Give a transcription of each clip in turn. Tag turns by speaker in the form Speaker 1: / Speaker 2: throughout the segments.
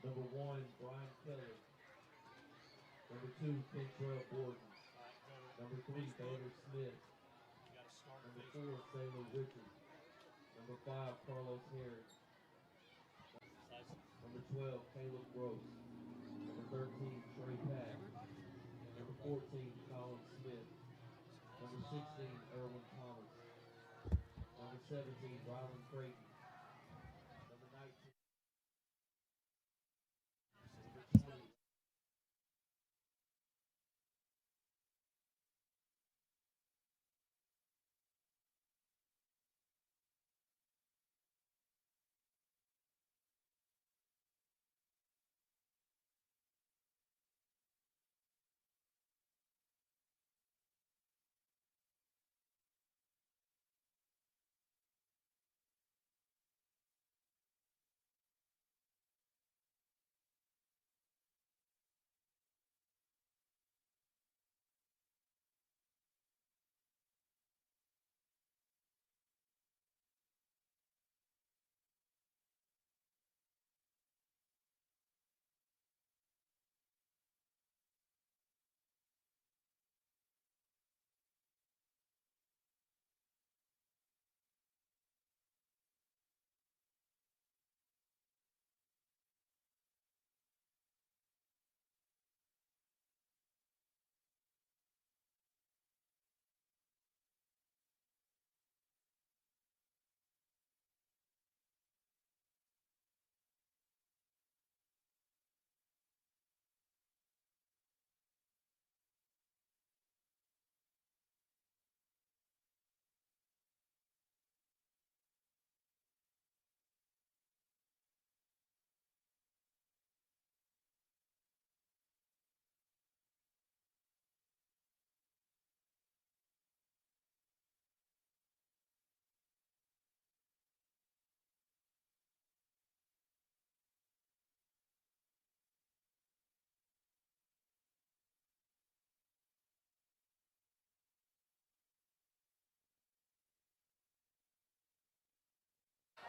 Speaker 1: Number 1, Brian Kelly. Number 2, Kentrell Borden. Number 3, Baylor Smith. Number 4, Sailor Richards. Number 5, Carlos Harris. Number 12, Caleb Gross. Number 13, Trey Pack. Number 14, Colin Smith. Number 16, Erwin Thomas. Number 17, Rylan Creighton. Number 19, number 20,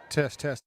Speaker 2: Test, test.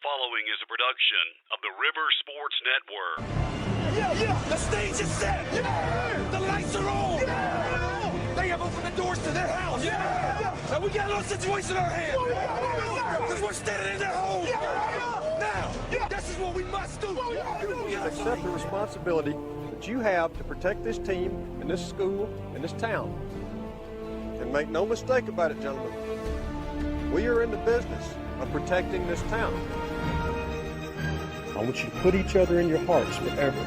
Speaker 2: following is a production of the River Sports Network.
Speaker 3: Yeah, the stage is set. Yeah, the lights are on. Yeah, they have opened the doors to their house. Yeah, and we got a little situation in our hands. Because we're standing in their home. Now, this is what we must do.
Speaker 4: Accept the responsibility that you have to protect this team and this school and this town. And make no mistake about it, gentlemen. We are in the business of protecting this town. I want you to put each other in your hearts forever.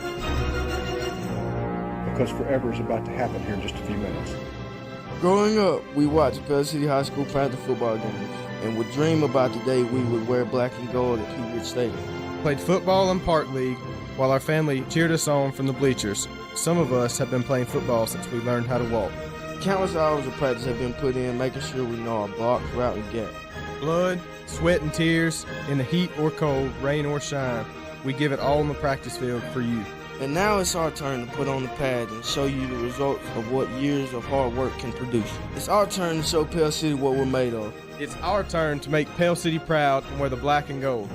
Speaker 4: Because forever is about to happen here in just a few minutes.
Speaker 5: Growing up, we watched Pell City High School Panther football games and would dream about the day we would wear black and gold at Hugh Ridge Stadium.
Speaker 6: Played football in Park League while our family cheered us on from the bleachers. Some of us have been playing football since we learned how to walk.
Speaker 5: Countless hours of practice have been put in making sure we know our block, route, and gap.
Speaker 6: Blood, sweat, and tears, in the heat or cold, rain or shine, we give it all on the practice field for you.
Speaker 5: And now it's our turn to put on the pad and show you the results of what years of hard work can produce. It's our turn to show Pell City what we're made of.
Speaker 6: It's our turn to make Pell City proud and wear the black and gold.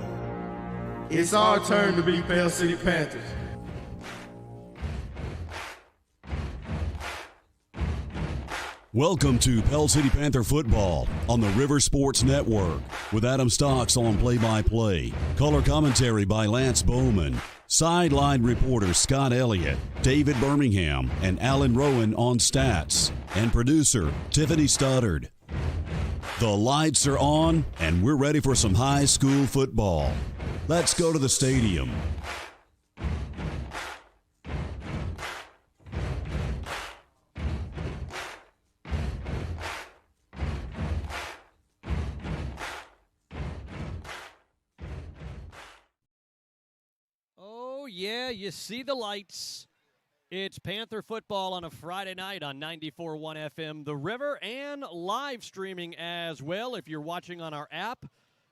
Speaker 6: It's our turn to be Pell City Panthers.
Speaker 2: Welcome to Pell City Panther football on the River Sports Network with Adam Stokes on play-by-play, color commentary by Lance Bowman, sideline reporters Scott Elliott, David Birmingham, and Alan Rowan on stats, and producer Tiffany Studdard. The lights are on, and we're ready for some high school football. Let's go to the stadium.
Speaker 7: Oh, yeah, you see the lights. It's Panther football on a Friday night on 94.1 FM The River and live streaming as well. If you're watching on our app,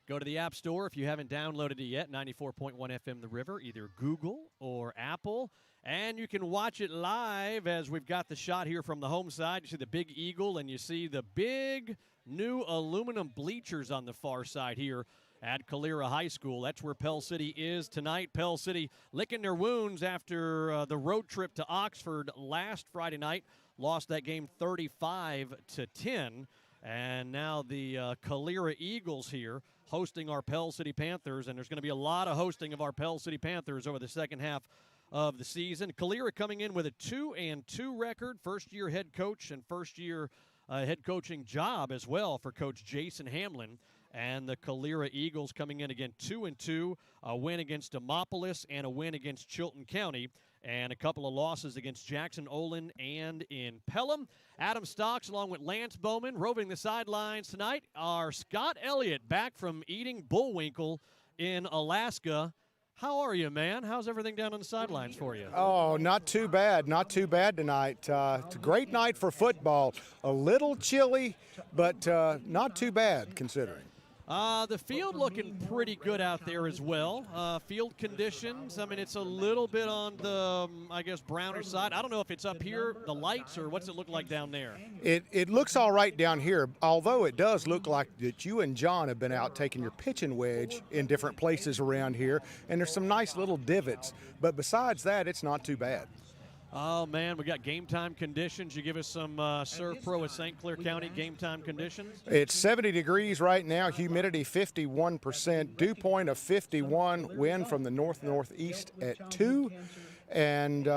Speaker 7: go to the App Store if you haven't downloaded it yet, 94.1 FM The River, either Google or Apple. And you can watch it live as we've got the shot here from the home side. You see the big eagle and you see the big new aluminum bleachers on the far side here at Calera High School. That's where Pell City is tonight. Pell City licking their wounds after the road trip to Oxford last Friday night. Lost that game 35-10. And now the Calera Eagles here hosting our Pell City Panthers. And there's going to be a lot of hosting of our Pell City Panthers over the second half of the season. Calera coming in with a 2-2 record. First-year head coach and first-year head coaching job as well for Coach Jason Hamlin. And the Calera Eagles coming in again 2-2, a win against Demopolis and a win against Chilton County, and a couple of losses against Jackson Olin and in Pelham. Adam Stokes along with Lance Bowman roving the sidelines tonight are Scott Elliott back from eating bullwinkle in Alaska. How are you, man? How's everything down on the sidelines for you?
Speaker 8: Oh, not too bad. Not too bad tonight. It's a great night for football. A little chilly, but not too bad considering.
Speaker 7: The field looking pretty good out there as well. Field conditions, I mean, it's a little bit on the, I guess, browner side. I don't know if it's up here, the lights, or what's it look like down there?
Speaker 8: It looks all right down here, although it does look like that you and John have been out taking your pitching wedge in different places around here, and there's some nice little divots. But besides that, it's not too bad.
Speaker 7: Oh, man, we got game time conditions. You give us some Serve Pro at St. Clair County game time conditions?
Speaker 8: It's 70 degrees right now, humidity 51%, dew point of 51, wind from the north-northeast at 2, and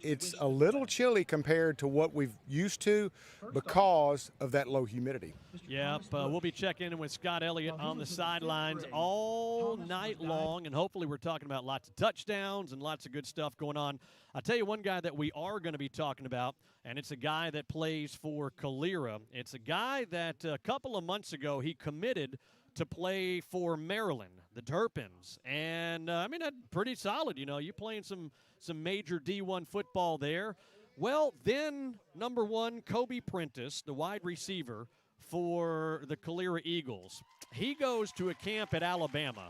Speaker 8: it's a little chilly compared to what we've used to because of that low humidity.
Speaker 7: Yep, we'll be checking in with Scott Elliott on the sidelines all night long, and hopefully we're talking about lots of touchdowns and lots of good stuff going on. I'll tell you one guy that we are going to be talking about, and it's a guy that plays for Calera. It's a guy that a couple of months ago he committed to play for Maryland, the Terrapins, and I mean, that's pretty solid. You know, you playing some major D1 football there. Well, then number one, Kobe Prentice, the wide receiver for the Calera Eagles, he goes to a camp at Alabama,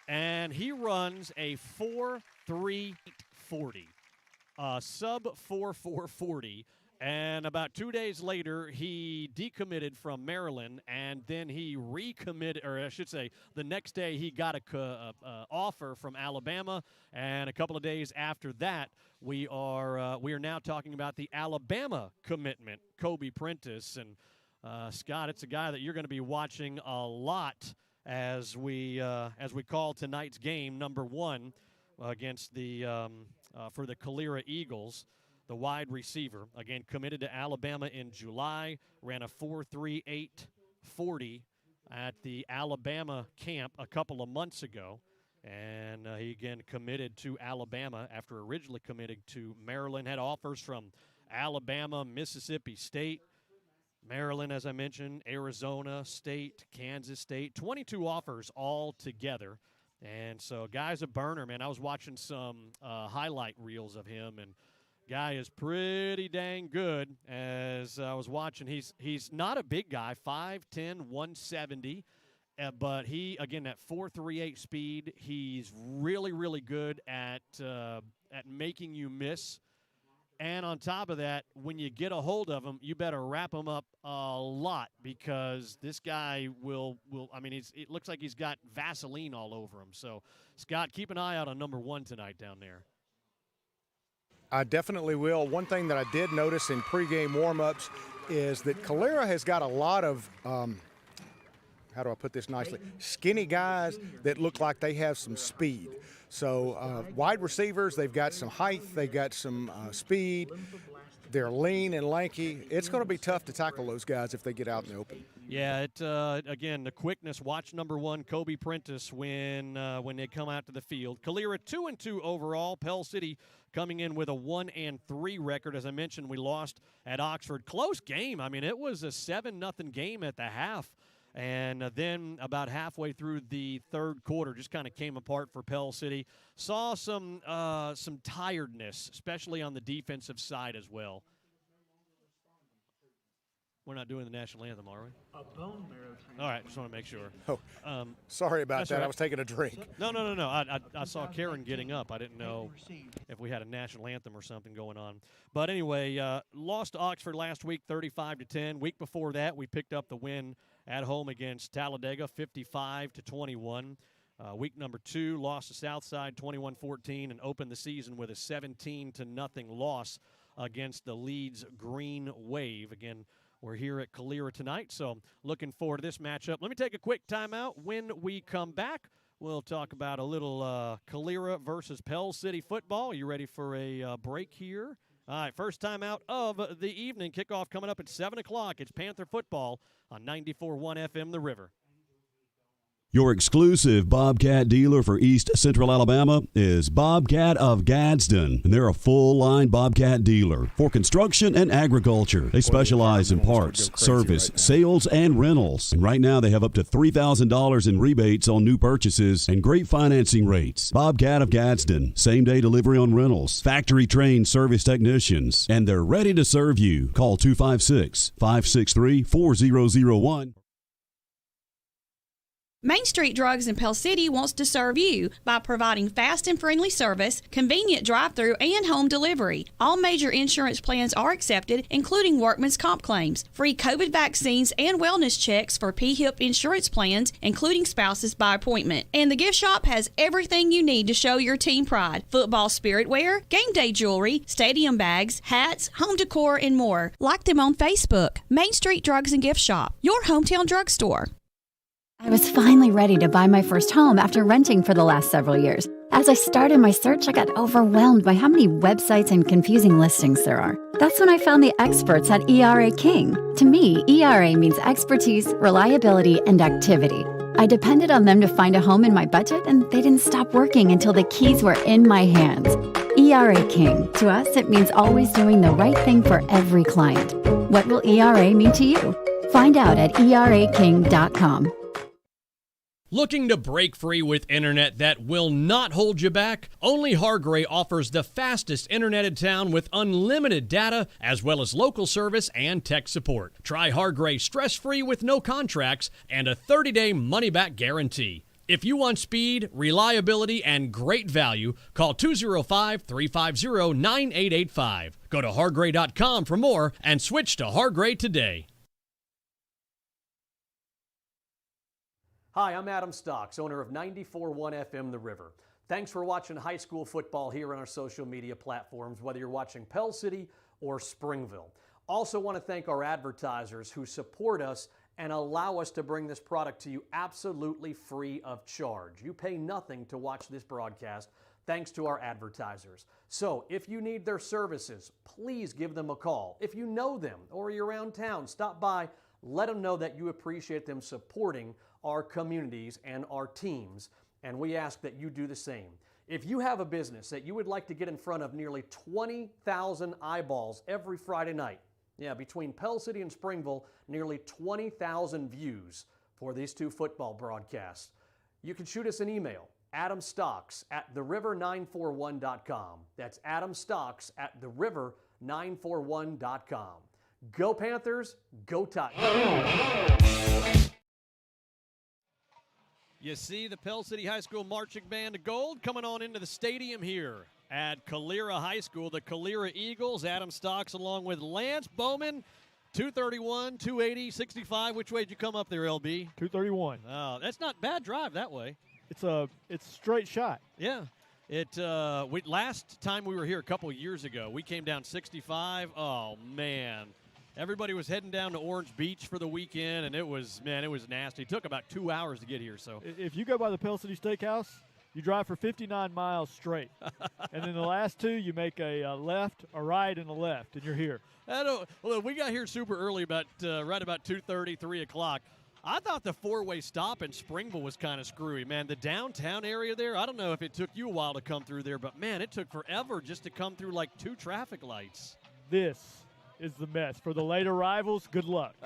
Speaker 7: and he runs a 4.3 40, sub 4.4 40, And about 2 days later, he decommitted from Maryland, and then he recommitted, or I should say, the next day he got a offer from Alabama, and a couple of days after that, we are now talking about the Alabama commitment, Kobe Prentice. And Scott, it's a guy that you're going to be watching a lot as we call tonight's game, number 1, against the for the Calera Eagles. The wide receiver, again, committed to Alabama in July, ran a 4.38 40 at the Alabama camp a couple of months ago. And he, again, committed to Alabama after originally committing to Maryland. Had offers from Alabama, Mississippi State, Maryland, as I mentioned, Arizona State, Kansas State. 22 offers all together. And so, guy's a burner, man. I was watching some highlight reels of him, and guy is pretty dang good. As I was watching, he's not a big guy, 5'10", 170, but he, again, at 4.38 speed, he's really, really good at making you miss. And on top of that, when you get a hold of him, you better wrap him up a lot, because this guy will I mean, it looks like he's got Vaseline all over him. So, Scott, keep an eye out on number 1 tonight down there.
Speaker 8: I definitely will. One thing that I did notice in pregame warmups is that Calera has got a lot of, how do I put this nicely, skinny guys that look like they have some speed. So wide receivers, they've got some height, they've got some speed. They're lean and lanky. It's going to be tough to tackle those guys if they get out in the open.
Speaker 7: Yeah, again, the quickness. Watch number 1, Kobe Prentice, when they come out to the field. Calera 2-2 overall. Pell City coming in with a 1-3 record. As I mentioned, we lost at Oxford. Close game. I mean, it was a 7-0 game at the half. And then about halfway through the third quarter, just kind of came apart for Pell City. Saw some tiredness, especially on the defensive side as well. We're not doing the national anthem, are we?
Speaker 9: A bone marrow transplant.
Speaker 7: All right, just want to make sure.
Speaker 8: Oh, sorry about that. Right. I was taking a drink.
Speaker 7: No. I saw Karen getting up. I didn't know if we had a national anthem or something going on. But anyway, lost to Oxford last week, 35-10. Week before that, we picked up the win at home against Talladega, 55-21. Week number 2, lost to Southside, 21-14, and opened the season with a 17-0 loss against the Leeds Green Wave. Again, we're here at Calera tonight, so looking forward to this matchup. Let me take a quick timeout. When we come back, we'll talk about a little Calera versus Pell City football. You ready for a break here? All right, first timeout of the evening. Kickoff coming up at 7 o'clock. It's Panther football on 94.1 FM, The River.
Speaker 2: Your exclusive Bobcat dealer for East Central Alabama is Bobcat of Gadsden, and they're a full-line Bobcat dealer for construction and agriculture. They specialize in parts, service, sales, and rentals. And right now they have up to $3,000 in rebates on new purchases and great financing rates. Bobcat of Gadsden, same-day delivery on rentals, factory-trained service technicians, and they're ready to serve you. Call 256-563-4001.
Speaker 10: Main Street Drugs in Pell City wants to serve you by providing fast and friendly service, convenient drive-through, and home delivery. All major insurance plans are accepted, including workman's comp claims, free COVID vaccines, and wellness checks for PHIP insurance plans, including spouses by appointment. And the gift shop has everything you need to show your team pride: football spirit wear, game day jewelry, stadium bags, hats, home decor, and more. Like them on Facebook. Main Street Drugs and Gift Shop, your hometown drugstore.
Speaker 11: I was finally ready to buy my first home after renting for the last several years. As I started my search, I got overwhelmed by how many websites and confusing listings there are. That's when I found the experts at ERA King. To me, ERA means expertise, reliability, and activity. I depended on them to find a home in my budget, and they didn't stop working until the keys were in my hands. ERA King. To us, it means always doing the right thing for every client. What will ERA mean to you? Find out at eraking.com.
Speaker 7: Looking to break free with internet that will not hold you back? Only Hargray offers the fastest internet in town with unlimited data, as well as local service and tech support. Try Hargray stress-free with no contracts and a 30-day money-back guarantee. If you want speed, reliability, and great value, call 205-350-9885. Go to Hargray.com for more and switch to Hargray today. Hi, I'm Adam Stokes, owner of 94.1 FM The River. Thanks for watching high school football here on our social media platforms, whether you're watching Pell City or Springville. Also want to thank our advertisers who support us and allow us to bring this product to you absolutely free of charge. You pay nothing to watch this broadcast thanks to our advertisers. So if you need their services, please give them a call. If you know them or you're around town, stop by, let them know that you appreciate them supporting our communities and our teams, and we ask that you do the same. If you have a business that you would like to get in front of nearly 20,000 eyeballs every Friday night, yeah, between Pell City and Springville, nearly 20,000 views for these two football broadcasts. You can shoot us an email, adamstocks@theriver941.com. That's adamstocks@theriver941.com. Go Panthers, go Titans. You see the Pell City High School Marching Band of Gold coming on into the stadium here at Calera High School. The Calera Eagles, Adam Stocks along with Lance Bowman, 231, 280, 65. Which way did you come up there, LB?
Speaker 9: 231.
Speaker 7: Oh, that's not bad drive that way.
Speaker 9: It's a straight shot.
Speaker 7: Yeah. Last time we were here a couple of years ago, we came down 65. Oh, man. Everybody was heading down to Orange Beach for the weekend, and it was nasty. It took about 2 hours to get here. So
Speaker 9: if you go by the Pell City Steakhouse, you drive for 59 miles straight. And then the last two, you make a left, a right, and a left, and you're here.
Speaker 7: Well, we got here super early, right about 2:30, 3 o'clock. I thought the four-way stop in Springville was kind of screwy, man. The downtown area there, I don't know if it took you a while to come through there, but, man, it took forever just to come through like 2 traffic lights.
Speaker 9: This is the mess. For the late arrivals, good luck.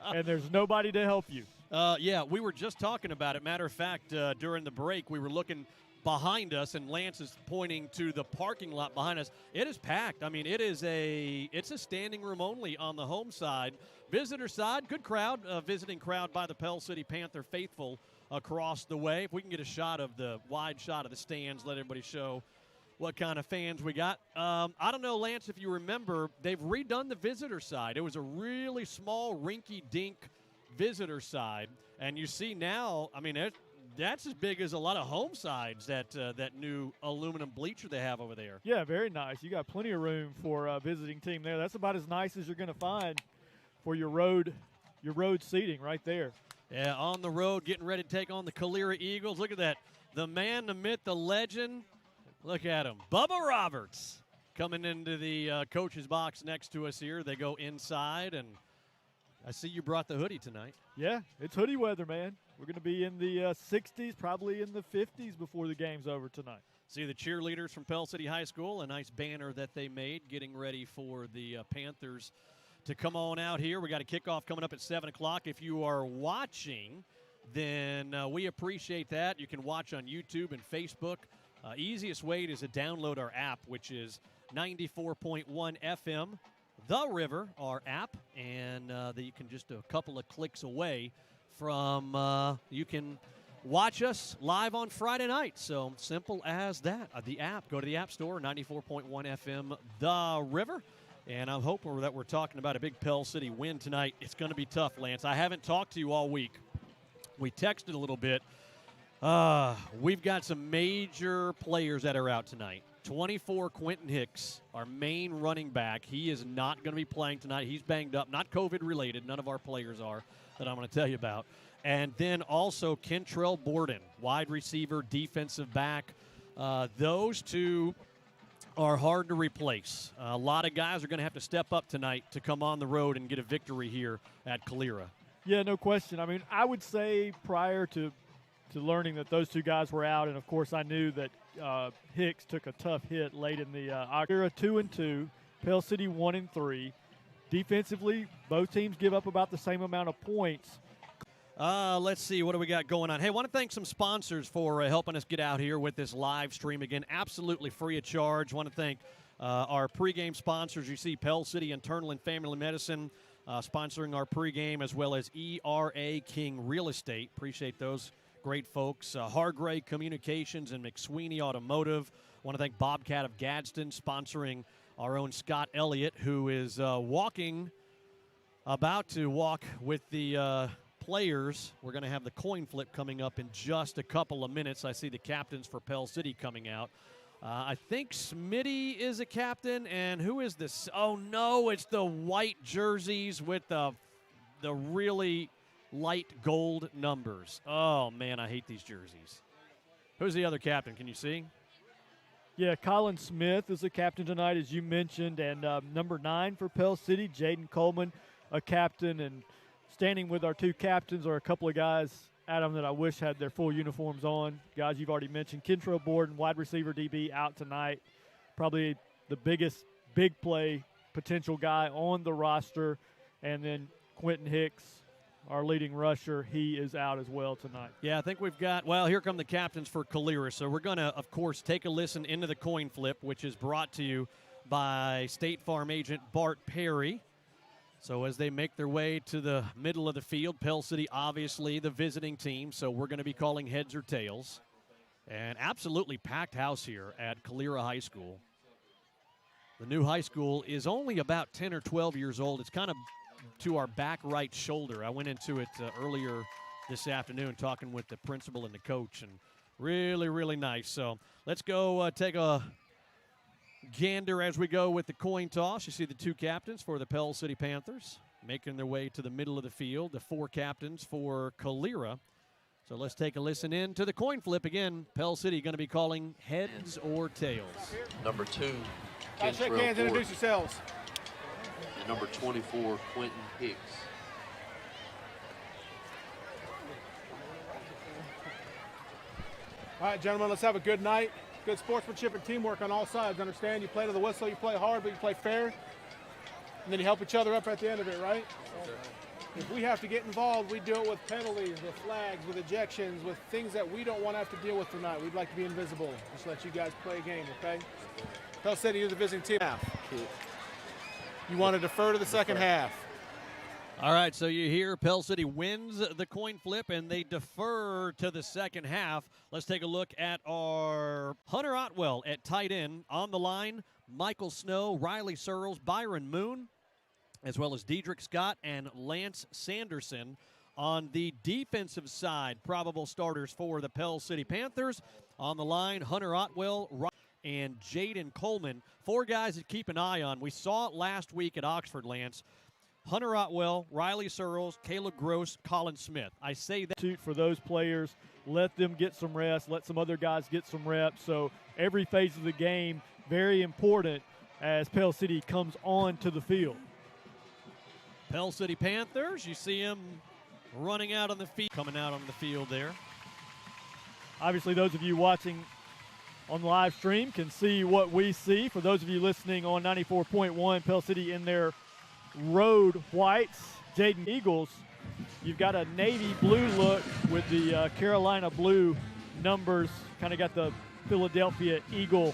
Speaker 9: And there's nobody to help you.
Speaker 7: Yeah, we were just talking about it. Matter of fact, during the break, we were looking behind us, and Lance is pointing to the parking lot behind us. It is packed. I mean, it's a standing room only on the home side. Visitor side, good crowd, visiting crowd by the Pell City Panther faithful across the way. If we can get a wide shot of the stands, let everybody show what kind of fans we got. I don't know, Lance, if you remember, they've redone the visitor side. It was a really small, rinky-dink visitor side, and you see now, I mean, that's as big as a lot of home sides, that new aluminum bleacher they have over there.
Speaker 9: Yeah, very nice. You got plenty of room for a visiting team there. That's about as nice as you're going to find for your road seating right there.
Speaker 7: Yeah, on the road, getting ready to take on the Calera Eagles. Look at that. The man, the myth, the legend. Look at him. Bubba Roberts coming into the coach's box next to us here. They go inside, and I see you brought the hoodie tonight.
Speaker 9: Yeah, it's hoodie weather, man. We're going to be in the 60s, probably in the 50s before the game's over tonight.
Speaker 7: See the cheerleaders from Pell City High School, a nice banner that they made, getting ready for the Panthers to come on out here. We got a kickoff coming up at 7 o'clock. If you are watching, then we appreciate that. You can watch on YouTube and Facebook. Easiest way is to download our app, which is 94.1 FM, The River, our app, and you can just a couple of clicks away from, you can watch us live on Friday night. So simple as that. The app, go to the App Store, 94.1 FM, The River. And I'm hoping that we're talking about a big Pell City win tonight. It's going to be tough, Lance. I haven't talked to you all week. We texted a little bit. We've got some major players that are out tonight. 24, Quentin Hicks, our main running back. He is not going to be playing tonight. He's banged up, not COVID-related. None of our players are that I'm going to tell you about. And then also Kentrell Borden, wide receiver, defensive back. Those two are hard to replace. A lot of guys are going to have to step up tonight to come on the road and get a victory here at Calera.
Speaker 9: Yeah, no question. I mean, I would say prior to learning that those two guys were out, and of course I knew that Hicks took a tough hit late in the Calera 2-2, Pell City 1-3. Defensively, both teams give up about the same amount of points.
Speaker 7: Let's see, what do we got going on? Hey, I want to thank some sponsors for helping us get out here with this live stream. Again, absolutely free of charge. Want to thank our pregame sponsors. You see Pell City Internal and Family Medicine sponsoring our pregame, as well as ERA King Real Estate. Appreciate those great folks. Hargrave Communications and McSweeney Automotive. Want to thank Bobcat of Gadsden sponsoring our own Scott Elliott, who is about to walk with the players. We're going to have the coin flip coming up in just a couple of minutes. I see the captains for Pell City coming out. I think Smitty is a captain, and who is this? Oh, no, it's the white jerseys with the really light gold numbers. Oh, man, I hate these jerseys. Who's the other captain? Can you see?
Speaker 9: Yeah, Colin Smith is the captain tonight, as you mentioned, and number 9 for Pell City, Jaden Coleman, a captain. And standing with our 2 captains are a couple of guys, Adam, that I wish had their full uniforms on. Guys you've already mentioned, Kentrell Borden, wide receiver DB, out tonight. Probably the biggest big play potential guy on the roster. And then Quentin Hicks, our leading rusher, he is out as well tonight.
Speaker 7: Yeah, I think we've got, well, here come the captains for Calera. So we're going to, of course, take a listen into the coin flip, which is brought to you by State Farm agent Bart Perry. So as they make their way to the middle of the field, Pell City obviously the visiting team, so we're going to be calling heads or tails. And absolutely packed house here at Calera High School. The new high school is only about 10 or 12 years old. It's kind of to our back right shoulder. I went into it earlier this afternoon talking with the principal and the coach, and really, really nice. So let's go take a gander as we go with the coin toss. You see the 2 captains for the Pell City Panthers making their way to the middle of the field, the 4 captains for Calera. So let's take a listen in to the coin flip. Again, Pell City going to be calling heads or tails.
Speaker 12: Number 2,
Speaker 8: Shake hands, introduce yourselves.
Speaker 12: Number 24, Quentin Hicks.
Speaker 8: All right, gentlemen, let's have a good night. Good sportsmanship and teamwork on all sides. Understand, you play to the whistle, you play hard, but you play fair. And then you help each other up at the end of it, right? If we have to get involved, we do it with penalties, with flags, with ejections, with things that we don't want to have to deal with tonight. We'd like to be invisible. Just let you guys play a game, okay? Pell City, you're the visiting team. You want to defer to the second half.
Speaker 7: All right, so you hear Pell City wins the coin flip, and they defer to the second half. Let's take a look at our Hunter Otwell at tight end. On the line, Michael Snow, Riley Searles, Byron Moon, as well as Dedrick Scott and Lance Sanderson. On the defensive side, probable starters for the Pell City Panthers. On the line, Hunter Otwell, and Jaden Coleman. 4 guys to keep an eye on. We saw it last week at Oxford, Lance. Hunter Otwell, Riley Searles, Caleb Gross, Colin Smith. I say that
Speaker 9: for those players, let them get some rest, let some other guys get some reps. So every phase of the game, very important as Pell City comes on to the field.
Speaker 7: Pell City Panthers, you see them running out on the field, coming out on the field there.
Speaker 9: Obviously, those of you watching on the live stream can see what we see. For those of you listening on 94.1, Pell City in their road whites, Jaden Eagles. You've got a navy blue look with the Carolina blue numbers. Kind of got the Philadelphia Eagle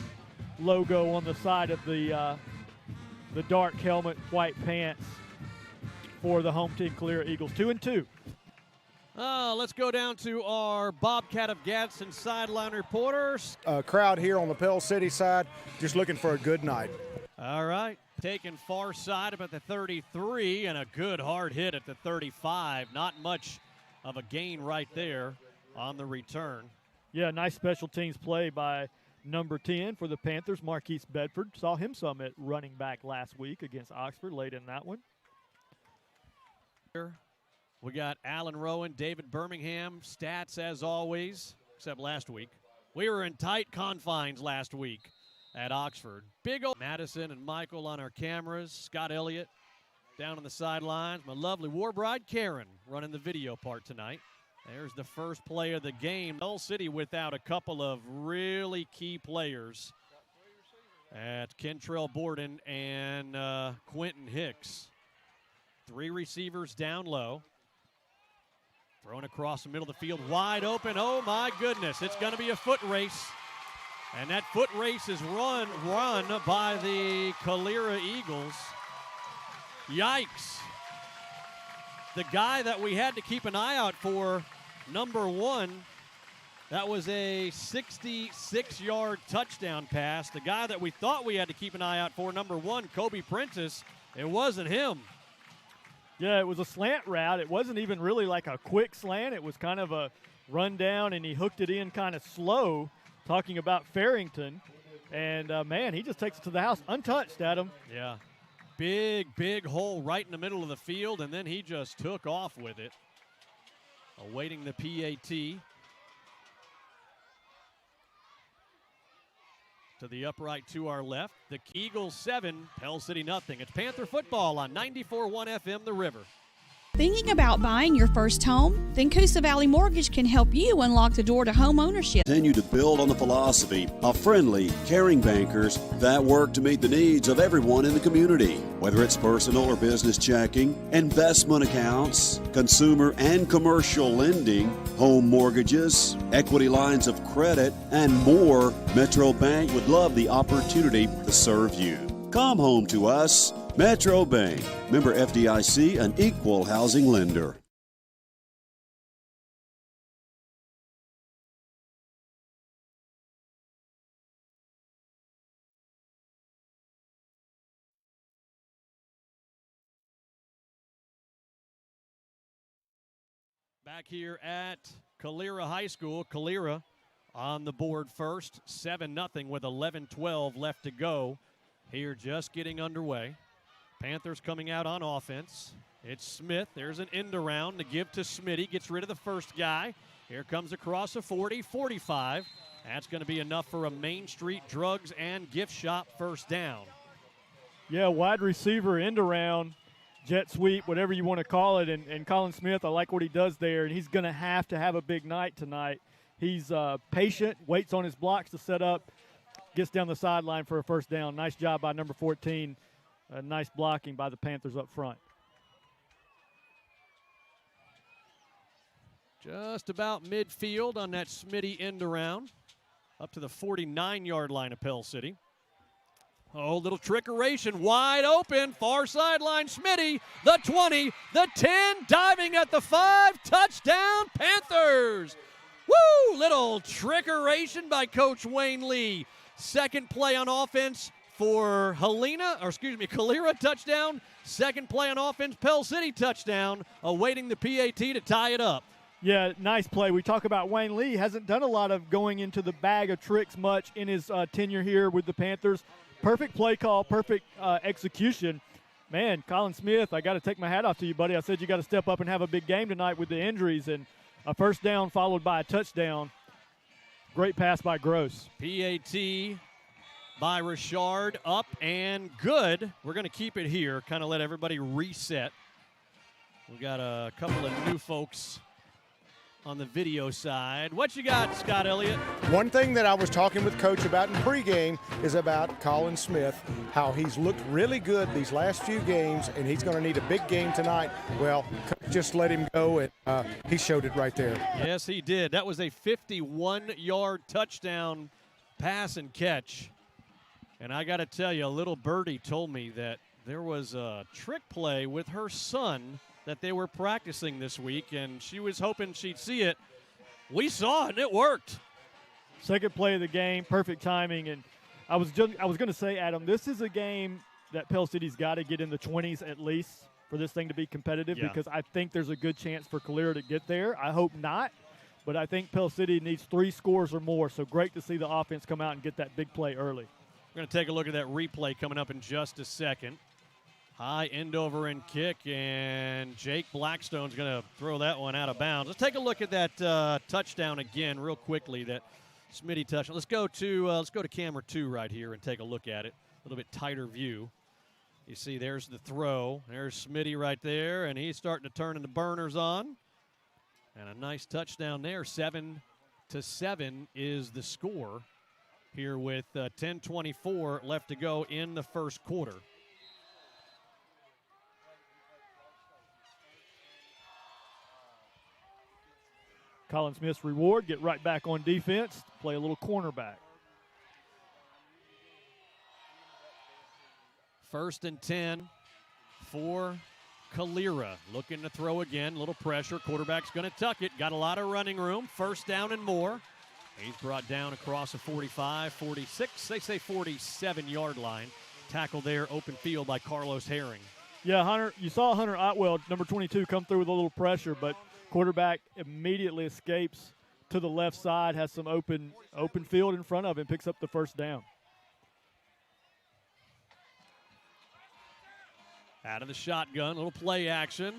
Speaker 9: logo on the side of the dark helmet, white pants for the home team Calera Eagles. 2-2.
Speaker 7: Let's go down to our Bobcat of Gadsden sideline reporters.
Speaker 8: Crowd here on the Pell City side, just looking for a good night.
Speaker 7: All right, taking far side about the 33, and a good hard hit at the 35. Not much of a gain right there on the return.
Speaker 9: Yeah, nice special teams play by number 10 for the Panthers, Marquise Bedford. Saw him some at running back last week against Oxford, late in that one.
Speaker 7: We got Alan Rowan, David Birmingham, stats as always, except last week. We were in tight confines last week at Oxford. Big old Madison and Michael on our cameras. Scott Elliott down on the sidelines. My lovely war bride Karen running the video part tonight. There's the first play of the game. Pell City without a couple of really key players at Kentrell Borden and Quentin Hicks. 3 receivers down low. Thrown across the middle of the field, wide open. Oh, my goodness. It's going to be a foot race. And that foot race is run by the Calera Eagles. Yikes. The guy that we had to keep an eye out for, number 1, That was a 66-yard touchdown pass. The guy that we thought we had to keep an eye out for, number 1, Kobe Prentice, it wasn't him.
Speaker 9: Yeah, it was a slant route. It wasn't even really like a quick slant. It was kind of a run down, and he hooked it in kind of slow, talking about Farrington. And, man, he just takes it to the house untouched, Adam.
Speaker 7: Yeah. Big hole right in the middle of the field, and then he just took off with it. Awaiting the PAT. To the upright to our left. The Eagles 7, Pell City nothing. It's Panther football on 94.1 FM The River.
Speaker 10: Thinking about buying your first home? Then Coosa Valley Mortgage can help you unlock the door to home ownership.
Speaker 2: Continue to build on the philosophy of friendly, caring bankers that work to meet the needs of everyone in the community. Whether it's personal or business checking, investment accounts, consumer and commercial lending, home mortgages, equity lines of credit, and more, Metro Bank would love the opportunity to serve you. Come home to us. Metro Bank, member FDIC, an equal housing lender.
Speaker 7: Back here at Calera High School, Calera on the board first, 7-0 with 11-12 left to go. Here just getting underway. Panthers coming out on offense. It's Smith. There's an end around to give to Smitty. Gets rid of the first guy. Here comes across a 40, 45. That's going to be enough for a Main Street Drugs and Gift Shop first down.
Speaker 9: Yeah, wide receiver, end around, jet sweep, whatever you want to call it. And Colin Smith, I like what he does there, and he's going to have a big night tonight. He's patient, waits on his blocks to set up, gets down the sideline for a first down. Nice job by number 14. Nice blocking by the Panthers up front.
Speaker 7: Just about midfield on that Smitty end around. Up to the 49-yard line of Pell City. Oh, little trickeration, wide open, far sideline, Smitty, the 20, the 10, diving at the 5, touchdown, Panthers! Woo! Little trickeration by Coach Wayne Lee. Second play on offense for Calera, touchdown. Second play on offense, Pell City touchdown, awaiting the PAT to tie it up.
Speaker 9: Yeah, nice play. We talk about Wayne Lee. Hasn't done a lot of going into the bag of tricks much in his tenure here with the Panthers. Perfect play call, perfect execution. Man, Colin Smith, I got to take my hat off to you, buddy. I said you got to step up and have a big game tonight with the injuries, and a first down followed by a touchdown. Great pass by Gross.
Speaker 7: PAT by Richard, up and good. We're going to keep it here, kind of let everybody reset. We got a couple of new folks on the video side. What you got, Scott Elliott?
Speaker 8: One thing that I was talking with Coach about in pregame is about Colin Smith, how he's looked really good these last few games, and he's going to need a big game tonight. Well, Coach just let him go, and he showed it right there.
Speaker 7: Yes, he did. That was a 51-yard touchdown pass and catch. And I got to tell you, a little birdie told me that there was a trick play with her son that they were practicing this week, and she was hoping she'd see it. We saw it, and it worked.
Speaker 9: Second play of the game, perfect timing. And I was going to say, Adam, this is a game that Pell City's got to get in the 20s at least for this thing to be competitive, because I think there's a good chance for Calera to get there. I hope not, but I think Pell City needs 3 scores or more, so great to see the offense come out and get that big play early.
Speaker 7: We're going to take a look at that replay coming up in just a second. High end over and kick, and Jake Blackstone's going to throw that one out of bounds. Let's take a look at that touchdown again real quickly, that Smitty touchdown. Let's go to camera 2 right here and take a look at it. A little bit tighter view. You see there's the throw. There's Smitty right there, and he's starting to turn the burners on. And a nice touchdown there. 7-7 is the score here with 10:24 left to go in the first quarter.
Speaker 9: Colin Smith's reward, get right back on defense, play a little cornerback.
Speaker 7: 1st and 10 for Calera. Looking to throw again, little pressure. Quarterback's going to tuck it. Got a lot of running room. First down and more. He's brought down across the 45, 46, they say 47-yard line. Tackle there, open field by Carlos Herring.
Speaker 9: Yeah, Hunter, you saw Hunter Otwell, number 22, come through with a little pressure, but quarterback immediately escapes to the left side, has some open field in front of him, picks up the first down.
Speaker 7: Out of the shotgun, little play action.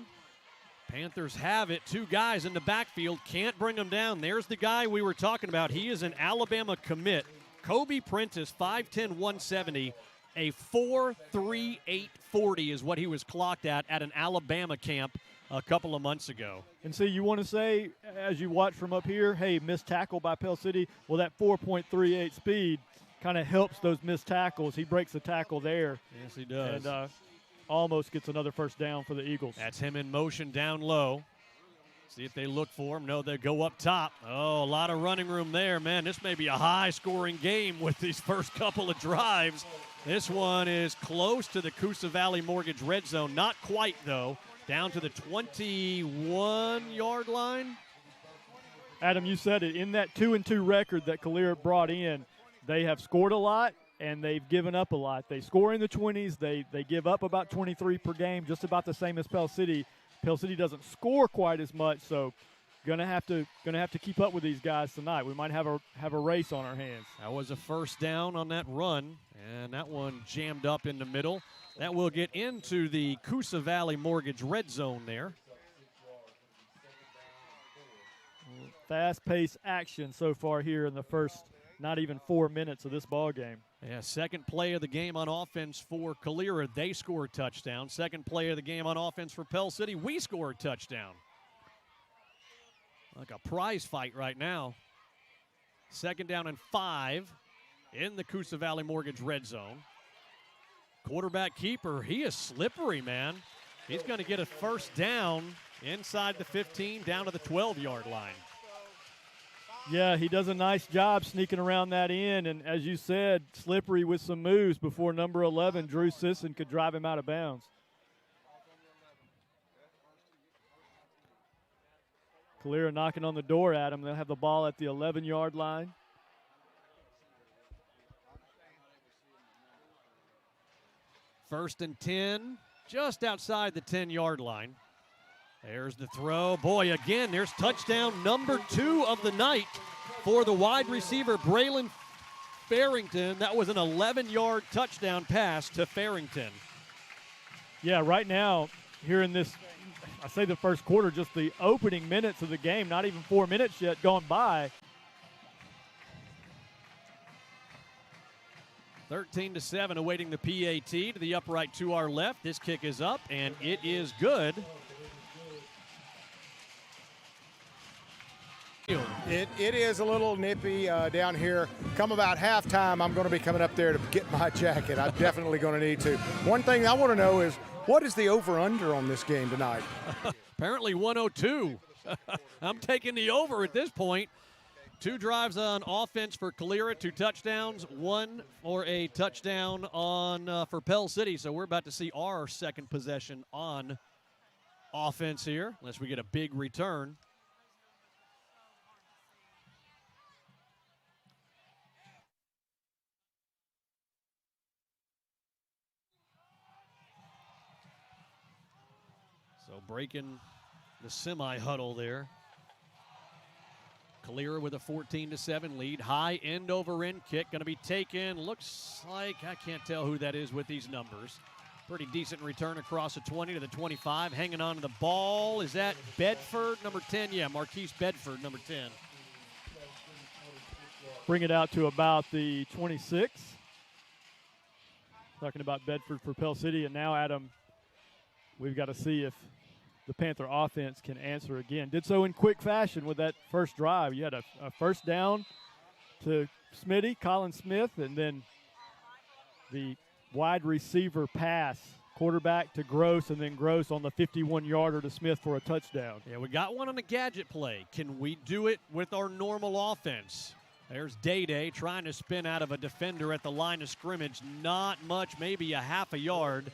Speaker 7: Panthers have it. Two guys in the backfield, can't bring them down. There's the guy we were talking about. He is an Alabama commit. Kobe Prentice, 5'10", 170. A 4.38 40 is what he was clocked at an Alabama camp a couple of months ago.
Speaker 9: And see, you want to say, as you watch from up here, hey, missed tackle by Pell City. Well, that 4.38 speed kind of helps those missed tackles. He breaks the tackle there.
Speaker 7: Yes, he does.
Speaker 9: And almost gets another first down for the Eagles.
Speaker 7: That's him in motion down low. See if they look for him. No, they go up top. Oh, a lot of running room there, man. This may be a high-scoring game with these first couple of drives. This one is close to the Coosa Valley Mortgage red zone. Not quite, though. Down to the 21-yard line.
Speaker 9: Adam, you said it. In that 2-2 record that Calera brought in, they have scored a lot, and they've given up a lot. They score in the 20s. They give up about 23 per game, just about the same as Pell City. Pell City doesn't score quite as much, so gonna have to keep up with these guys tonight. We might have a race on our hands.
Speaker 7: That was a first down on that run, and that one jammed up in the middle. That will get into the Coosa Valley Mortgage red zone there.
Speaker 9: Fast-paced action so far here in the first not even 4 minutes of this ball game.
Speaker 7: Yeah, second play of the game on offense for Calera. They score a touchdown. Second play of the game on offense for Pell City. We score a touchdown. Like a prize fight right now. Second down and 5 in the Coosa Valley Mortgage red zone. Quarterback keeper, he is slippery, man. He's going to get a first down inside the 15, down to the 12-yard line.
Speaker 9: Yeah, he does a nice job sneaking around that end, and as you said, slippery with some moves before number 11, Drew Sisson, could drive him out of bounds. Calera knocking on the door at him. They'll have the ball at the 11-yard line.
Speaker 7: First and 10, just outside the 10-yard line. There's the throw. Boy, again, there's touchdown number 2 of the night for the wide receiver, Braylon Farrington. That was an 11-yard touchdown pass to Farrington.
Speaker 9: Yeah, right now, here in this, I say the first quarter, just the opening minutes of the game, not even 4 minutes yet gone by.
Speaker 7: 13-7, awaiting the PAT to the upright to our left. This kick is up, and it is good.
Speaker 8: It is a little nippy down here. Come about halftime, I'm going to be coming up there to get my jacket. I'm definitely going to need to. One thing I want to know is, what is the over-under on this game tonight?
Speaker 7: Apparently 102. I'm taking the over at this point. 2 drives on offense for Calera, 2 touchdowns, 1 for a touchdown on for Pell City. So we're about to see our second possession on offense here, unless we get a big return. So breaking the semi-huddle there. Calera with a 14-7 lead. High end over end kick. Going to be taken. Looks like, I can't tell who that is with these numbers. Pretty decent return across the 20 to the 25. Hanging on to the ball. Is that Bedford, number 10? Yeah, Marquise Bedford, number 10.
Speaker 9: Bring it out to about the 26. Talking about Bedford for Pell City. And now, Adam, we've got to see if the Panther offense can answer again. Did so in quick fashion with that first drive. You had a first down to Smitty, Colin Smith, and then the wide receiver pass, quarterback to Gross, and then Gross on the 51-yarder to Smith for a touchdown.
Speaker 7: Yeah, we got one on a gadget play. Can we do it with our normal offense? There's Day-Day trying to spin out of a defender at the line of scrimmage. Not much, maybe a half a yard.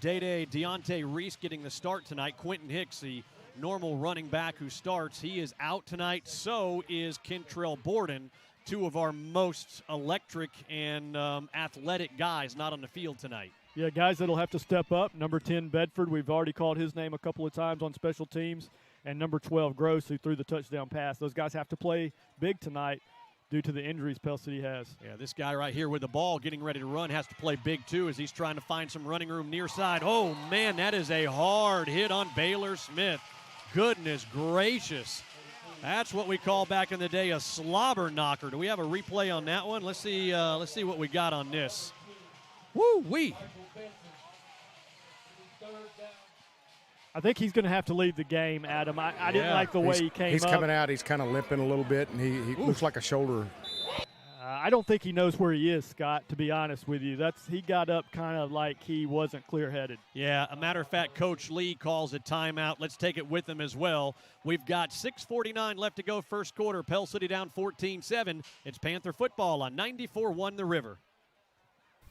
Speaker 7: Day-Day, Deontay Reese getting the start tonight. Quentin Hicks, the normal running back who starts. He is out tonight. So is Kentrell Borden, two of our most electric and athletic guys not on the field tonight.
Speaker 9: Yeah, guys that'll have to step up. Number 10, Bedford. We've already called his name a couple of times on special teams. And number 12, Gross, who threw the touchdown pass. Those guys have to play big tonight due to the injuries Pell City has.
Speaker 7: Yeah, this guy right here with the ball getting ready to run has to play big too as he's trying to find some running room near side. Oh, man, that is a hard hit on Baylor Smith. Goodness gracious. That's what we call back in the day a slobber knocker. Do we have a replay on that one? Let's see what we got on this. Woo-wee.
Speaker 9: I think he's going to have to leave the game, Adam. I didn't like the way he came up.
Speaker 8: He's coming out. He's kind of limping a little bit, and he looks like a shoulder.
Speaker 9: I don't think he knows where he is, Scott, to be honest with you. He got up kind of like he wasn't clear-headed.
Speaker 7: Yeah, a matter of fact, Coach Lee calls a timeout. Let's take it with him as well. We've got 6:49 left to go first quarter. Pell City down 14-7. It's Panther football on 94-1 The River.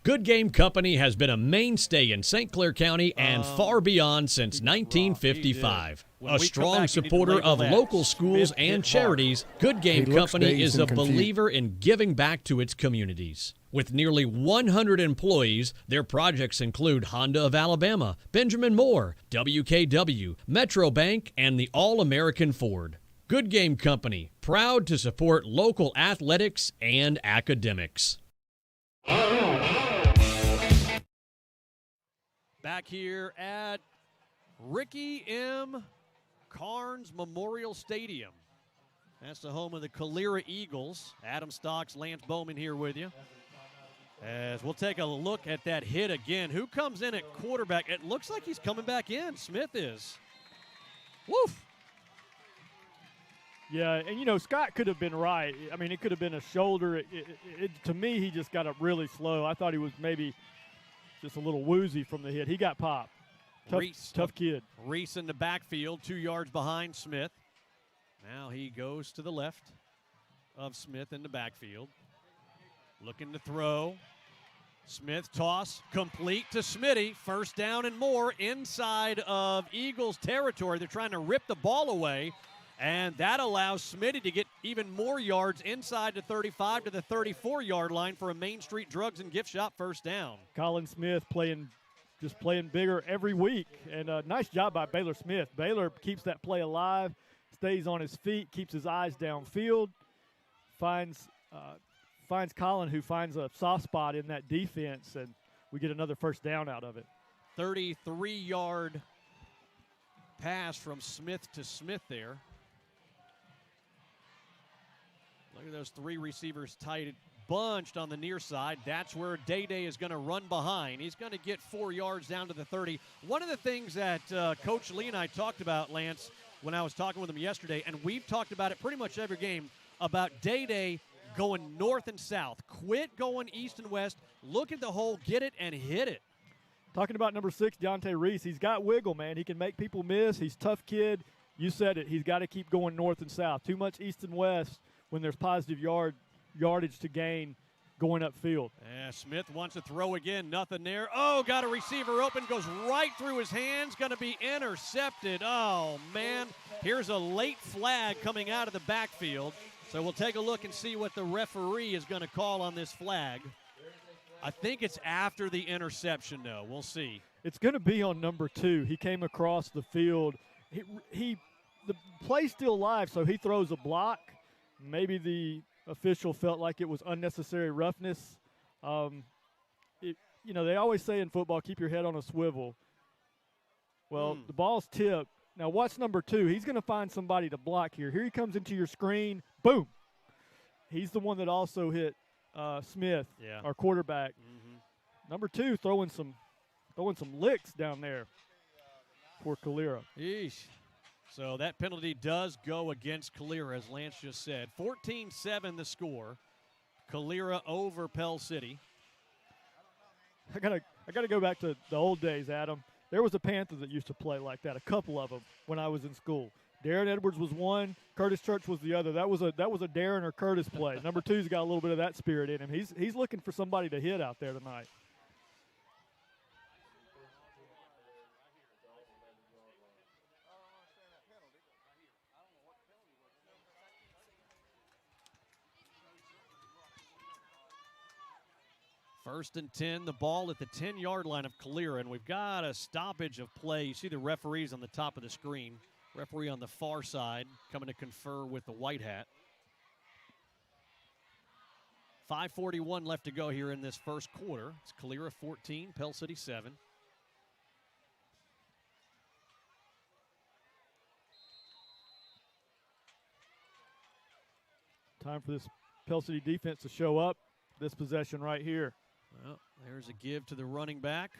Speaker 13: Good Game Company has been a mainstay in St. Clair County and far beyond since 1955. A strong supporter of local schools and charities, Good Game Company is a believer in giving back to its communities. With nearly 100 employees, their projects include Honda of Alabama, Benjamin Moore, WKW, Metro Bank, and the All-American Ford. Good Game Company, proud to support local athletics and academics.
Speaker 7: Back here at Ricky M. Carnes Memorial Stadium. That's the home of the Calera Eagles. Adam Stokes, Lance Bowman here with you. As we'll take a look at that hit again. Who comes in at quarterback? It looks like he's coming back in. Smith is. Woof.
Speaker 9: Yeah, and, Scott could have been right. I mean, it could have been a shoulder. To me, he just got up really slow. I thought he was maybe just a little woozy from the hit. He got popped. Tough kid.
Speaker 7: Reese in the backfield, 2 yards behind Smith. Now he goes to the left of Smith in the backfield. Looking to throw. Smith toss, complete to Smitty. First down and more inside of Eagles territory. They're trying to rip the ball away. And that allows Smitty to get even more yards inside the 35 to the 34-yard line for a Main Street Drugs and Gift Shop first down.
Speaker 9: Colin Smith playing bigger every week. And a nice job by Baylor Smith. Baylor keeps that play alive, stays on his feet, keeps his eyes downfield, finds Colin, who finds a soft spot in that defense, and we get another first down out of it.
Speaker 7: 33-yard pass from Smith to Smith there. Look at those 3 receivers tight, bunched on the near side. That's where Day-Day is going to run behind. He's going to get 4 yards down to the 30. One of the things that Coach Lee and I talked about, Lance, when I was talking with him yesterday, and we've talked about it pretty much every game, about Day-Day going north and south. Quit going east and west. Look at the hole, get it, and hit it.
Speaker 9: Talking about number 6, Deontay Reese, he's got wiggle, man. He can make people miss. He's a tough kid. You said it. He's got to keep going north and south. Too much east and west when there's positive yardage to gain going upfield.
Speaker 7: Yeah, Smith wants to throw again. Nothing there. Oh, got a receiver open. Goes right through his hands. Going to be intercepted. Oh, man. Here's a late flag coming out of the backfield. So we'll take a look and see what the referee is going to call on this flag. I think it's after the interception, though. We'll see.
Speaker 9: It's going to be on number 2. He came across the field. The play's still live, so he throws a block. Maybe the official felt like it was unnecessary roughness. They always say in football, keep your head on a swivel. Well, the ball's tipped. Now watch number 2. He's going to find somebody to block here. Here he comes into your screen. Boom. He's the one that also hit Smith, our quarterback.
Speaker 7: Mm-hmm.
Speaker 9: Number 2 throwing some licks down there for Calera.
Speaker 7: Yeesh. So that penalty does go against Calera, as Lance just said. 14-7 the score. Calera over Pell City.
Speaker 9: I gotta go back to the old days, Adam. There was a Panther that used to play like that, a couple of them when I was in school. Darren Edwards was one, Curtis Church was the other. That was a Darren or Curtis play. Number 2's got a little bit of that spirit in him. He's looking for somebody to hit out there tonight.
Speaker 7: First and 10, the ball at the 10-yard line of Calera, and we've got a stoppage of play. You see the referees on the top of the screen. Referee on the far side coming to confer with the white hat. 5:41 left to go here in this first quarter. It's Calera 14, Pell City 7.
Speaker 9: Time for this Pell City defense to show up. This possession right here.
Speaker 7: Well, there's a give to the running back.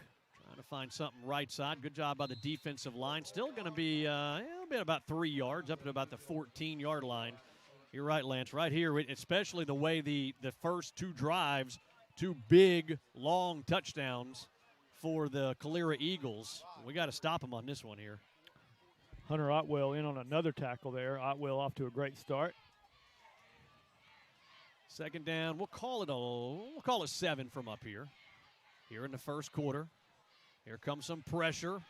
Speaker 7: Trying to find something right side. Good job by the defensive line. Still going to be it'll be about 3 yards, up to about the 14-yard line. You're right, Lance. Right here, especially the way the first two drives, two big, long touchdowns for the Calera Eagles. We got to stop them on this one here.
Speaker 9: Hunter Otwell in on another tackle there. Otwell off to a great start.
Speaker 7: Second down, we'll call it 7 from up here. Here in the first quarter. Here comes some pressure.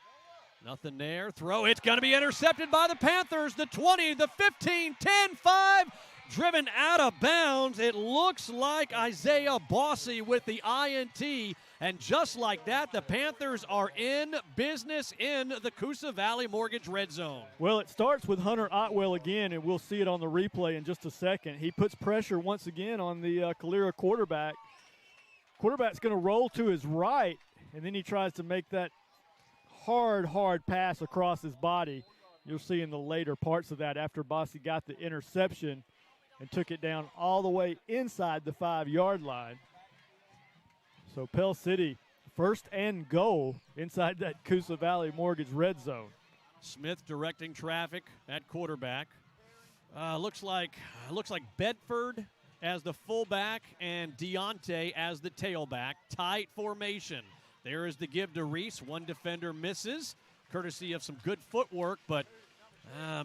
Speaker 7: Nothing there. Throw. It's going to be intercepted by the Panthers. The 20, the 15, 10, 5. Driven out of bounds. It looks like Isaiah Bossy with the INT. And just like that, the Panthers are in business in the Coosa Valley Mortgage red zone.
Speaker 9: Well, it starts with Hunter Otwell again, and we'll see it on the replay in just a second. He puts pressure once again on the Calera quarterback. Quarterback's going to roll to his right, and then he tries to make that hard pass across his body. You'll see in the later parts of that after Bossy got the interception and took it down all the way inside the 5-yard line. So Pell City, first and goal inside that Coosa Valley Mortgage red zone.
Speaker 7: Smith directing traffic at quarterback. Looks like Bedford as the fullback and Deontay as the tailback. Tight formation. There is the give to Reese. One defender misses, courtesy of some good footwork, but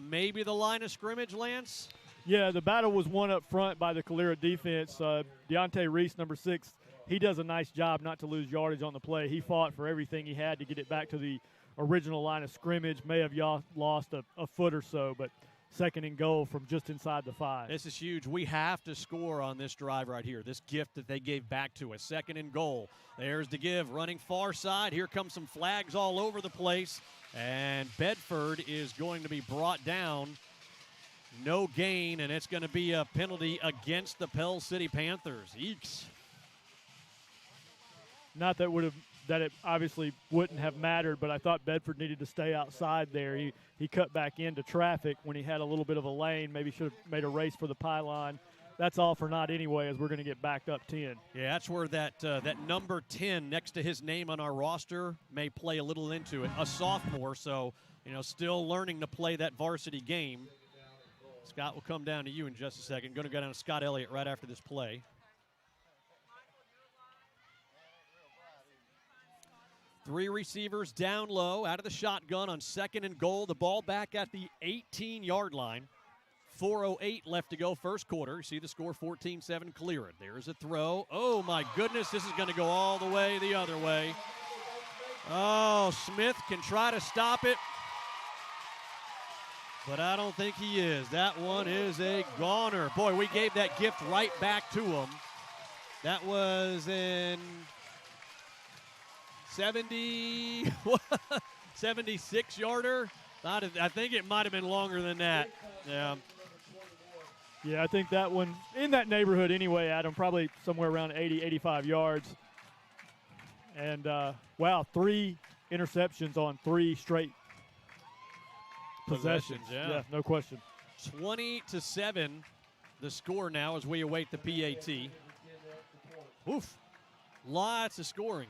Speaker 7: maybe the line of scrimmage, Lance?
Speaker 9: Yeah, the battle was won up front by the Calera defense. Deontay Reese, number 6, he does a nice job not to lose yardage on the play. He fought for everything he had to get it back to the original line of scrimmage. May have lost a foot or so, but second and goal from just inside the 5.
Speaker 7: This is huge. We have to score on this drive right here, this gift that they gave back to us. Second and goal. There's the give, running far side. Here comes some flags all over the place, and Bedford is going to be brought down. No gain, and it's going to be a penalty against the Pell City Panthers. Eeks.
Speaker 9: Not that it obviously wouldn't have mattered, but I thought Bedford needed to stay outside there. He cut back into traffic when he had a little bit of a lane. Maybe should have made a race for the pylon. That's all for naught anyway, as we're going to get backed up 10.
Speaker 7: Yeah, that's where that number 10 next to his name on our roster may play a little into it. A sophomore, so still learning to play that varsity game. Scott will come down to you in just a second. Going to go down to Scott Elliott right after this play. Three receivers down low, out of the shotgun on second and goal. The ball back at the 18-yard line. 4:08 left to go first quarter. You see the score, 14-7 Calera. There's a throw. Oh, my goodness, this is going to go all the way the other way. Oh, Smith can try to stop it, but I don't think he is. That one is a goner. Boy, we gave that gift right back to him. That was in 76-yarder. I think it might have been longer than that.
Speaker 9: Yeah, I think that one, in that neighborhood anyway, Adam, probably somewhere around 80, 85 yards. And, wow, 3 interceptions on 3 straight possessions.
Speaker 7: Yeah,
Speaker 9: no question.
Speaker 7: 20-7 the score now as we await the PAT. Oof, lots of scoring.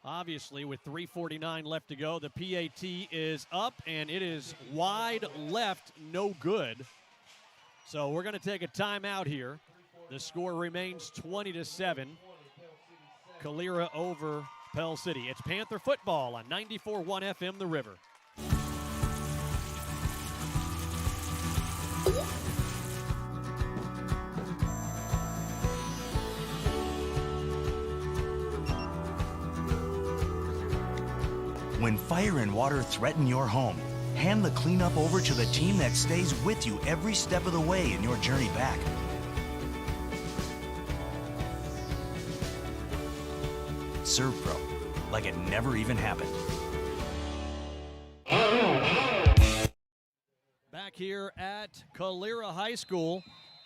Speaker 7: Obviously, with 3:49 left to go, the PAT is up, and it is wide left, no good. So we're going to take a timeout here. The score remains 20-7. Calera over Pell City. It's Panther football on 94.1 FM The River.
Speaker 14: When fire and water threaten your home, hand the cleanup over to the team that stays with you every step of the way in your journey back. Serve Pro, like it never even happened.
Speaker 7: Back here at Calera High School,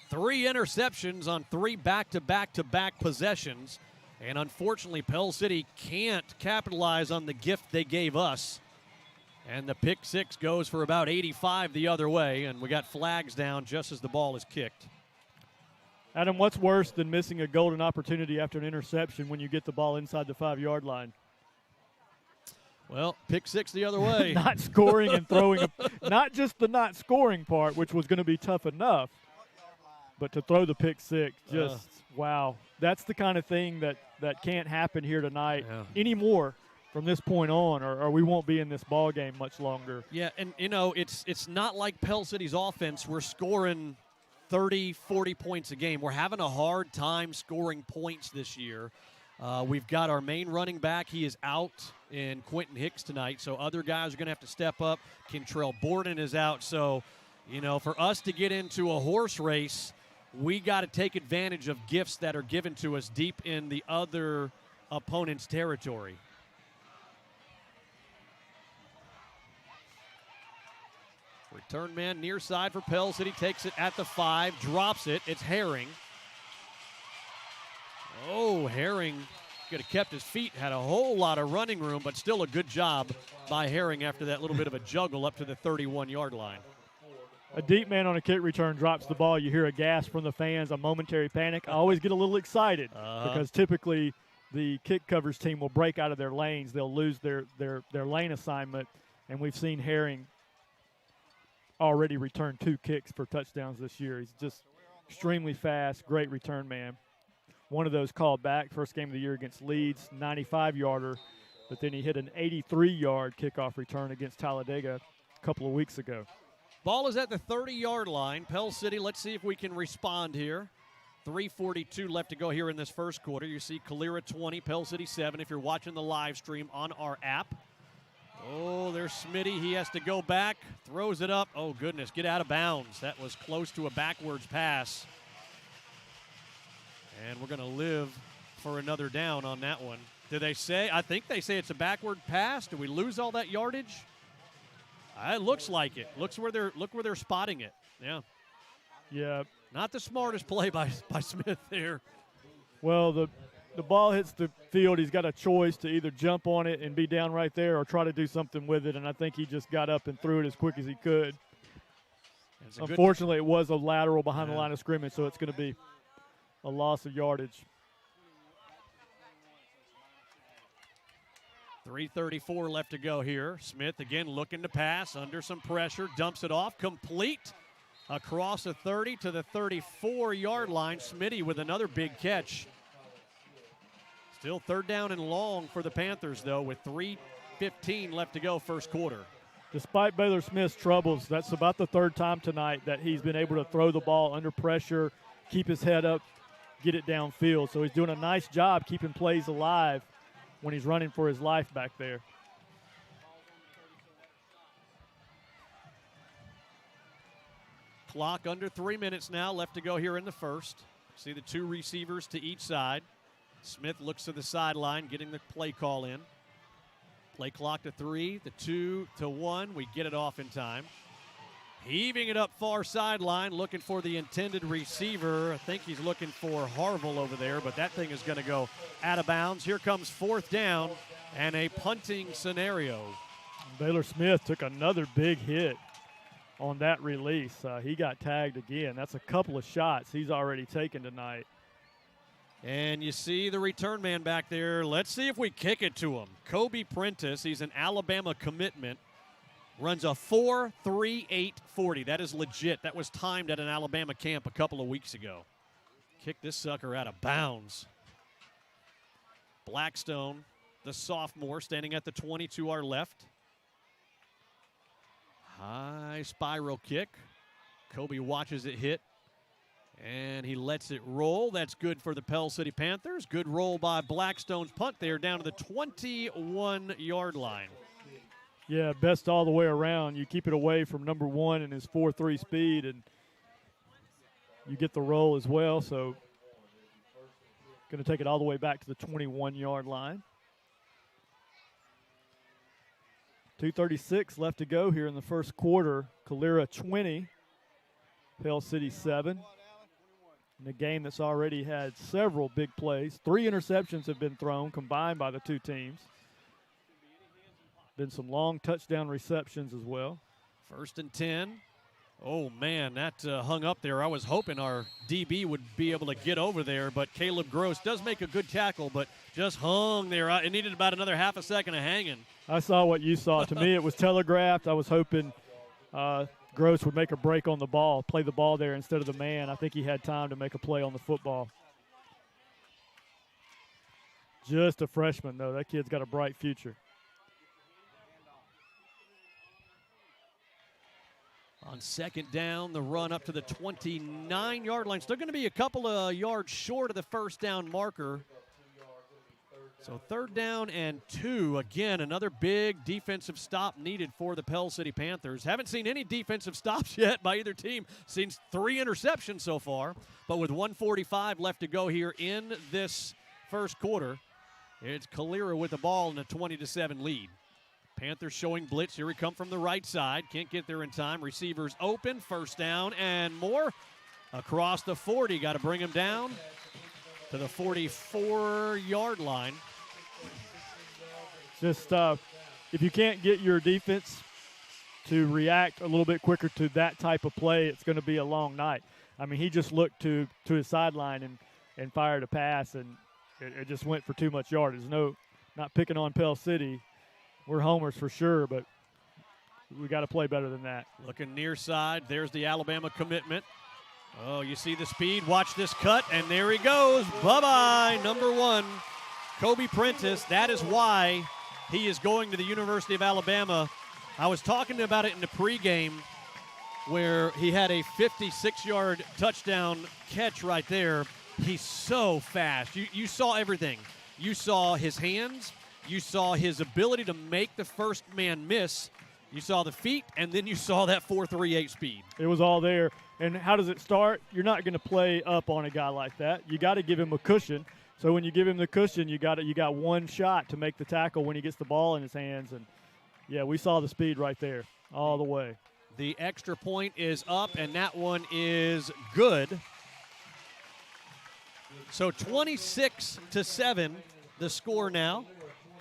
Speaker 7: 3 interceptions on 3 back-to-back-to-back possessions. And unfortunately, Pell City can't capitalize on the gift they gave us. And the pick 6 goes for about 85 the other way, and we got flags down just as the ball is kicked.
Speaker 9: Adam, what's worse than missing a golden opportunity after an interception when you get the ball inside the 5-yard line?
Speaker 7: Well, pick 6 the other way.
Speaker 9: Not scoring and throwing, not just the not scoring part, which was going to be tough enough, but to throw the pick 6, just wow. That's the kind of thing that can't happen here tonight anymore from this point on, or we won't be in this ball game much longer.
Speaker 7: Yeah, and, you know, it's not like Pell City's offense. We're scoring 30, 40 points a game. We're having a hard time scoring points this year. We've got our main running back. He is out in Quentin Hicks tonight, so other guys are going to have to step up. Kentrell Borden is out. So, you know, for us to get into a horse race, we got to take advantage of gifts that are given to us deep in the other opponent's territory. Return man near side for Pell City, takes it at the 5, drops it. It's Herring. Oh, Herring could have kept his feet, had a whole lot of running room, but still a good job by Herring after that little bit of a juggle up to the 31-yard line.
Speaker 9: A deep man on a kick return drops the ball. You hear a gasp from the fans, a momentary panic. I always get a little excited because typically the kick covers team will break out of their lanes. They'll lose their lane assignment, and we've seen Herring already return 2 kicks for touchdowns this year. He's just extremely fast, great return man. One of those called back, first game of the year against Leeds, 95-yarder, but then he hit an 83-yard kickoff return against Talladega a couple of weeks ago.
Speaker 7: Ball is at the 30-yard line. Pell City, let's see if we can respond here. 3:42 left to go here in this first quarter. You see Calera 20, Pell City 7 if you're watching the live stream on our app. Oh, there's Smitty. He has to go back, throws it up. Oh, goodness, get out of bounds. That was close to a backwards pass. And we're going to live for another down on that one. Do they say? I think they say it's a backward pass. Do we lose all that yardage? It looks like it. Look where they're spotting it. Yeah.
Speaker 9: Yeah.
Speaker 7: Not the smartest play by Smith there.
Speaker 9: Well, the ball hits the field. He's got a choice to either jump on it and be down right there or try to do something with it, and I think he just got up and threw it as quick as he could. Unfortunately, it was a lateral behind the line of scrimmage, so it's going to be a loss of yardage.
Speaker 7: 3:34 left to go here. Smith again looking to pass, under some pressure, dumps it off, complete across the 30 to the 34-yard line. Smitty with another big catch. Still 3rd down and long for the Panthers, though, with 3:15 left to go first quarter.
Speaker 9: Despite Baylor Smith's troubles, that's about the 3rd time tonight that he's been able to throw the ball under pressure, keep his head up, get it downfield. So he's doing a nice job keeping plays alive when he's running for his life back there.
Speaker 7: Clock under 3 minutes now left to go here in the first. See the 2 receivers to each side. Smith looks to the sideline, getting the play call in. Play clock to 3, the 2 to 1. We get it off in time. Heaving it up far sideline, looking for the intended receiver. I think he's looking for Harville over there, but that thing is going to go out of bounds. Here comes 4th down and a punting scenario.
Speaker 9: Baylor Smith took another big hit on that release. He got tagged again. That's a couple of shots he's already taken tonight.
Speaker 7: And you see the return man back there. Let's see if we kick it to him. Kobe Prentice, he's an Alabama commitment. Runs a 4.3840. That is legit. That was timed at an Alabama camp a couple of weeks ago. Kick this sucker out of bounds. Blackstone, the sophomore, standing at the 20 to our left. High spiral kick. Kobe watches it hit, and he lets it roll. That's good for the Pell City Panthers. Good roll by Blackstone's punt there down to the 21-yard line.
Speaker 9: Yeah, best all the way around. You keep it away from number 1 and his 4.3 speed, and you get the roll as well. So going to take it all the way back to the 21-yard line. 2:36 left to go here in the first quarter. Calera 20, Pell City 7. In a game that's already had several big plays. 3 interceptions have been thrown combined by the two teams. Been some long touchdown receptions as well.
Speaker 7: 1st and 10. Oh, man, that hung up there. I was hoping our DB would be able to get over there, but Caleb Gross does make a good tackle, but just hung there. It needed about another half a second of hanging.
Speaker 9: I saw what you saw. To me, it was telegraphed. I was hoping Gross would make a break on the ball, play the ball there instead of the man. I think he had time to make a play on the football. Just a freshman, though. That kid's got a bright future.
Speaker 7: On 2nd down, the run up to the 29-yard line. Still going to be a couple of yards short of the 1st down marker. So 3rd down and 2. Again, another big defensive stop needed for the Pell City Panthers. Haven't seen any defensive stops yet by either team. Seen 3 interceptions so far. But with 1:45 left to go here in this first quarter, it's Calera with the ball in a 20-7 lead. Panthers showing blitz. Here we come from the right side. Can't get there in time. Receivers open. 1st down and more. Across the 40. Got to bring him down to the 44-yard line.
Speaker 9: Just if you can't get your defense to react a little bit quicker to that type of play, it's going to be a long night. I mean, he just looked to his sideline and fired a pass, and it just went for too much yardage. Not picking on Pell City. We're homers for sure, but we got to play better than that.
Speaker 7: Looking near side. There's the Alabama commitment. Oh, you see the speed. Watch this cut, and there he goes. Bye-bye, number 1, Kobe Prentice. That is why he is going to the University of Alabama. I was talking about it in the pregame where he had a 56-yard touchdown catch right there. He's so fast. You saw everything. You saw his hands. You saw his ability to make the first man miss. You saw the feet, and then you saw that 4.38 speed.
Speaker 9: It was all there. And how does it start? You're not going to play up on a guy like that. You got to give him a cushion. So when you give him the cushion, you got one shot to make the tackle when he gets the ball in his hands. And, yeah, we saw the speed right there all the way.
Speaker 7: The extra point is up, and that one is good. So 26-7, the score now.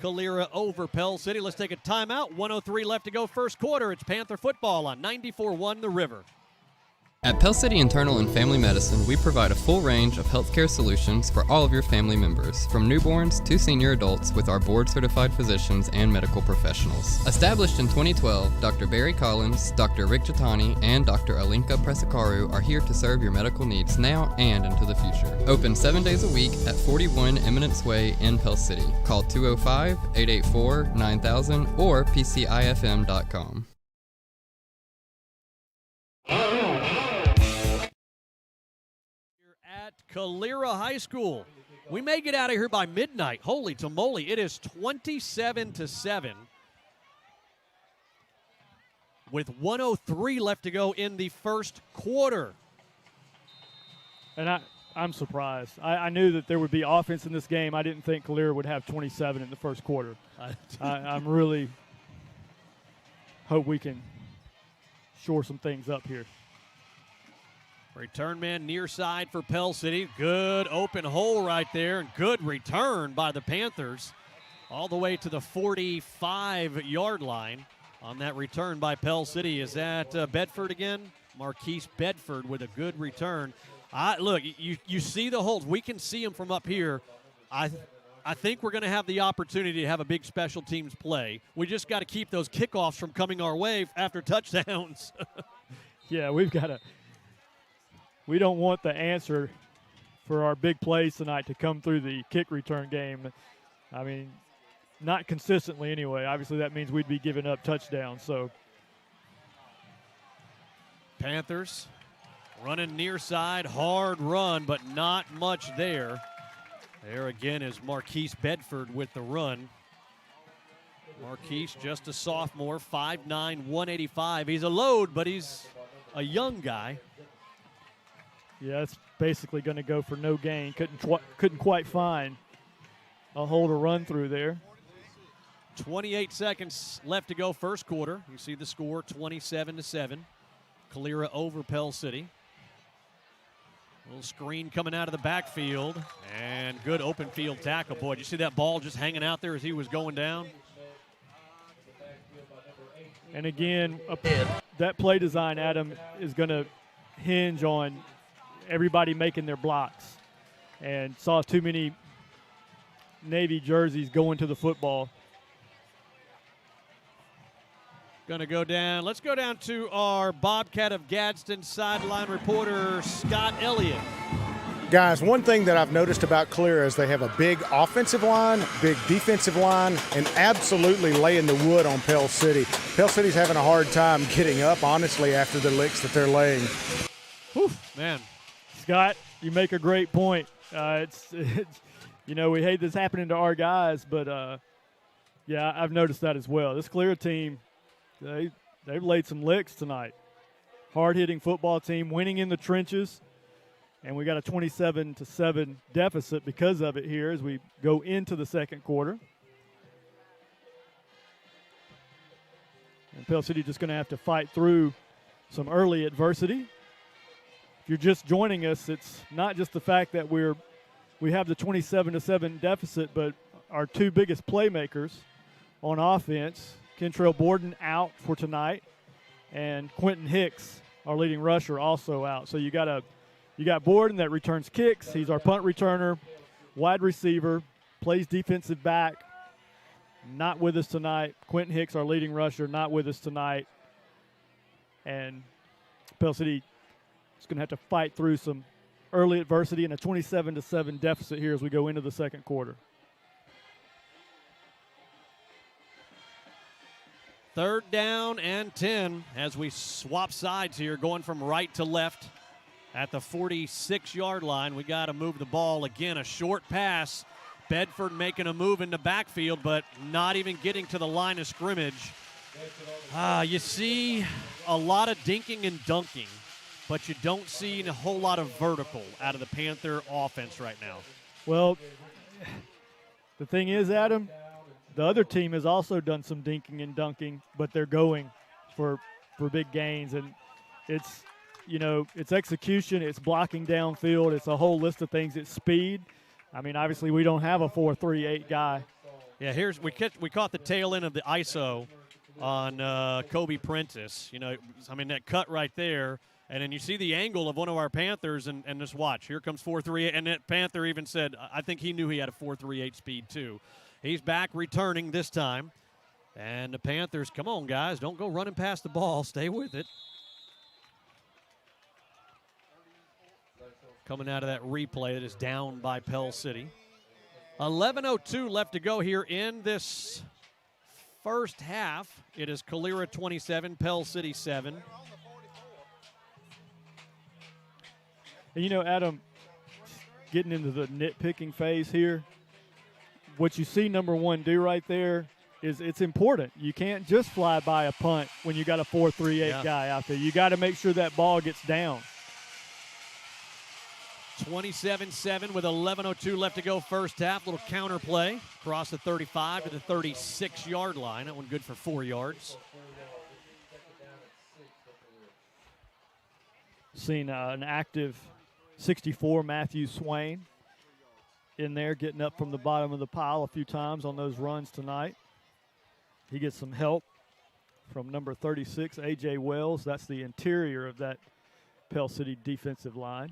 Speaker 7: Calera over Pell City. Let's take a timeout. 1:03 left to go first quarter. It's Panther football on 94.1 The River.
Speaker 15: At Pell City Internal and Family Medicine, we provide a full range of healthcare solutions for all of your family members, from newborns to senior adults, with our board-certified physicians and medical professionals. Established in 2012, Dr. Barry Collins, Dr. Rick Jatani, and Dr. Alinka Presakaru are here to serve your medical needs now and into the future. Open 7 days a week at 41 Eminence Way in Pell City. Call 205-884-9000 or pcifm.com.
Speaker 7: At Calera High School. We may get out of here by midnight. Holy tamale. It is 27-7 with 1:03 left to go in the first quarter.
Speaker 9: And I'm surprised. I knew that there would be offense in this game. I didn't think Calera would have 27 in the first quarter. I'm really hope we can shore some things up here.
Speaker 7: Return man near side for Pell City. Good open hole right there, and good return by the Panthers all the way to the 45-yard line on that return by Pell City. Is that Bedford again? Marquise Bedford with a good return. Look, you see the holes. We can see them from up here. I think we're going to have the opportunity to have a big special teams play. We just got to keep those kickoffs from coming our way after touchdowns.
Speaker 9: Yeah, we've got to. We don't want the answer for our big plays tonight to come through the kick return game. I mean, not consistently anyway. Obviously, that means we'd be giving up touchdowns. So,
Speaker 7: Panthers running near side, hard run, but not much there. There again is Marquise Bedford with the run. Marquise, just a sophomore, 5'9", 185. He's a load, but he's a young guy.
Speaker 9: Yeah, it's basically going to go for no gain. Couldn't quite find a hole to run through there.
Speaker 7: 28 seconds left to go first quarter. You see the score, 27-7. Calera over Pell City. Little screen coming out of the backfield, and good open field tackle. Boy, did you see that ball just hanging out there as he was going down?
Speaker 9: And again, that play design, Adam, is going to hinge on everybody making their blocks. And saw too many Navy jerseys going to the football.
Speaker 7: Going to go down. Let's go down to our Bobcat of Gadsden sideline reporter, Scott Elliott.
Speaker 8: Guys, one thing that I've noticed about Calera is they have a big offensive line, big defensive line, and absolutely laying the wood on Pell City. Pell City's having a hard time getting up, honestly, after the licks that they're laying.
Speaker 9: Whew.
Speaker 7: Man.
Speaker 9: Scott, you make a great point. It's we hate this happening to our guys, but, yeah, I've noticed that as well. This Calera team, they've laid some licks tonight. Hard-hitting football team, winning in the trenches, and we got a 27-7 deficit because of it here as we go into the second quarter. And Pell City just going to have to fight through some early adversity. If you're just joining us, it's not just the fact that we have the 27-7 deficit, but our two biggest playmakers on offense, Kentrell Borden out for tonight, and Quentin Hicks, our leading rusher, also out. So you got Borden that returns kicks. He's our punt returner, wide receiver, plays defensive back. Not with us tonight. Quentin Hicks, our leading rusher, not with us tonight. And Pell City is going to have to fight through some early adversity and a 27-7 deficit here as we go into the second quarter.
Speaker 7: Third down and 10 as we swap sides here, going from right to left at the 46-yard line. We got to move the ball. Again, a short pass. Bedford making a move in the backfield, but not even getting to the line of scrimmage. You see a lot of dinking and dunking, but you don't see a whole lot of vertical out of the Panther offense right now.
Speaker 9: Well, the thing is, Adam, the other team has also done some dinking and dunking, but they're going for big gains. And it's, it's execution, it's blocking downfield, it's a whole list of things. It's speed. I mean, obviously we don't have a 4.38 guy.
Speaker 7: Yeah, we caught the tail end of the ISO on Kobe Prentice. That cut right there. And then you see the angle of one of our Panthers, and just watch. Here comes 4.38. And that Panther even said, I think he knew he had a 4.38 speed too. He's back returning this time. And the Panthers, come on, guys. Don't go running past the ball. Stay with it. Coming out of that replay that is down by Pell City. 11:02 left to go here in this first half. It is Calera 27, Pell City 7.
Speaker 9: And, Adam, getting into the nitpicking phase here, what you see number one do right there is it's important. You can't just fly by a punt when you got a 4.38 guy out there. You got to make sure that ball gets down.
Speaker 7: 27-7 with 11:02 left to go first half. Little counter play across the 35 to the 36-yard line. That one good for 4 yards.
Speaker 9: Seen an active 64 Matthew Swain in there, getting up from the bottom of the pile a few times on those runs tonight. He gets some help from number 36, A.J. Wells. That's the interior of that Pell City defensive line.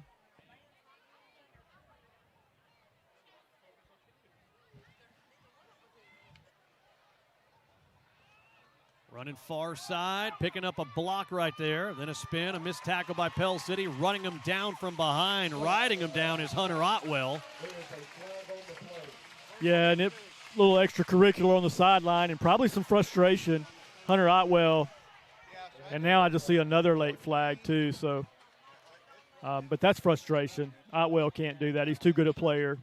Speaker 7: Running far side, picking up a block right there. Then a spin, a missed tackle by Pell City. Running him down from behind. Riding him down is Hunter Otwell.
Speaker 9: Yeah, and a little extracurricular on the sideline and probably some frustration. Hunter Otwell. And now I just see another late flag too. So, but that's frustration. Otwell can't do that. He's too good a player.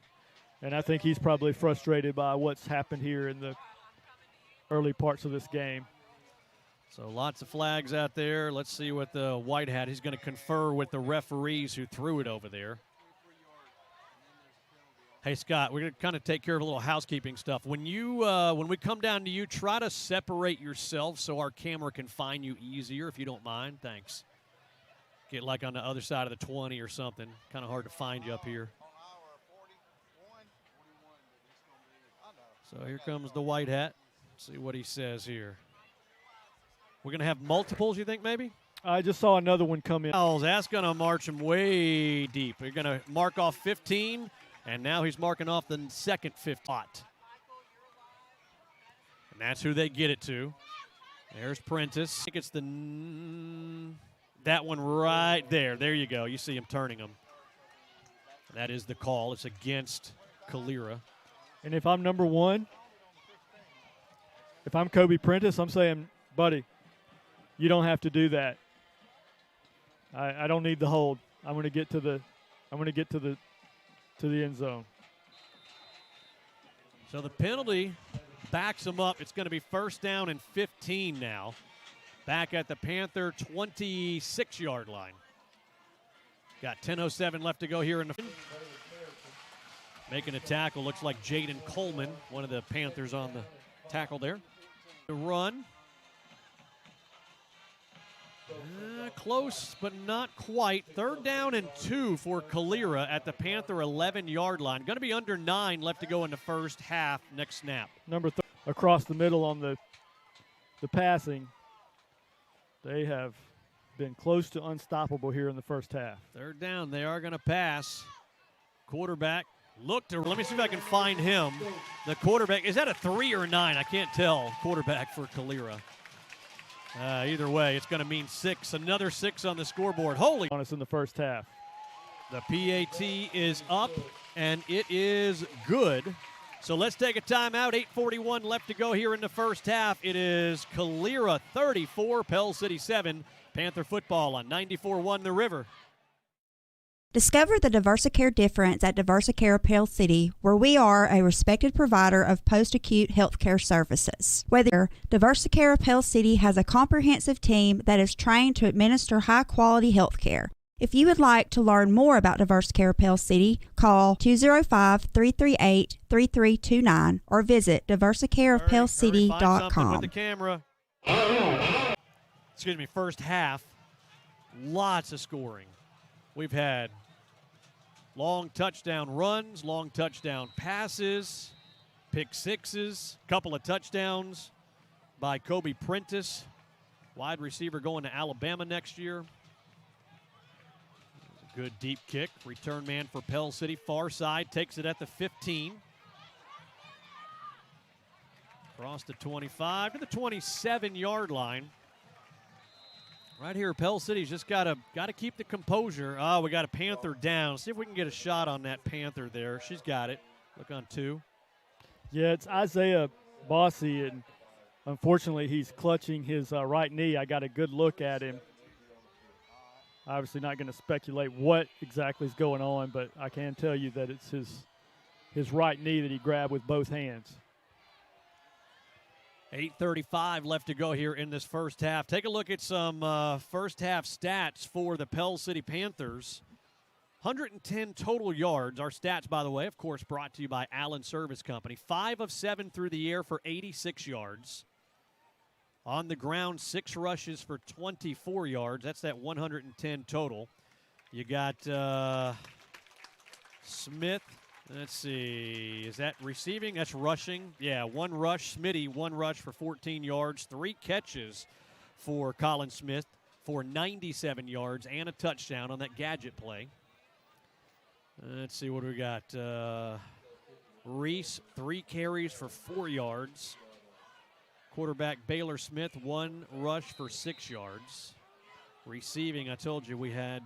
Speaker 9: And I think he's probably frustrated by what's happened here in the early parts of this game.
Speaker 7: So lots of flags out there. Let's see what the white hat, he's going to confer with the referees who threw it over there. Hey, Scott, we're going to kind of take care of a little housekeeping stuff. When we come down to you, try to separate yourself so our camera can find you easier, if you don't mind. Thanks. Get like on the other side of the 20 or something. Kind of hard to find you up here. So here comes the white hat. Let's see what he says here. We're going to have multiples, you think, maybe?
Speaker 9: I just saw another one come in.
Speaker 7: That's going to march him way deep. We're going to mark off 15. And now he's marking off the second 50 spot. And that's who they get it to. There's Prentice. I think it's that one right there. There you go. You see him turning them. That is the call. It's against Calera.
Speaker 9: And if I'm number one, if I'm Kobe Prentice, I'm saying, buddy, you don't have to do that. I don't need the hold. I'm going to get to the end zone.
Speaker 7: So the penalty backs him up. It's going to be first down and 15 now. Back at the Panther 26-yard line. Got 10:07 left to go here in the making a tackle. Looks like Jaden Coleman, one of the Panthers on the tackle there. The run. Close, but not quite. Third down and 2 for Calera at the Panther 11-yard line. Going to be under 9 left to go in the first half. Next snap.
Speaker 9: Number across the middle on the passing. They have been close to unstoppable here in the first half.
Speaker 7: Third down. They are going to pass. Quarterback. Let me see if I can find him. The quarterback. Is that a 3 or a 9? I can't tell. Quarterback for Calera. Either way, it's going to mean 6. Another 6 on the scoreboard. Holy
Speaker 9: on us in the first half.
Speaker 7: The PAT is up, and it is good. So let's take a timeout. 8:41 left to go here in the first half. It is Calera 34, Pell City 7. Panther football on 94.1 The River.
Speaker 16: Discover the Diversicare difference at Diversicare Pell City, where we are a respected provider of post-acute healthcare services. Whether Diversicare Pell City has a comprehensive team that is trained to administer high-quality healthcare. If you would like to learn more about Diversicare Pell City, call 205-338-3329 or visit diversicareofpellcity.com.
Speaker 7: With the camera. Excuse me, first half, lots of scoring. We've had long touchdown runs, long touchdown passes, pick sixes, couple of touchdowns by Kobe Prentice, wide receiver going to Alabama next year. Good deep kick. Return man for Pell City. Far side takes it at the 15. Across the 25 to the 27-yard line. Right here, Pell City's just got to keep the composure. Oh, we got a Panther down. See if we can get a shot on that Panther there. She's got it. Look on 2.
Speaker 9: Yeah, it's Isaiah Bossy, and unfortunately he's clutching his right knee. I got a good look at him. Obviously not going to speculate what exactly is going on, but I can tell you that it's his right knee that he grabbed with both hands.
Speaker 7: 8:35 left to go here in this first half. Take a look at some first half stats for the Pell City Panthers. 110 total yards. Our stats, by the way, of course, brought to you by Allen Service Company. 5 of 7 through the air for 86 yards. On the ground, 6 rushes for 24 yards. That's that 110 total. You got Smith. Let's see. Is that receiving? That's rushing. Yeah, 1 rush. Smitty, 1 rush for 14 yards. 3 catches for Colin Smith for 97 yards and a touchdown on that gadget play. Let's see what we got. Reese, 3 carries for 4 yards. Quarterback Baylor Smith, 1 rush for 6 yards. Receiving, I told you we had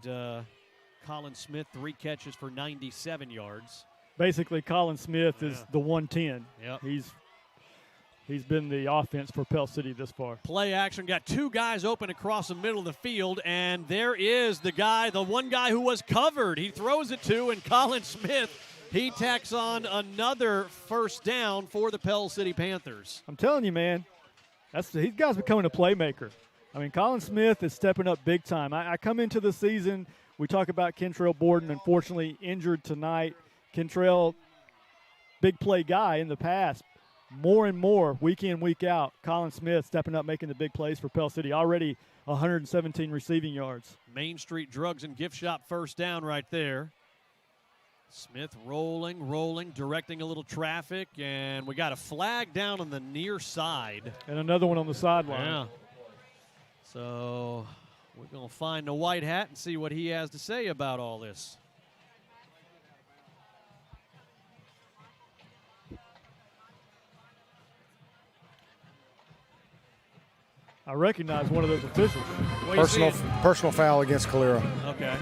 Speaker 7: Colin Smith, 3 catches for 97 yards.
Speaker 9: Basically, Colin Smith is the 110.
Speaker 7: Yep.
Speaker 9: He's been the offense for Pell City this far.
Speaker 7: Play action, got 2 guys open across the middle of the field, and there is the one guy who was covered. He throws it to, and Colin Smith, he tacks on another first down for the Pell City Panthers.
Speaker 9: I'm telling you, man, these guys becoming a playmaker. I mean, Colin Smith is stepping up big time. I come into the season, we talk about Kentrell Borden, unfortunately injured tonight. Kentrell big play guy in the past. More and more, week in, week out, Colin Smith stepping up, making the big plays for Pell City. Already 117 receiving yards.
Speaker 7: Main Street Drugs and Gift Shop first down right there. Smith rolling, directing a little traffic, and we got a flag down on the near side.
Speaker 9: And another one on the sideline.
Speaker 7: Yeah. So we're going to find the white hat and see what he has to say about all this.
Speaker 9: I recognize one of those officials.
Speaker 8: Personal foul against Calera.
Speaker 7: Okay.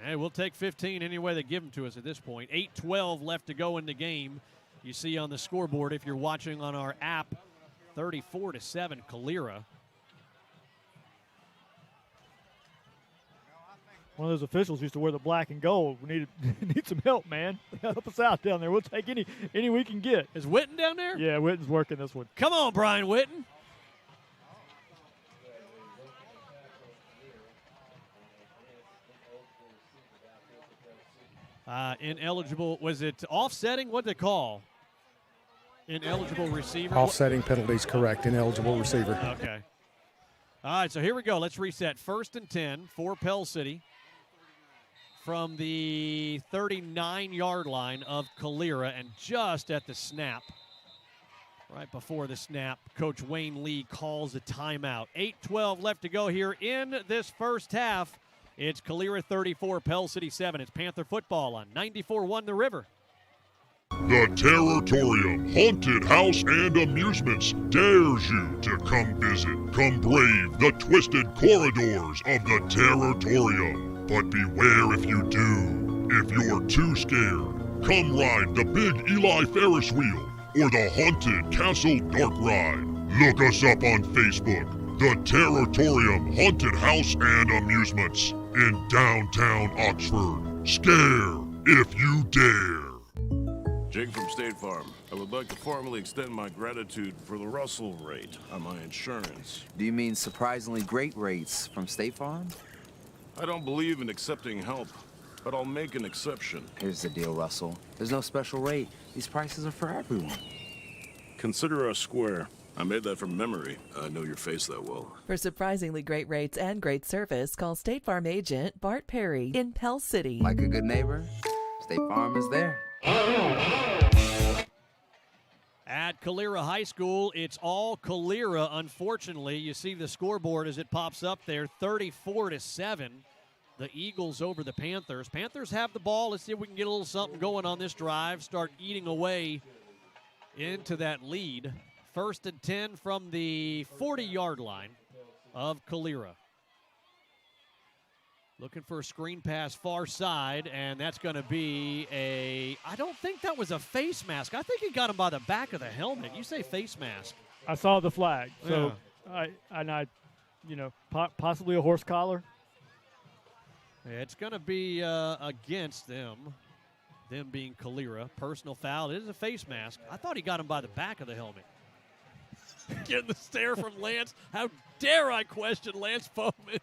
Speaker 7: Hey, we'll take 15 any way they give them to us at this point. 8:12 left to go in the game. You see on the scoreboard if you're watching on our app, 34-7 Calera.
Speaker 9: One of those officials used to wear the black and gold. We need some help, man. Help us out down there. We'll take any we can get.
Speaker 7: Is Witten down there?
Speaker 9: Yeah, Witten's working this one.
Speaker 7: Come on, Brian Witten. Ineligible, was it offsetting? What did they call? Ineligible receiver?
Speaker 8: Offsetting penalties, correct. Ineligible receiver.
Speaker 7: Okay. All right, so here we go. Let's reset. 1st and 10 for Pell City from the 39-yard line of Calera, and just at the snap, right before the snap, Coach Wayne Lee calls a timeout. 8:12 left to go here in this first half. It's Calera 34, Pell City 7. It's Panther football on 94.1 The River.
Speaker 17: The Territorium Haunted House and Amusements dares you to come visit. Come brave the twisted corridors of the Territorium. But beware if you do. If you're too scared, come ride the big Eli Ferris wheel or the haunted Castle Dark Ride. Look us up on Facebook. The Territorium Haunted House and Amusements in downtown Oxford. Scare if you dare.
Speaker 18: Jake from State Farm. I would like to formally extend my gratitude for the Russell rate on my insurance.
Speaker 19: Do you mean surprisingly great rates from State Farm?
Speaker 18: I don't believe in accepting help, but I'll make an exception.
Speaker 19: Here's the deal, Russell. There's no special rate. These prices are for everyone.
Speaker 18: Consider us square. I made that from memory. I know your face that well.
Speaker 20: For surprisingly great rates and great service, call State Farm agent Bart Perry in Pell City.
Speaker 19: Like a good neighbor, State Farm is there.
Speaker 7: At Calera High School, it's all Calera, unfortunately. You see the scoreboard as it pops up there, 34-7. The Eagles over the Panthers. Panthers have the ball. Let's see if we can get a little something going on this drive, start eating away into that lead. 1st and 10 from the 40-yard line of Calera. Looking for a screen pass far side, and that's going to be I don't think that was a face mask. I think he got him by the back of the helmet. You say face mask.
Speaker 9: I saw the flag. So,
Speaker 7: Yeah.
Speaker 9: Possibly a horse collar.
Speaker 7: It's going to be against them being Calera. Personal foul. It is a face mask. I thought he got him by the back of the helmet. Getting the stare from Lance. How dare I question Lance Bowman?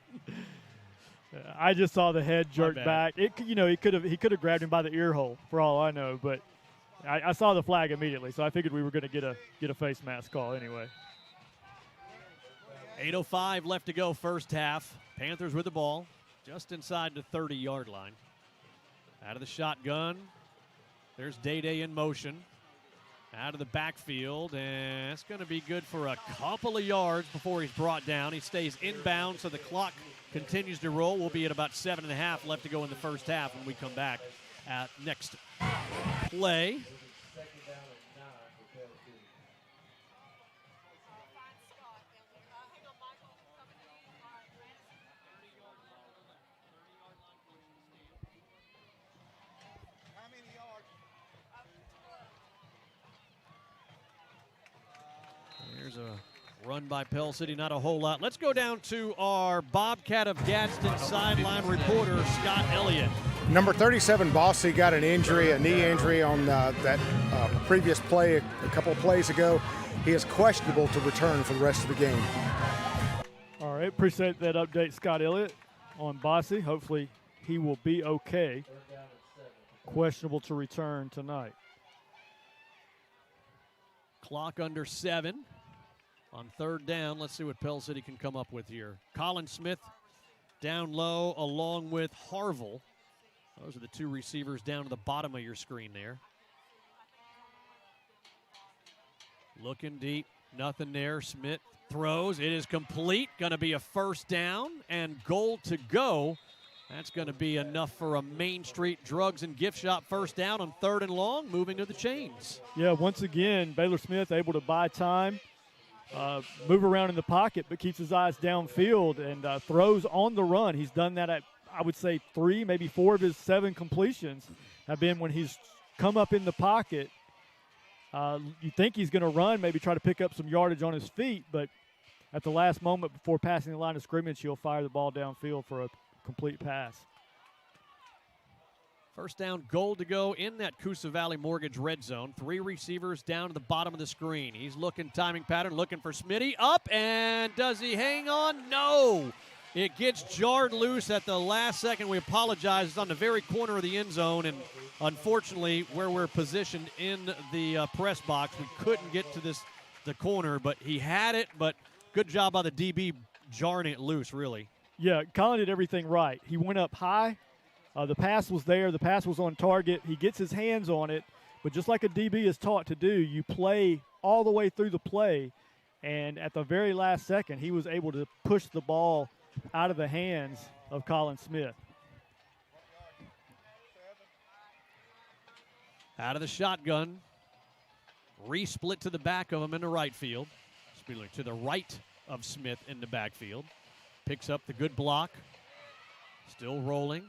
Speaker 9: I just saw the head jerk back. He could have grabbed him by the ear hole for all I know, but I saw the flag immediately, so I figured we were going to get a face mask call anyway.
Speaker 7: 8:05 left to go, first half. Panthers with the ball, just inside the 30-yard line. Out of the shotgun, there's Day in motion. Out of the backfield, and it's going to be good for a couple of yards before he's brought down. He stays inbound, so the clock continues to roll. We'll be at about 7.5 left to go in the first half when we come back at next play. There's a run by Pell City, not a whole lot. Let's go down to our Bobcat of Gadsden sideline reporter, Scott Elliott.
Speaker 8: Number 37, Bossy, got an injury, a knee injury on that previous play a couple of plays ago. He is questionable to return for the rest of the game.
Speaker 9: All right, appreciate that update, Scott Elliott, on Bossy. Hopefully he will be okay. Questionable to return tonight.
Speaker 7: Clock under 7 on 3rd down. Let's see what Pell City can come up with here. Colin Smith down low along with Harville. Those are the 2 receivers down to the bottom of your screen there. Looking deep, nothing there. Smith throws. It is complete. Going to be a 1st down and goal to go. That's going to be enough for a Main Street Drugs and Gift Shop 1st down on 3rd and long, moving to the chains.
Speaker 9: Yeah, once again, Baylor Smith able to buy time, move around in the pocket, but keeps his eyes downfield and throws on the run. He's done that at, I would say, 3, maybe 4 of his 7 completions have been when he's come up in the pocket. You think he's going to run, maybe try to pick up some yardage on his feet, but at the last moment before passing the line of scrimmage, he'll fire the ball downfield for a complete pass.
Speaker 7: 1st down, goal to go in that Coosa Valley Mortgage red zone. 3 receivers down to the bottom of the screen. He's looking timing pattern, looking for Smitty. Up, and does he hang on? No. It gets jarred loose at the last second. We apologize. It's on the very corner of the end zone, and unfortunately, where we're positioned in the press box, we couldn't get to the corner, but he had it, but good job by the DB jarring it loose, really.
Speaker 9: Yeah, Colin did everything right. He went up high. The pass was there. The pass was on target. He gets his hands on it, but just like a DB is taught to do, you play all the way through the play, and at the very last second, he was able to push the ball out of the hands of Colin Smith.
Speaker 7: Out of the shotgun. Resplit to the back of him in the right field. To the right of Smith in the backfield. Picks up the good block. Still rolling.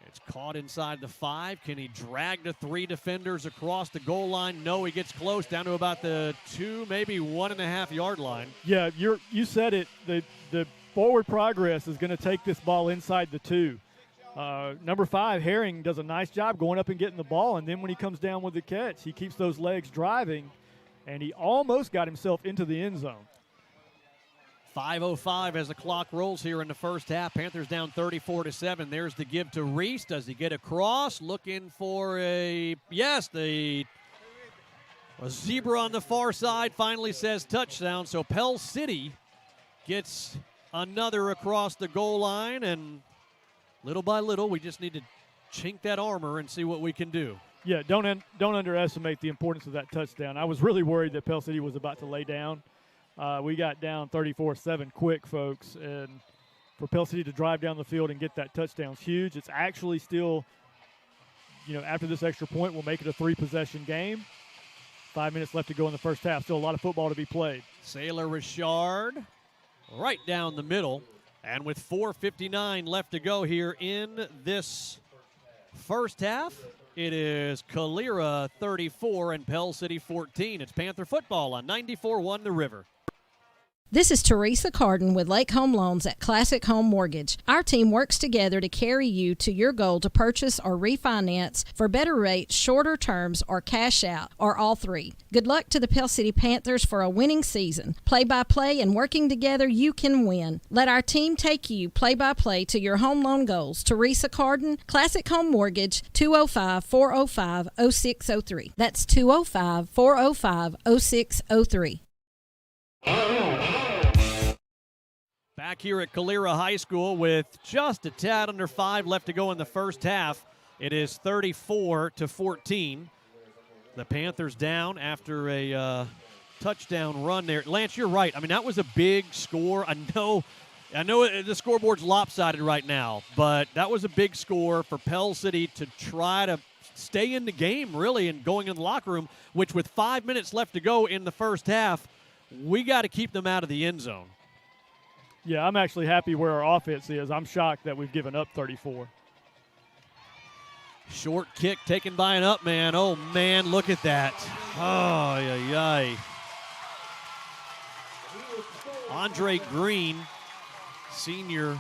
Speaker 7: It's caught inside the 5. Can he drag the 3 defenders across the goal line? No, he gets close, down to about the 2, maybe 1.5 yard line.
Speaker 9: Yeah, you said it. The forward progress is going to take this ball inside the 2. Number 5, Herring, does a nice job going up and getting the ball, and then when he comes down with the catch, he keeps those legs driving, and he almost got himself into the end zone.
Speaker 7: 5:05 as the clock rolls here in the 1st half. Panthers down 34-7. There's the give to Reese. Does he get across? Looking for a zebra on the far side. Finally says touchdown. So Pell City gets another across the goal line, and little by little, we just need to chink that armor and see what we can do.
Speaker 9: Yeah, don't underestimate the importance of that touchdown. I was really worried that Pell City was about to lay down. We got down 34-7 quick, folks, and for Pell City to drive down the field and get that touchdown is huge. It's actually still, after this extra point, we'll make it a 3-possession game. 5 minutes left to go in the 1st half. Still a lot of football to be played.
Speaker 7: Sailor Richard right down the middle. And with 4:59 left to go here in this 1st half, it is Calera 34 and Pell City 14. It's Panther football on 94.1 The River.
Speaker 21: This is Teresa Carden with Lake Home Loans at Classic Home Mortgage. Our team works together to carry you to your goal to purchase or refinance for better rates, shorter terms, or cash out, or all 3. Good luck to the Pell City Panthers for a winning season. Play-by-play and working together, you can win. Let our team take you play-by-play to your home loan goals. Teresa Carden, Classic Home Mortgage, 205-405-0603. That's 205-405-0603.
Speaker 7: Back here at Calera High School with just a tad under 5 left to go in the 1st half. It is 34-14. The Panthers down after a touchdown run there. Lance, you're right. I mean, that was a big score. I know the scoreboard's lopsided right now, but that was a big score for Pell City to try to stay in the game, really, and going in the locker room, which with 5 minutes left to go in the 1st half, we got to keep them out of the end zone.
Speaker 9: Yeah, I'm actually happy where our offense is. I'm shocked that we've given up 34.
Speaker 7: Short kick taken by an up man. Oh, man, look at that. Oh, yeah. Andre Green, senior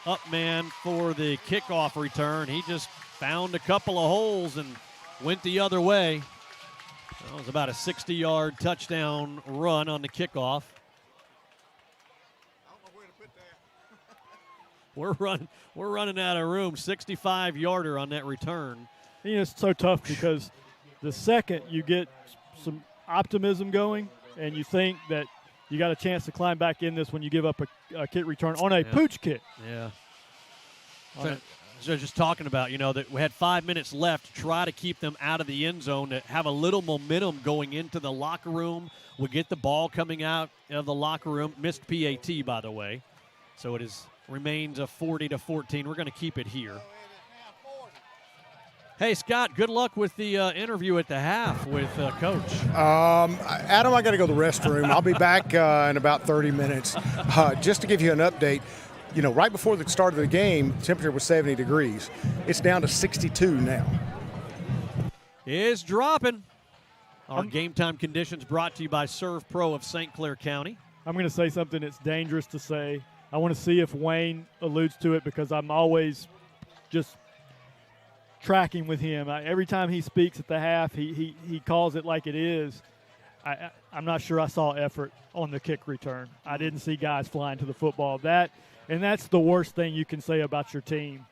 Speaker 7: up man for the kickoff return. He just found a couple of holes and went the other way. That was about a 60-yard touchdown run on the kickoff. We're running out of room. 65-yarder on that return.
Speaker 9: It's so tough because the second you get optimism going, and you think that you got a chance to climb back in this when you give up a kick return on a pooch kick.
Speaker 7: Yeah. So just talking about, that we had 5 minutes left to try to keep them out of the end zone, to have a little momentum going into the locker room. We get the ball coming out of the locker room. Missed PAT, by the way. So it remains a 40-14. We're going to keep it here. Hey, Scott, good luck with the interview at the half with Coach.
Speaker 8: Adam, I got to go to the restroom. I'll be back in about 30 minutes. Just to give you an update, right before the start of the game, temperature was 70 degrees. It's down to 62 now.
Speaker 7: Is dropping. Our game time conditions brought to you by Serve Pro of St. Clair County.
Speaker 9: I'm going to say something that's dangerous to say. I want to see if Wayne alludes to it, because I'm always just tracking with him. Every time he speaks at the half, he calls it like it is. I'm not sure I saw effort on the kick return. I didn't see guys flying to the football. And that's the worst thing you can say about your team.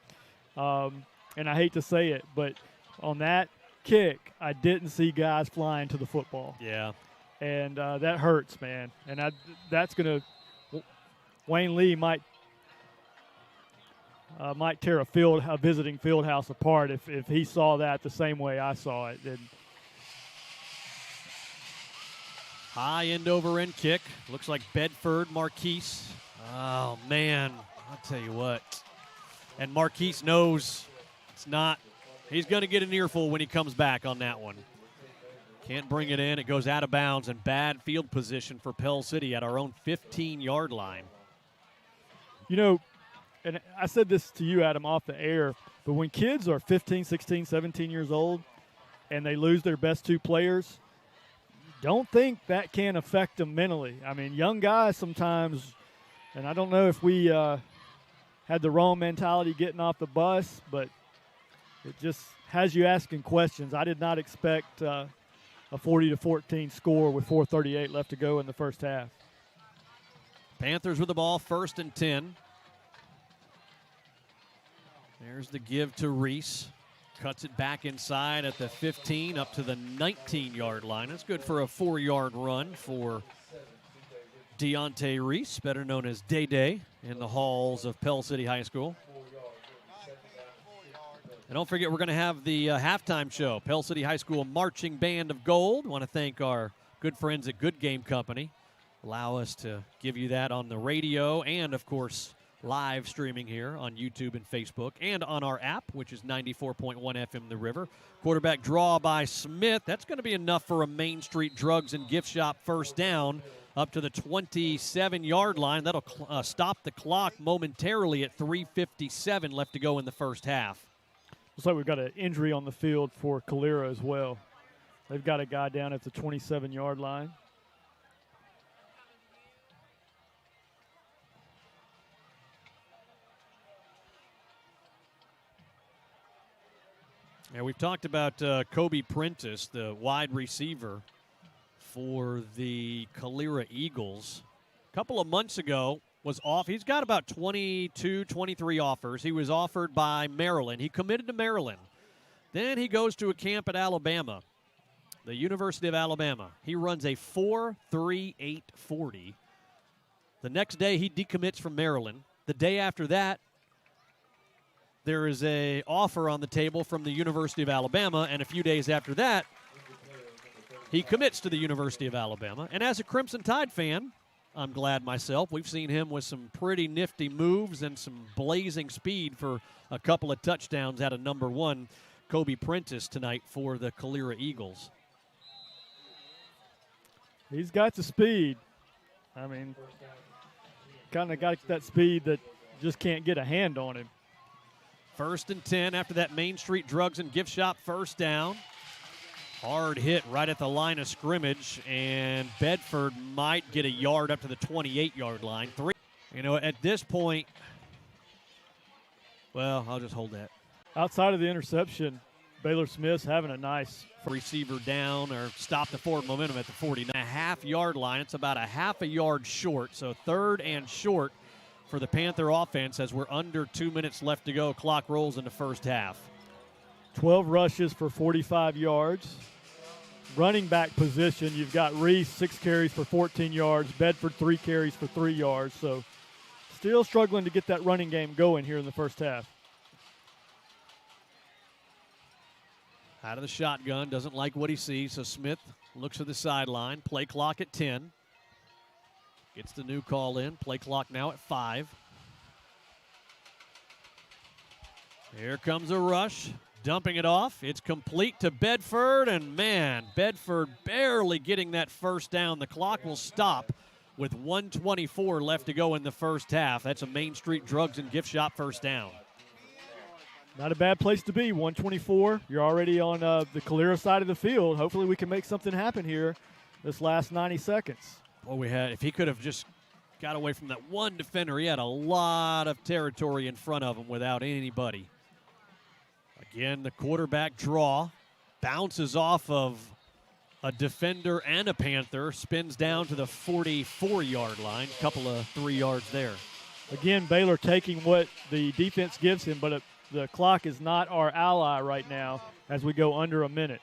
Speaker 9: And I hate to say it, but on that kick, I didn't see guys flying to the football.
Speaker 7: Yeah.
Speaker 9: And that hurts, man. And that's going to – Wayne Lee might tear a visiting field house apart if he saw that the same way I saw it. And
Speaker 7: high end over end kick. Looks like Bedford, Marquise. Oh, man. I'll tell you what. And Marquise knows it's not. He's going to get an earful when he comes back on that one. Can't bring it in. It goes out of bounds, and bad field position for Pell City at our own 15-yard line.
Speaker 9: And I said this to you, Adam, off the air, but when kids are 15, 16, 17 years old and they lose their best two players, don't think that can affect them mentally. I mean, young guys sometimes, and I don't know if we had the wrong mentality getting off the bus, but it just has you asking questions. I did not expect a 40-14 score with 4:38 left to go in the first half.
Speaker 7: Panthers with the ball, 1st and 10. There's the give to Reese. Cuts it back inside at the 15 up to the 19-yard line. That's good for a 4-yard run for Deontay Reese, better known as Day Day, in the halls of Pell City High School. And don't forget, we're going to have the halftime show, Pell City High School Marching Band of Gold. Want to thank our good friends at Good Game Company. Allow us to give you that on the radio and, of course, live streaming here on YouTube and Facebook and on our app, which is 94.1 FM The River. Quarterback draw by Smith. That's going to be enough for a Main Street Drugs and Gift Shop first down up to the 27-yard line. That'll stop the clock momentarily at 3:57 left to go in the first half.
Speaker 9: Looks like we've got an injury on the field for Calera as well. They've got a guy down at the 27-yard line.
Speaker 7: Yeah, we've talked about Kobe Prentice, the wide receiver for the Calera Eagles. A couple of months ago was off. He's got about 22, 23 offers. He was offered by Maryland. He committed to Maryland. Then he goes to a camp at Alabama, the University of Alabama. He runs a 4.38 40. The next day he decommits from Maryland. The day after that, there is an offer on the table from the University of Alabama, and a few days after that, he commits to the University of Alabama. And as a Crimson Tide fan, I'm glad myself. We've seen him with some pretty nifty moves and some blazing speed for a couple of touchdowns out of number one, Kobe Prentice, tonight for the Calera Eagles.
Speaker 9: He's got the speed. I mean, kind of got that speed that just can't get a hand on him.
Speaker 7: 1st and 10 after that Main Street Drugs and Gift Shop first down. Hard hit right at the line of scrimmage, and Bedford might get a yard up to the 28-yard line. At this point, well, I'll just hold that.
Speaker 9: Outside of the interception, Baylor Smith's having a nice
Speaker 7: receiver down or stop the forward momentum at the 49.5-yard line. It's about a half a yard short, so 3rd and short for the Panther offense as we're under 2 minutes left to go. Clock rolls in the first half.
Speaker 9: 12 rushes for 45 yards. running back position, you've got Reese, 6 carries for 14 yards, Bedford, 3 carries for 3 yards. So still struggling to get that running game going here in the first half.
Speaker 7: Out of the shotgun, doesn't like what he sees, so Smith looks to the sideline. Play clock at 10. Gets the new call in. Play clock now at 5. Here comes a rush. Dumping it off. It's complete to Bedford, and man, Bedford barely getting that first down. The clock will stop with 1:24 left to go in the first half. That's a Main Street Drugs and Gift Shop first down.
Speaker 9: Not a bad place to be, 124. You're already on the Calera side of the field. Hopefully we can make something happen here this last 90 seconds.
Speaker 7: Well, if he could have just got away from that one defender, he had a lot of territory in front of him without anybody. Again, the quarterback draw, bounces off of a defender and a Panther, spins down to the 44-yard line, couple of 3 yards there.
Speaker 9: Again, Baylor taking what the defense gives him, but the clock is not our ally right now as we go under a minute.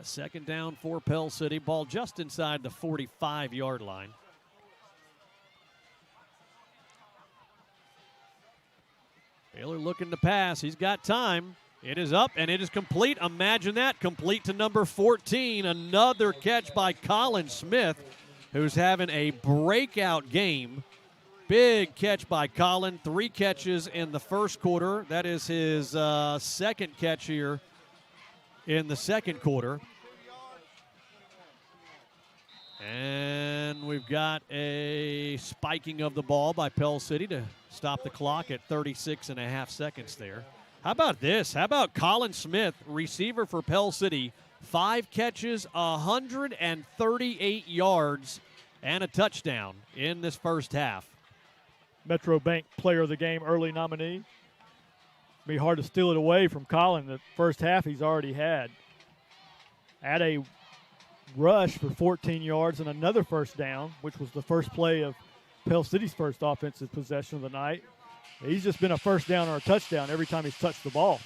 Speaker 7: Second down for Pell City. Ball just inside the 45-yard line. Baylor looking to pass. He's got time. It is up, and it is complete. Imagine that. Complete to number 14. Another catch by Colin Smith, who's having a breakout game. Big catch by Colin. 3 catches in the first quarter. That is his second catch here in the second quarter. And we've got a spiking of the ball by Pell City to stop the clock at 36.5 seconds there. How about this? How about Colin Smith, receiver for Pell City, 5 catches, 138 yards, and a touchdown in this first half.
Speaker 9: Metro Bank Player of the Game early nominee. Be hard to steal it away from Colin. The first half he's already had. At a rush for 14 yards and another first down, which was the first play of Pell City's first offensive possession of the night. He's just been a first down or a touchdown every time he's touched the ball.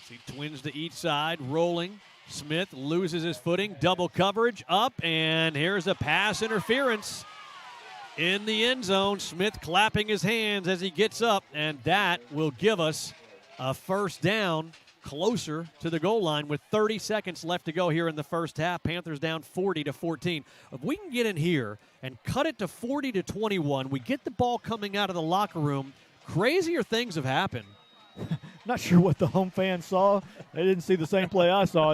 Speaker 7: See twins to each side, rolling. Smith loses his footing, double coverage, up, and here's a pass interference in the end zone. Smith clapping his hands as he gets up, and that will give us a first down closer to the goal line with 30 seconds left to go here in the first half. Panthers down 40-14. If we can get in here and cut it to 40-21, we get the ball coming out of the locker room, crazier things have happened.
Speaker 9: Not sure what the home fans saw. They didn't see the same play I saw.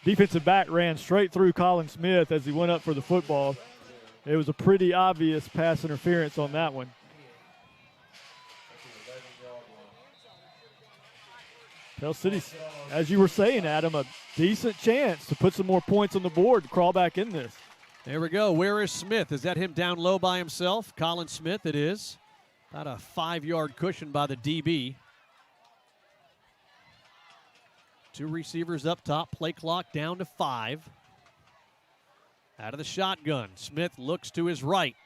Speaker 9: Defensive back ran straight through Colin Smith as he went up for the football. It was a pretty obvious pass interference on that one. Pell City, as you were saying, Adam, a decent chance to put some more points on the board to crawl back in this.
Speaker 7: There we go. Where is Smith? Is that him down low by himself? Colin Smith it is. About a 5-yard cushion by the DB. 2 receivers up top. Play clock down to 5. Out of the shotgun. Smith looks to his right.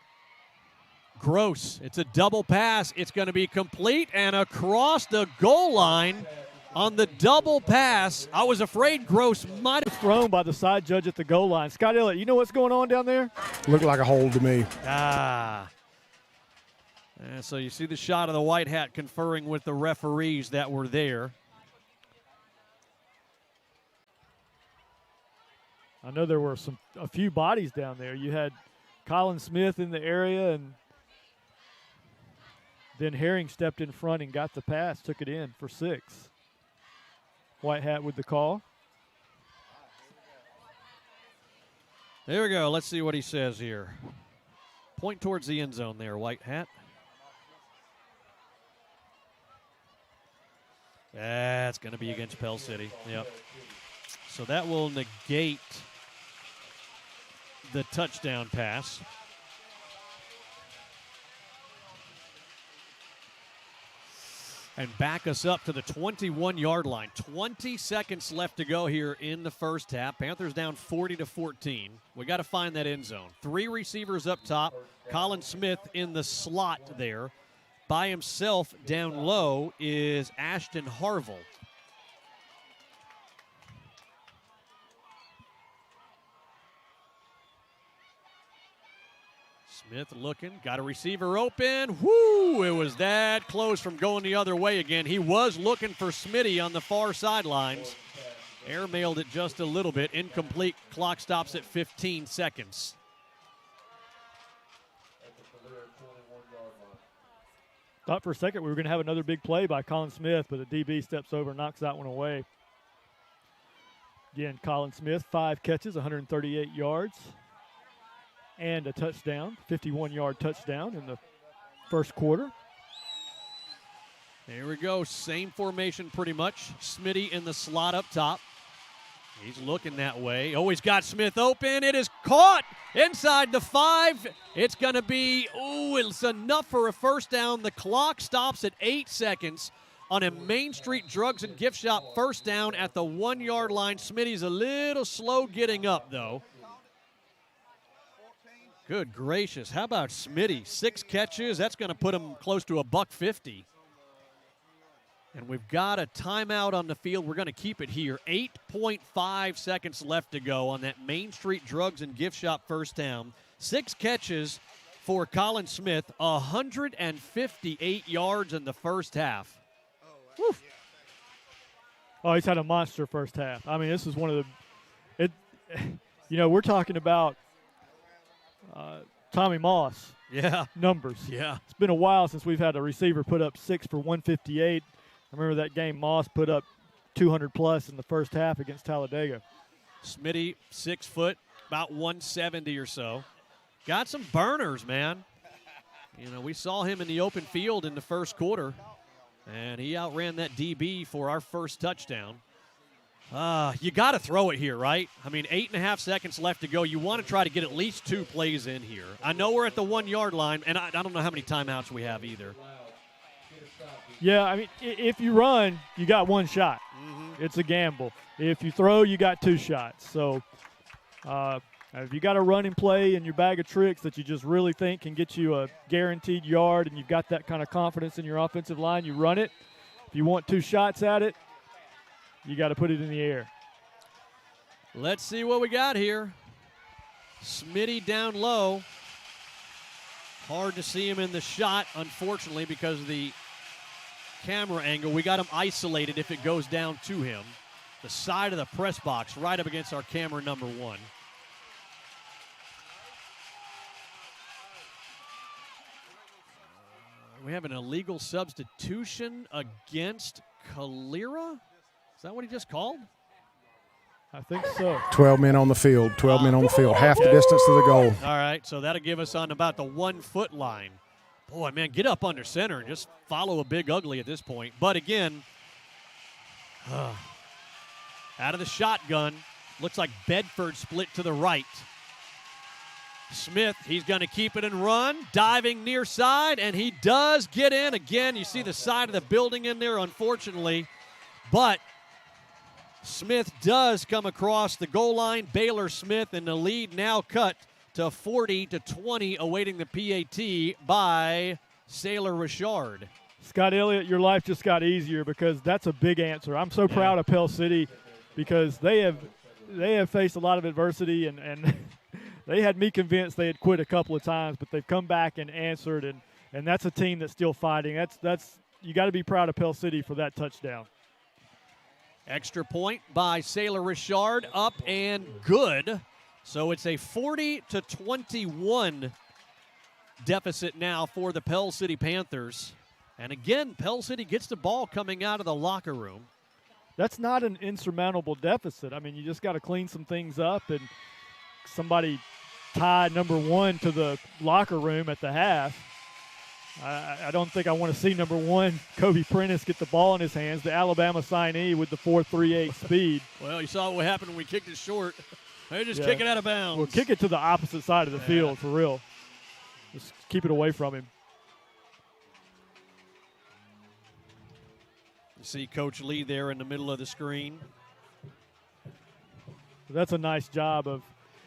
Speaker 7: Gross. It's a double pass. It's going to be complete and across the goal line on the double pass. I was afraid Gross might have
Speaker 9: thrown by the side judge at the goal line. Scott Elliott, you know what's going on down there?
Speaker 8: Looked like a hold to me.
Speaker 7: And so you see the shot of the white hat conferring with the referees that were there.
Speaker 9: I know there were a few bodies down there. You had Colin Smith in the area, and then Herring stepped in front and got the pass, took it in for 6. White hat with the call.
Speaker 7: There we go. Let's see what he says here. Point towards the end zone there, white hat. That's going to be against Pell City. Yep. So that will negate the touchdown pass. And back us up to the 21-yard line. 20 seconds left to go here in the first half. Panthers down 40-14. We got to find that end zone. 3 receivers up top. Colin Smith in the slot there. by himself down low is Ashton Harville. Smith looking, got a receiver open. Whoo! It was that close from going the other way again. He was looking for Smitty on the far sidelines. Airmailed it just a little bit. Incomplete. Clock stops at 15 seconds.
Speaker 9: Thought for a second we were going to have another big play by Colin Smith, but the DB steps over and knocks that one away. Again, Colin Smith, 5 catches, 138 yards. And a touchdown, 51-yard touchdown in the first quarter.
Speaker 7: There we go. Same formation pretty much. Smitty in the slot up top. He's looking that way. Oh, he's got Smith open. It is caught inside the 5. It's going to be, it's enough for a first down. The clock stops at 8 seconds on a Main Street Drugs and Gift Shop first down at the 1-yard line. Smitty's a little slow getting up, though. Good gracious. How about Smitty? 6 catches. That's going to put him close to $150. And we've got a timeout on the field. We're going to keep it here. 8.5 seconds left to go on that Main Street Drugs and Gift Shop first down. 6 catches for Colin Smith. 158 yards in the first half. Woo.
Speaker 9: Oh, he's had a monster first half. I mean, this is one of the we're talking about Tommy Moss numbers.
Speaker 7: Yeah.
Speaker 9: It's been a while since we've had a receiver put up 6 for 158. I remember that game Moss put up 200-plus in the first half against Talladega.
Speaker 7: Smitty, 6 foot, about 170 or so. Got some burners, man. We saw him in the open field in the first quarter, and he outran that DB for our first touchdown. You got to throw it here, right? I mean, 8.5 seconds left to go. You want to try to get at least 2 plays in here. I know we're at the 1-yard line, and I don't know how many timeouts we have either.
Speaker 9: Yeah, I mean, if you run, you got 1 shot.
Speaker 7: Mm-hmm.
Speaker 9: It's a gamble. If you throw, you got 2 shots. So if you got a running play in your bag of tricks that you just really think can get you a guaranteed yard and you've got that kind of confidence in your offensive line, you run it. If you want 2 shots at it, you got to put it in the air.
Speaker 7: Let's see what we got here. Smitty down low. Hard to see him in the shot, unfortunately, because of the camera angle. We got him isolated if it goes down to him. The side of the press box right up against our camera number 1. We have an illegal substitution against Calera. Is that what he just called?
Speaker 9: I think so.
Speaker 8: 12 men on the field, 12 men on the field, half the distance to the goal.
Speaker 7: All right, so that'll give us on about the 1-foot line. Boy, man, get up under center and just follow a big ugly at this point. But again, out of the shotgun, looks like Bedford split to the right. Smith, he's going to keep it and run, diving near side, and he does get in. Again, you see the side of the building in there, unfortunately. But Smith does come across the goal line. Baylor Smith, and the lead now cut to 40-20, awaiting the PAT by Sailor Richard.
Speaker 9: Scott Elliott, your life just got easier because that's a big answer. I'm so proud of Pell City because they have faced a lot of adversity, and they had me convinced they had quit a couple of times, but they've come back and answered, and that's a team that's still fighting. That's you got to be proud of Pell City for that touchdown.
Speaker 7: Extra point by Sailor Richard, up and good. So it's a 40-21 deficit now for the Pell City Panthers. And again, Pell City gets the ball coming out of the locker room.
Speaker 9: That's not an insurmountable deficit. I mean, you just got to clean some things up, and somebody tied number 1 to the locker room at the half. I don't think I want to see number 1, Kobe Prentice, get the ball in his hands, the Alabama signee with the 4.38 speed.
Speaker 7: Well, you saw what happened when we kicked it short. They just kick it out of bounds.
Speaker 9: Well, kick it to the opposite side of the field, for real. Just keep it away from him.
Speaker 7: You see Coach Lee there in the middle of the screen.
Speaker 9: That's a nice job of,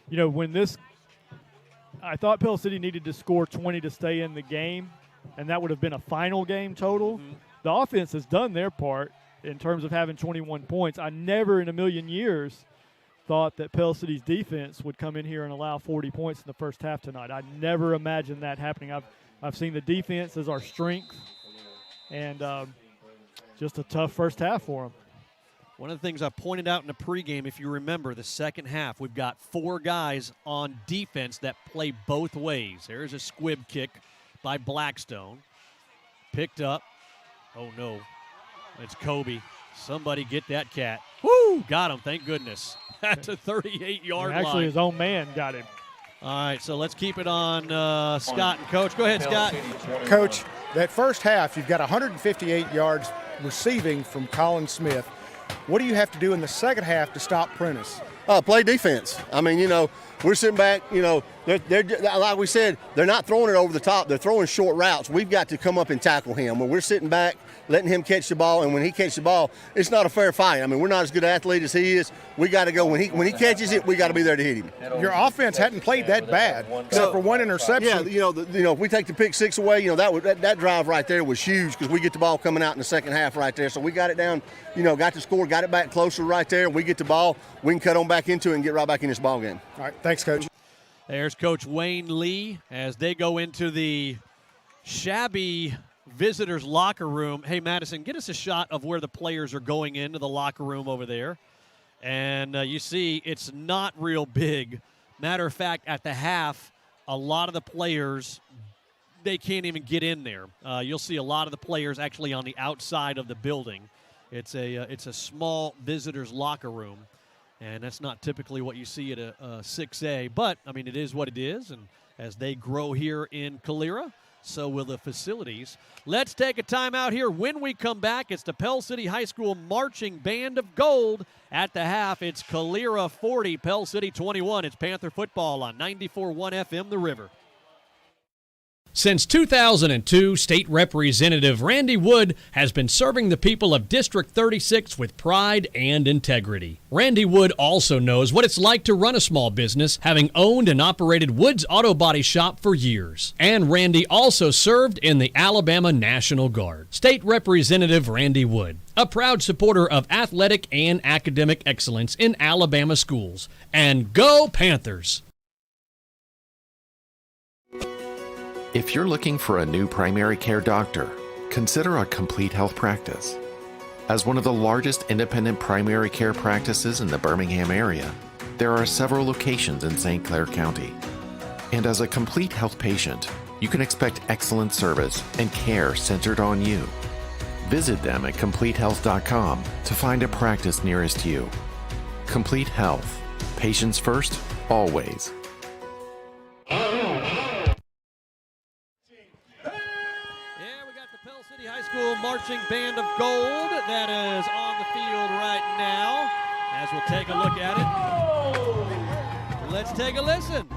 Speaker 9: when this – I thought Pell City needed to score 20 to stay in the game. and that would have been a final game total. The offense has done their part in terms of having 21 points. I never in a million years thought that Pell City's defense would come in here and allow 40 points in the first half tonight. I never imagined that happening. I've seen the defense as our strength, and just a tough first half for them.
Speaker 7: One of the things I pointed out in the pregame, if you remember, the second half, we've got 4 guys on defense that play both ways. There's a squib kick by Blackstone. Picked up. Oh, no. It's Kobe. Somebody get that cat. Woo! Got him, thank goodness. That's a 38-yard line.
Speaker 9: Actually, his own man got him.
Speaker 7: All right, so let's keep it on Scott and Coach. Go ahead, Scott.
Speaker 8: Coach, that first half, you've got 158 yards receiving from Colin Smith. What do you have to do in the second half to stop Prentice?
Speaker 1: Play defense. I mean, we're sitting back, they're like we said, they're not throwing it over the top. They're throwing short routes. We've got to come up and tackle him. When we're sitting back, letting him catch the ball, and when he catches the ball, it's not a fair fight. I mean, we're not as good an athlete as he is. We got to go. When he catches it, we got to be there to hit him.
Speaker 8: Your offense hadn't played that bad, except for one interception.
Speaker 1: Yeah, if we take the pick 6 away, that drive right there was huge because we get the ball coming out in the second half right there. So we got it down, got the score, got it back closer right there. We get the ball, we can cut on back into it and get right back in this ball game.
Speaker 8: All right, thanks, Coach.
Speaker 7: There's Coach Wayne Lee as they go into the shabby visitors' locker room. Hey, Madison, get us a shot of where the players are going into the locker room over there. And you see it's not real big. Matter of fact, at the half, a lot of the players, they can't even get in there. You'll see a lot of the players actually on the outside of the building. It's a small visitors' locker room. And that's not typically what you see at a 6A. But, I mean, it is what it is. And as they grow here in Calera, so will the facilities. Let's take a timeout here. When we come back, it's the Pell City High School Marching Band of Gold. At the half, it's Calera 40, Pell City 21. It's Panther football on 94.1 FM, The River.
Speaker 13: Since 2002, State Representative Randy Wood has been serving the people of District 36 with pride and integrity. Randy Wood also knows what it's like to run a small business, having owned and operated Wood's Auto Body Shop for years. And Randy also served in the Alabama National Guard. State Representative Randy Wood, a proud supporter of athletic and academic excellence in Alabama schools. And go Panthers!
Speaker 22: If you're looking for a new primary care doctor, consider a Complete Health practice. As one of the largest independent primary care practices in the Birmingham area, there are several locations in St. Clair County. And as a Complete Health patient, you can expect excellent service and care centered on you. Visit them at CompleteHealth.com to find a practice nearest you. Complete Health. Patients first, always.
Speaker 7: School Marching Band of Gold that is on the field right now as we'll take a look at it. Let's take a listen.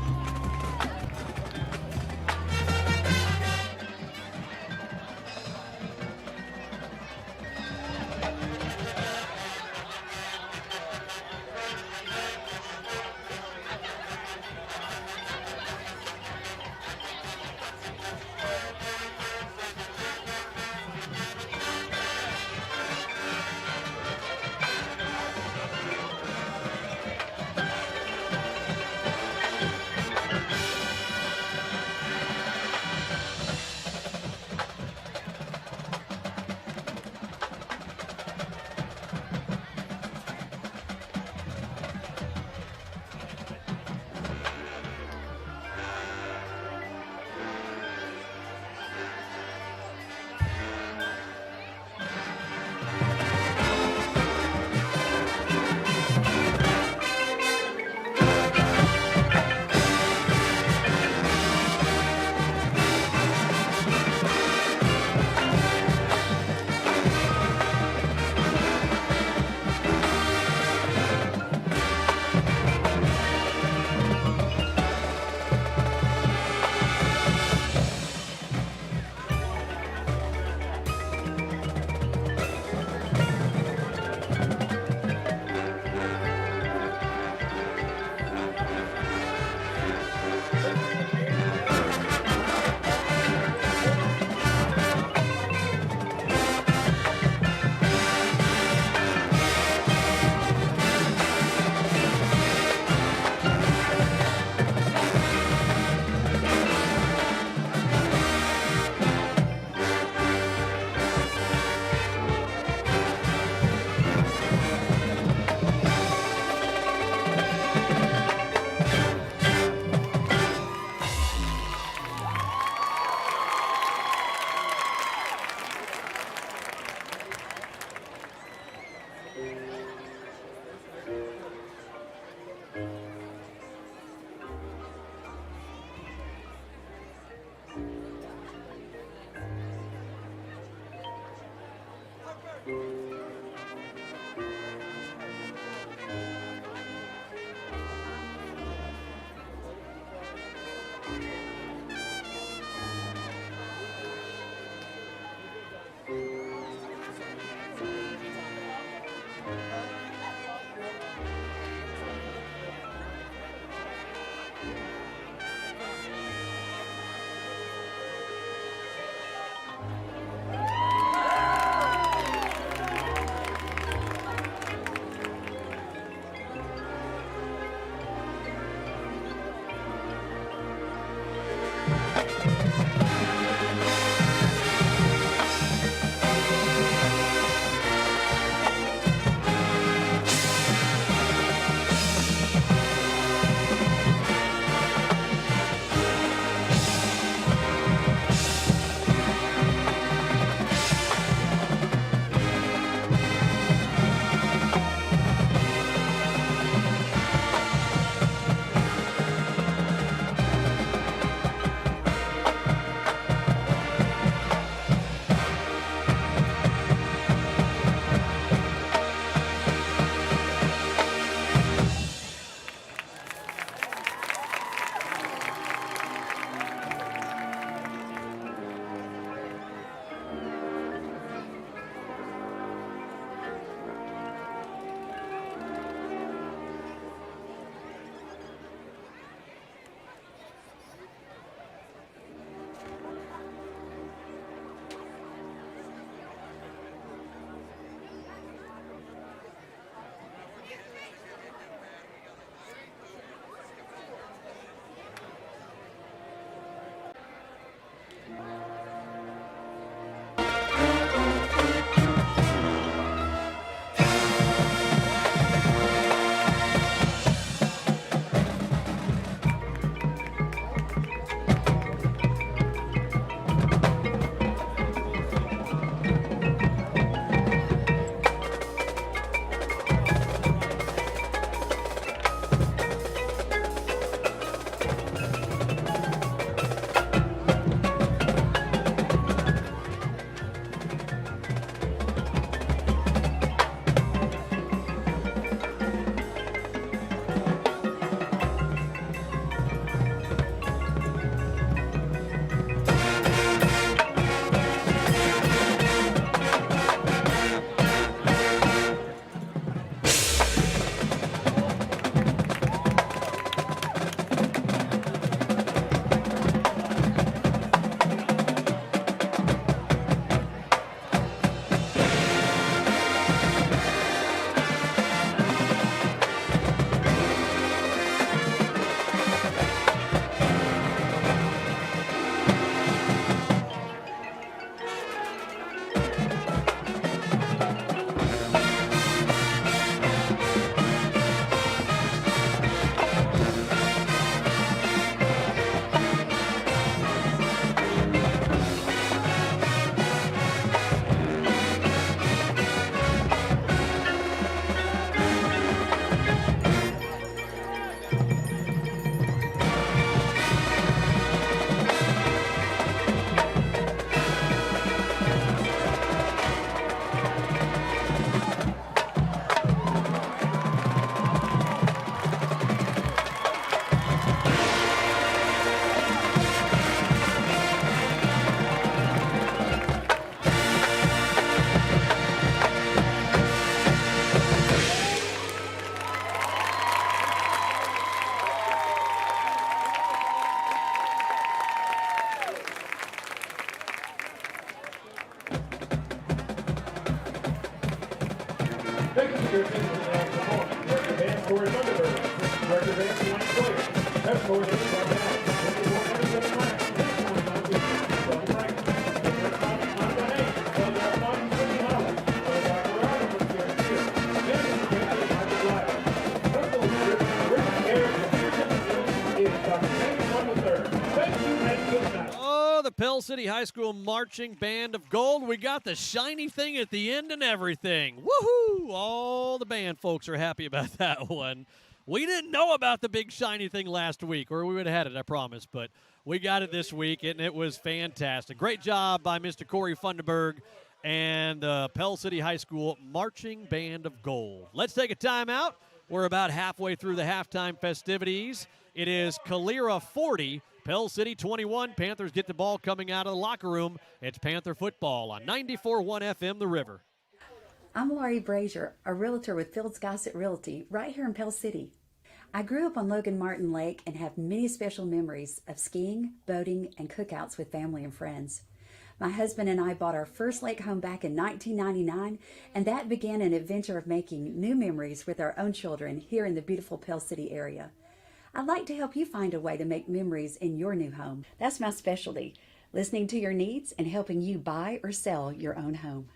Speaker 7: The Pell City High School Marching Band of Gold. We got the shiny thing at the end and everything. Woohoo! All the band folks are happy about that one. We didn't know about the big shiny thing last week, or we would have had it, I promise. But we got it this week, and it was fantastic. Great job by Mr. Corey Funderburg and the Pell City High School Marching Band of Gold. Let's take a timeout. We're about halfway through the halftime festivities. It is Calera 40, Pell City 21. Panthers get the ball coming out of the locker room. It's Panther football on 94.1 FM The River.
Speaker 3: I'm Laurie Brazier, a realtor with Fields Gossett Realty right here in Pell City. I grew up on Logan Martin Lake and have many special memories of skiing, boating, and cookouts with family and friends. My husband and I bought our first lake home back in 1999, and that began an adventure of making new memories with our own children here in the beautiful Pell City area. I'd like to help you find a way to make memories in your new home. That's my specialty, listening to your needs and helping you buy or sell your own home.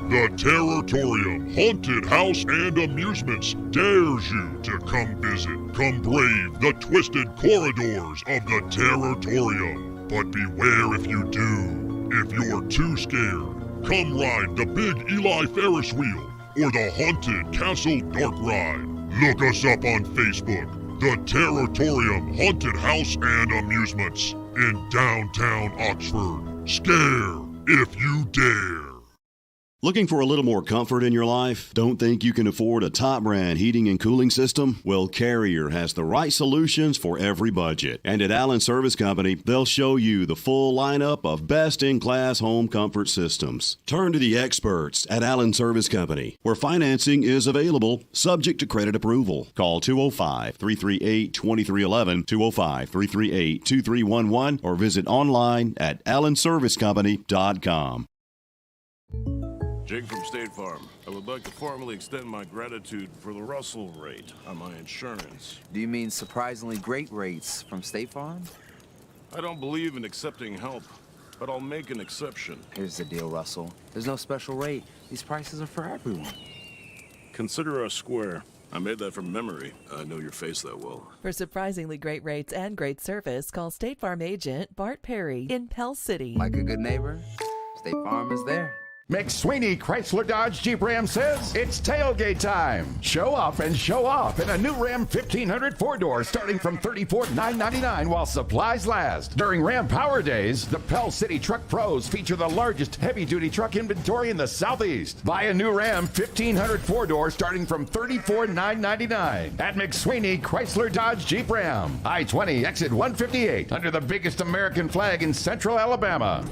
Speaker 17: The Territorium Haunted House and Amusements dares you to come visit. Come brave the twisted corridors of the Territorium. But beware if you do. If you're too scared, come ride the big Eli Ferris wheel or the Haunted Castle Dark Ride. Look us up on Facebook. The Territorium Haunted House and Amusements in downtown Oxford. Scare if you dare.
Speaker 2: Looking for a little more comfort in your life? Don't think you can afford a top brand heating and cooling system? Well, Carrier has the right solutions for every budget. And at Allen Service Company, they'll show you the full lineup of best-in-class home comfort systems. Turn to the experts at Allen Service Company, where financing is available, subject to credit approval. Call 205-338-2311, 205-338-2311, or visit online at allenservicecompany.com.
Speaker 18: Jake from State Farm. I would like to formally extend my gratitude for the Russell rate on my insurance.
Speaker 19: Do you mean surprisingly great rates from State Farm?
Speaker 18: I don't believe in accepting help, but I'll make an exception.
Speaker 19: Here's the deal, Russell. There's no special rate. These prices are for everyone.
Speaker 18: Consider us square. I made that from memory. I know your face that well.
Speaker 20: For surprisingly great rates and great service, call State Farm agent Bart Perry in Pell City.
Speaker 19: Like a good neighbor, State Farm is there.
Speaker 4: McSweeney Chrysler Dodge Jeep Ram says it's tailgate time. Show up and show off in a new Ram 1500 4-door starting from $34,999 while supplies last. During Ram Power Days, the Pell City Truck Pros feature the largest heavy-duty truck inventory in the Southeast. Buy a new Ram 1500 4-door starting from $34,999 at McSweeney Chrysler Dodge Jeep Ram. I-20 exit 158 under the biggest American flag in Central Alabama.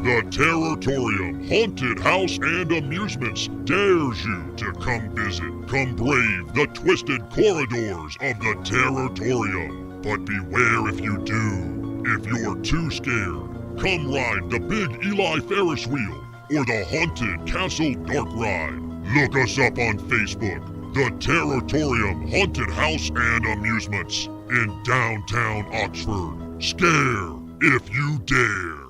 Speaker 17: The Territorium Haunted House and Amusements dares you to come visit. Come brave the twisted corridors of the Territorium. But beware if you do. If you're too scared, come ride the big Eli Ferris wheel or the Haunted Castle Dark Ride. Look us up on Facebook. The Territorium Haunted House and Amusements in downtown Oxford. Scare if you dare.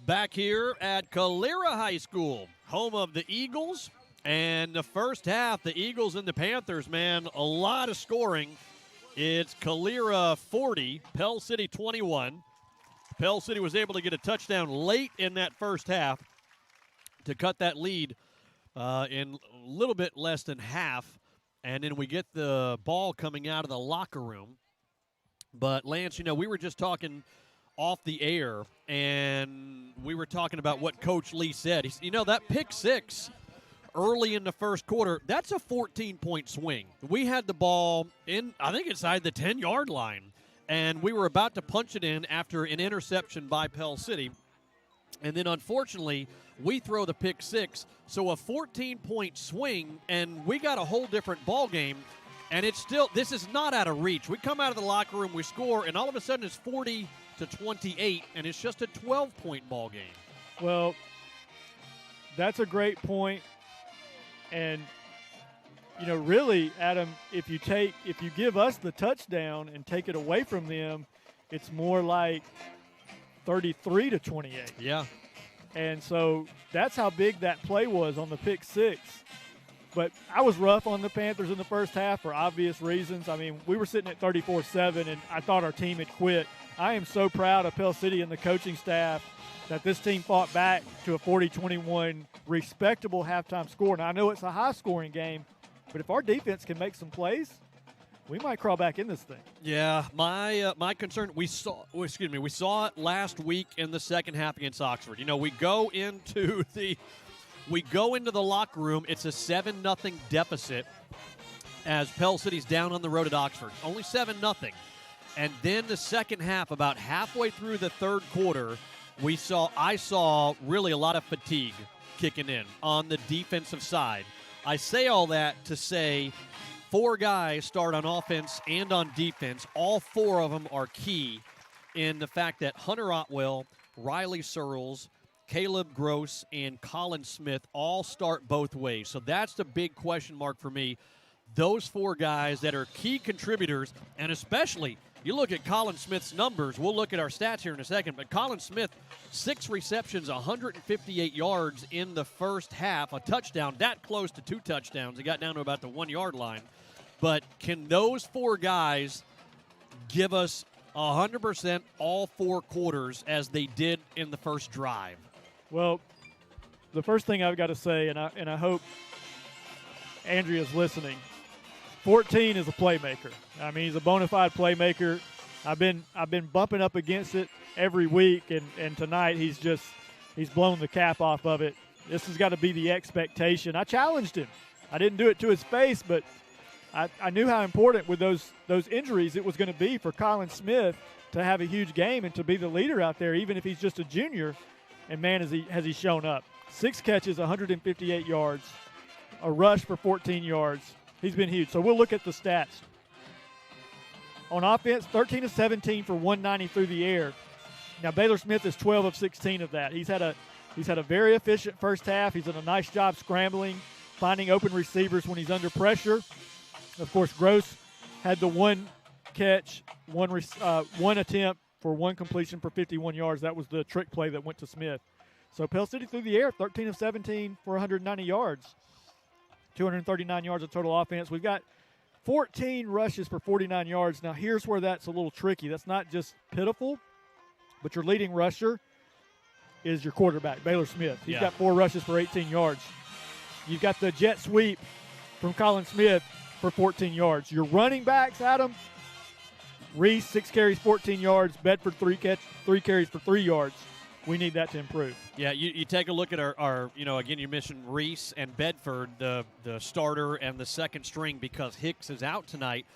Speaker 7: Back here at Calera High School, home of the Eagles. And the first half, the Eagles and the Panthers, man, a lot of scoring. It's Calera 40, Pell City 21. Pell City was able to get a touchdown late in that first half to cut that lead in a little bit less than half. And then we get the ball coming out of the locker room. But, Lance, you know, we were just talking off the air, and we were talking about what Coach Lee said. He said, that pick six early in the first quarter, that's a 14-point swing. We had the ball in, I think, inside the 10-yard line, and we were about to punch it in after an interception by Pell City. And then, unfortunately, we throw the pick six. So a 14-point swing, and we got a whole different ball game. And it's still, this is not out of reach. We come out of the locker room, we score, and all of a sudden it's 40-28, and it's just a 12-point ball game.
Speaker 9: Well, that's a great point. And, really, Adam, if you give us the touchdown and take it away from them, it's more like 33-28.
Speaker 7: Yeah.
Speaker 9: And so that's how big that play was on the pick six. But I was rough on the Panthers in the first half for obvious reasons. I mean, we were sitting at 34-7, and I thought our team had quit. I am so proud of Pell City and the coaching staff that this team fought back to a 40-21 respectable halftime score. Now, I know it's a high-scoring game, but if our defense can make some plays, we might crawl back in this thing.
Speaker 7: Yeah, my concern, we saw it last week in the second half against Oxford. We go into the locker room. It's a 7-0 deficit as Pell City's down on the road at Oxford. Only 7-0. And then the second half, about halfway through the third quarter, I saw really a lot of fatigue kicking in on the defensive side. I say all that to say 4 guys start on offense and on defense. All 4 of them are key in the fact that Hunter Otwell, Riley Searles, Caleb Gross, and Colin Smith all start both ways. So that's the big question mark for me. Those 4 guys that are key contributors, and especially you look at Colin Smith's numbers. We'll look at our stats here in a second, but Colin Smith, 6 receptions, 158 yards in the first half, a touchdown, that close to 2 touchdowns. He got down to about the 1-yard line. But can those 4 guys give us 100% all 4 quarters as they did in the first drive?
Speaker 9: Well, the first thing I've got to say, and I hope Andrea's listening, 14 is a playmaker. I mean, he's a bona fide playmaker. I've been bumping up against it every week, and tonight he's blown the cap off of it. This has got to be the expectation. I challenged him. I didn't do it to his face, but I knew how important with those injuries it was going to be for Colin Smith to have a huge game and to be the leader out there, even if he's just a junior. And, man, has he shown up. 6 catches, 158 yards, a rush for 14 yards. He's been huge. So we'll look at the stats. On offense, 13 of 17 for 190 through the air. Now, Baylor Smith is 12 of 16 of that. He's had a very efficient first half. He's done a nice job scrambling, finding open receivers when he's under pressure. Of course, Gross had the 1 catch, 1 attempt for 1 completion for 51 yards. That was the trick play that went to Smith. So Pell City through the air, 13 of 17 for 190 yards, 239 yards of total offense. We've got 14 rushes for 49 yards. Now, here's where that's a little tricky. That's not just pitiful, but your leading rusher is your quarterback, Baylor Smith. He's got 4 rushes for 18 yards. You've got the jet sweep from Colin Smith for 14 yards. Your running backs, Adam, Reese, 6 carries, 14 yards. Bedford, 3 carries for 3 yards. We need that to improve.
Speaker 7: Yeah, you take a look at our again, you mentioned Reese and Bedford, the starter and the second string, because Hicks is out tonight.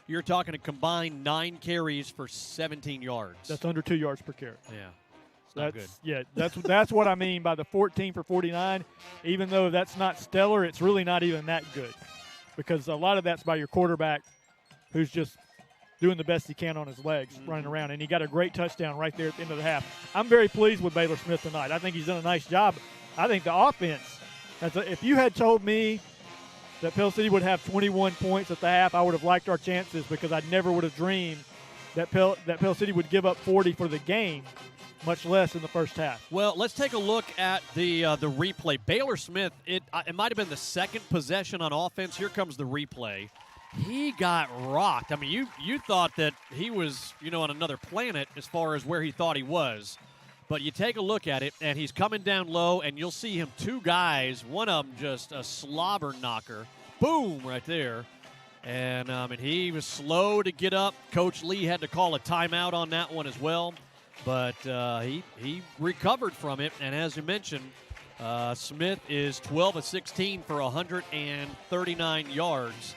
Speaker 7: You're talking a combined 9 carries for 17 yards.
Speaker 9: That's under 2 yards per carry.
Speaker 7: Yeah. Not good.
Speaker 9: Yeah, that's what I mean by the 14 for 49. Even though that's not stellar, it's really not even that good, because a lot of that's by your quarterback, who's just doing the best he can on his legs, running around. And he got a great touchdown right there at the end of the half. I'm very pleased with Baylor Smith tonight. I think he's done a nice job. I think the offense, if you had told me that Pell City would have 21 points at the half, I would have liked our chances, because I never would have dreamed that Pell City would give up 40 for the game, much less in the first half.
Speaker 7: Well, let's take a look at the replay. Baylor Smith, it might have been the second possession on offense. Here comes the replay. He got rocked. I mean, you thought that he was, on another planet as far as where he thought he was. But you take a look at it, and he's coming down low, and you'll see him 2 guys, one of them just a slobber knocker. Boom, right there. And he was slow to get up. Coach Lee had to call a timeout on that one as well. but he recovered from it. And as you mentioned, Smith is 12 of 16 for 139 yards.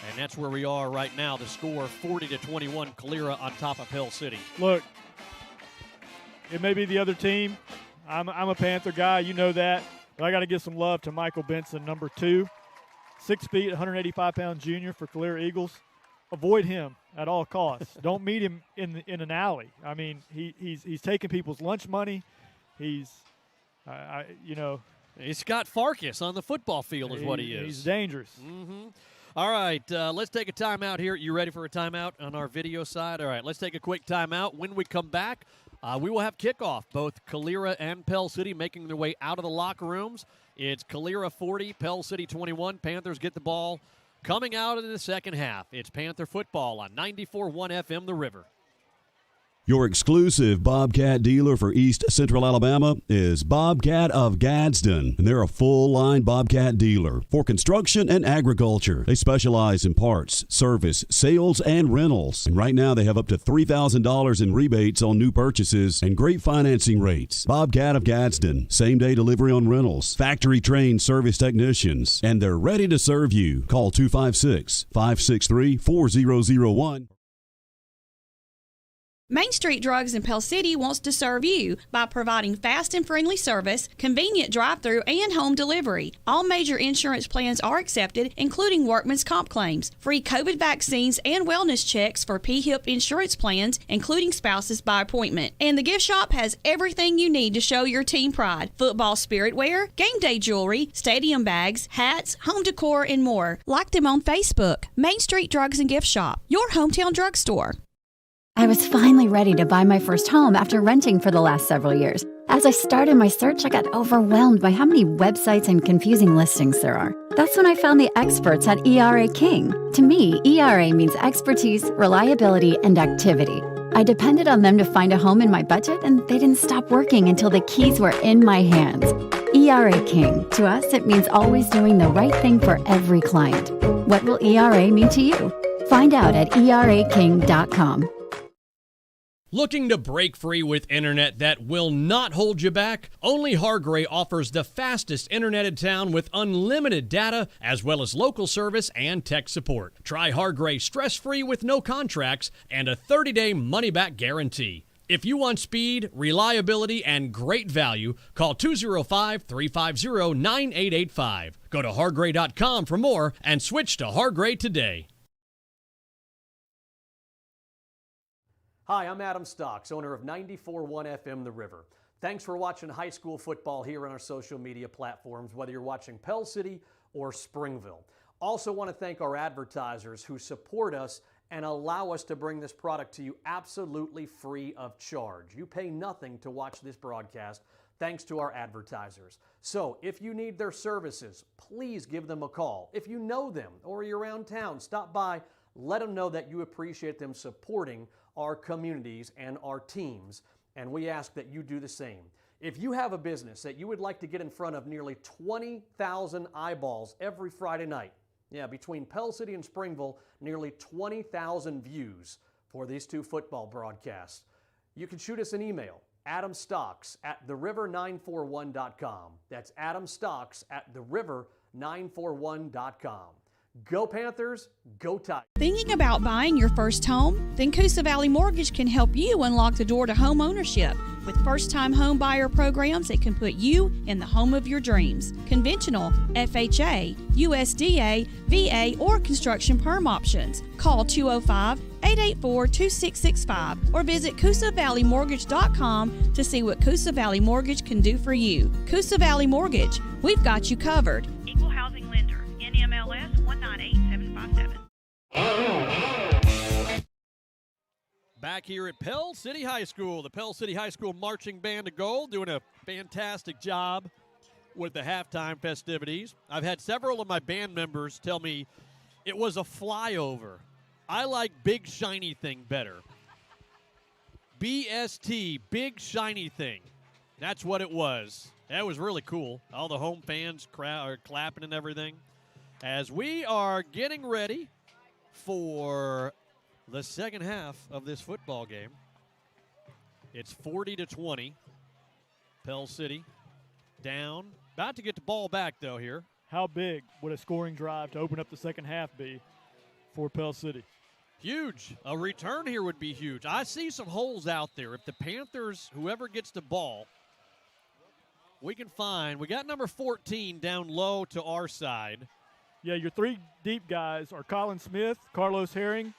Speaker 7: And that's where we are right now. The score 40-21, Calera on top of Pell City.
Speaker 9: Look, it may be the other team. I'm a Panther guy, you know that. But I got to give some love to Michael Benson, number 2. 6 feet, 185-pound junior for Calera Eagles. Avoid him at all costs. Don't meet him in an alley. I mean, he's taking people's lunch money. He's,
Speaker 7: He's Scott Farkas on the football field is what he is.
Speaker 9: He's dangerous.
Speaker 7: Mm-hmm. All right, let's take a timeout here. You ready for a timeout on our video side? All right, let's take a quick timeout. When we come back, we will have kickoff. Both Calera and Pell City making their way out of the locker rooms. It's Calera 40, Pell City 21. Panthers get the ball coming out in the second half. It's Panther football on 94.1 FM The River.
Speaker 2: Your exclusive Bobcat dealer for East Central Alabama is Bobcat of Gadsden, and they're a full-line Bobcat dealer for construction and agriculture. They specialize in parts, service, sales, and rentals. And right now they have up to $3,000 in rebates on new purchases and great financing rates. Bobcat of Gadsden, same-day delivery on rentals, factory-trained service technicians, and they're ready to serve you. Call 256-563-4001.
Speaker 10: Main Street Drugs in Pell City wants to serve you by providing fast and friendly service, convenient drive-through, and home delivery. All major insurance plans are accepted, including workman's comp claims, free COVID vaccines, and wellness checks for PHIP insurance plans, including spouses by appointment. And the gift shop has everything you need to show your team pride. Football spirit wear, game day jewelry, stadium bags, hats, home decor, and more. Like them on Facebook. Main Street Drugs and Gift Shop, your hometown drugstore.
Speaker 11: I was finally ready to buy my first home after renting for the last several years. As I started my search, I got overwhelmed by how many websites and confusing listings there are. That's when I found the experts at ERA King. To me, ERA means expertise, reliability, and activity. I depended on them to find a home in my budget, and they didn't stop working until the keys were in my hands. ERA King. To us, it means always doing the right thing for every client. What will ERA mean to you? Find out at eraking.com.
Speaker 13: Looking to break free with internet that will not hold you back? Only Hargray offers the fastest internet in town with unlimited data as well as local service and tech support. Try Hargray stress-free with no contracts and a 30-day money-back guarantee. If you want speed, reliability, and great value, call 205-350-9885. Go to hargray.com for more and switch to Hargray today.
Speaker 7: Hi, I'm Adam Stokes, owner of 94.1 FM The River. Thanks for watching high school football here on our social media platforms, whether you're watching Pell City or Springville. Also want to thank our advertisers who support us and allow us to bring this product to you absolutely free of charge. You pay nothing to watch this broadcast thanks to our advertisers. So if you need their services, please give them a call. If you know them or you're around town, stop by, let them know that you appreciate them supporting our communities and our teams, and we ask that you do the same. If you have a business that you would like to get in front of nearly 20,000 eyeballs every Friday night, between Pell City and Springville, nearly 20,000 views for these two football broadcasts, you can shoot us an email, adamstocks@theriver941.com. That's adamstocks@theriver941.com. Go Panthers, go Tigers.
Speaker 10: Thinking about buying your first home? Then Coosa Valley Mortgage can help you unlock the door to home ownership. With first-time home buyer programs that can put you in the home of your dreams. Conventional, FHA, USDA, VA, or construction perm options. Call 205-884-2665 or visit CoosaValleyMortgage.com to see what Coosa Valley Mortgage can do for you. Coosa Valley Mortgage, we've got you covered.
Speaker 5: Equal housing lender, NMLS 198757.
Speaker 7: Back here at Pell City High School, the Pell City High School Marching Band of Gold doing a fantastic job with the halftime festivities. I've had several of my band members tell me it was a flyover. I like Big Shiny Thing better. BST, Big Shiny Thing. That's what it was. That was really cool. All the home fans are clapping and everything. As we are getting ready for the second half of this football game. It's 40-20. Pell City down. About to get the ball back, though, here.
Speaker 9: How big would a scoring drive to open up the second half be for Pell City?
Speaker 7: Huge. A return here would be huge. I see some holes out there. If the Panthers, whoever gets the ball, we can find. We got number 14 down low to our side.
Speaker 9: Yeah, your three deep guys are Colin Smith, Carlos Herring,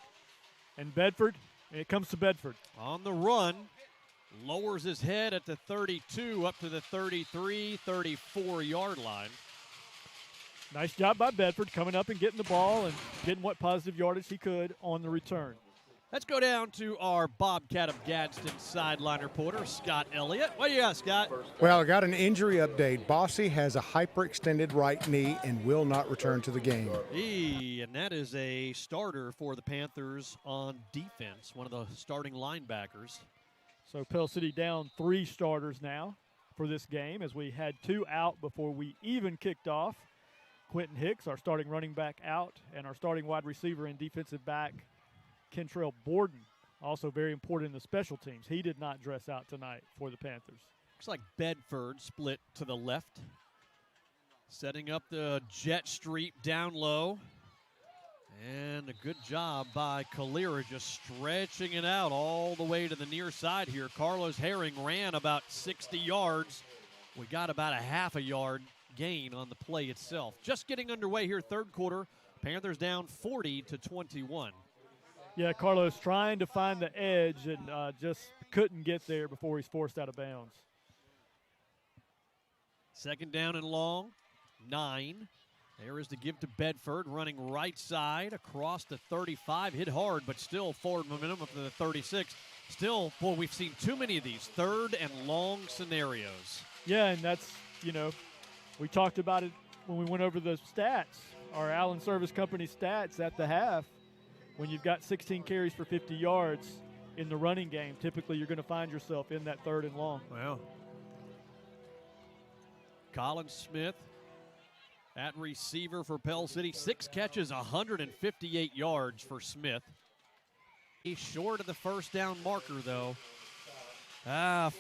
Speaker 9: and Bedford. And it comes to Bedford.
Speaker 7: On the run, lowers his head at the 32 up to the 33, 34-yard line.
Speaker 9: Nice job by Bedford coming up and getting the ball and getting what positive yardage he could on the return.
Speaker 7: Let's go down to our Bobcat of Gadsden sideline reporter, Scott Elliott. What do you got, Scott?
Speaker 8: Well, I got an injury update. Bossy has a hyperextended right knee and will not return to the game.
Speaker 7: And that is a starter for the Panthers on defense, one of the starting linebackers.
Speaker 9: So Pell City down 3 starters now for this game, as we had 2 out before we even kicked off. Quentin Hicks, our starting running back, out, and our starting wide receiver and defensive back, Kentrell Borden, also very important in the special teams. He did not dress out tonight for the Panthers.
Speaker 7: Looks like Bedford split to the left, setting up the jet street down low. And a good job by Calera, just stretching it out all the way to the near side here. Carlos Herring ran about 60 yards. We got about a half a yard gain on the play itself. Just getting underway here, third quarter. Panthers down 40-21.
Speaker 9: Yeah, Carlos trying to find the edge and just couldn't get there before he's forced out of bounds.
Speaker 7: Second down and long, 9. There is the give to Bedford, running right side across the 35. Hit hard, but still forward momentum up to the 36. Still, boy, we've seen too many of these third and long scenarios.
Speaker 9: Yeah, and that's, we talked about it when we went over the stats, our Allen Service Company stats at the half. When you've got 16 carries for 50 yards in the running game, typically you're going to find yourself in that third and long.
Speaker 7: Well, Colin Smith at receiver for Pell City. 6 catches, 158 yards for Smith. He's short of the first down marker, though.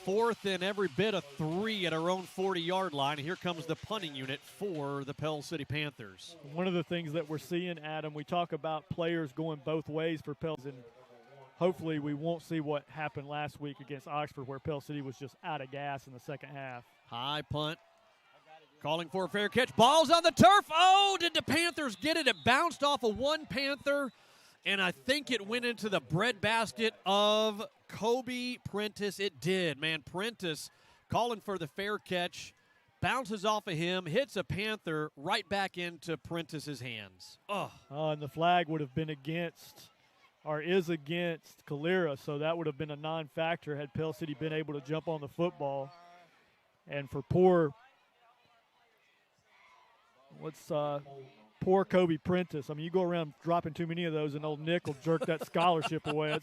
Speaker 7: Fourth and every bit of 3 at our own 40-yard line. Here comes the punting unit for the Pell City Panthers.
Speaker 9: One of the things that we're seeing, Adam, we talk about players going both ways for Pell, and hopefully we won't see what happened last week against Oxford, where Pell City was just out of gas in the second half.
Speaker 7: High punt. Calling for a fair catch. Ball's on the turf. Oh, did the Panthers get it? It bounced off of one Panther, and I think it went into the breadbasket of Kobe Prentice. It did, man. Prentice calling for the fair catch, bounces off of him, hits a Panther right back into Prentice's hands.
Speaker 9: And the flag would have been against, or is against, Calera, so that would have been a non-factor had Pell City been able to jump on the football. And for poor Kobe Prentice. I mean, you go around dropping too many of those, and old Nick will jerk that scholarship away.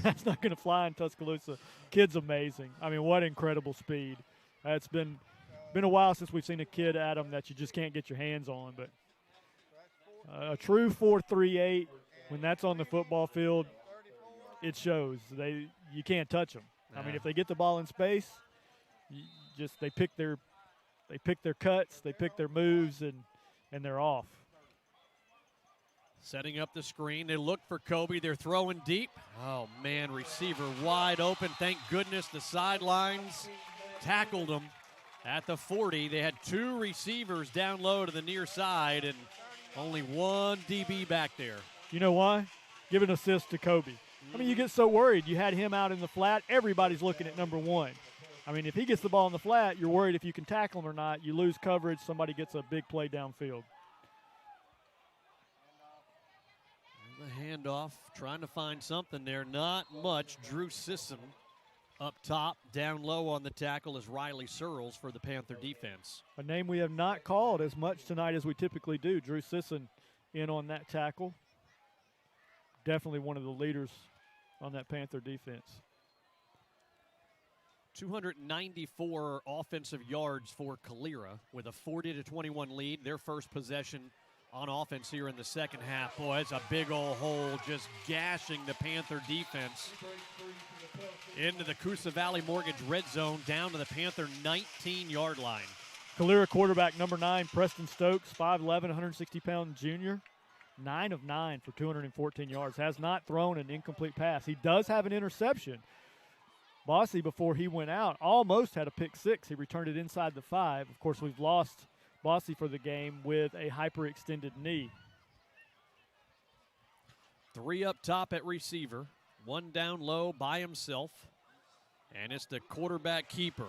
Speaker 9: That's not going to fly in Tuscaloosa. Kid's amazing. I mean, what incredible speed. It's been a while since we've seen a kid, Adam, that you just can't get your hands on. But a true 4.38, when that's on the football field, it shows. You can't touch them. I mean, if they get the ball in space, they pick their cuts, they pick their moves, and they're off.
Speaker 7: Setting up the screen. They look for Kobe. They're throwing deep. Oh, man, receiver wide open. Thank goodness the sidelines tackled him at the 40. They had 2 receivers down low to the near side and only 1 DB back there.
Speaker 9: You know why? Give an assist to Kobe. I mean, you get so worried. You had him out in the flat. Everybody's looking at number 1. I mean, if he gets the ball in the flat, you're worried if you can tackle him or not. You lose coverage. Somebody gets a big play downfield.
Speaker 7: The handoff, trying to find something there. Not much. Drew Sisson up top. Down low on the tackle is Riley Searles for the Panther defense.
Speaker 9: A name we have not called as much tonight as we typically do. Drew Sisson in on that tackle. Definitely one of the leaders on that Panther defense.
Speaker 7: 294 offensive yards for Calera with a 40-21 lead. Their first possession on offense here in the second half. Boy, it's a big old hole just gashing the Panther defense into the Coosa Valley Mortgage red zone down to the Panther 19-yard line.
Speaker 9: Calera quarterback number 9, Preston Stokes, 5'11", 160-pound junior, 9 of 9 for 214 yards. Has not thrown an incomplete pass. He does have an interception. Bossy, before he went out, almost had a pick six. He returned it inside the 5. Of course, we've lost Bossy for the game with a hyperextended knee.
Speaker 7: 3 up top at receiver, 1 down low by himself, and it's the quarterback keeper.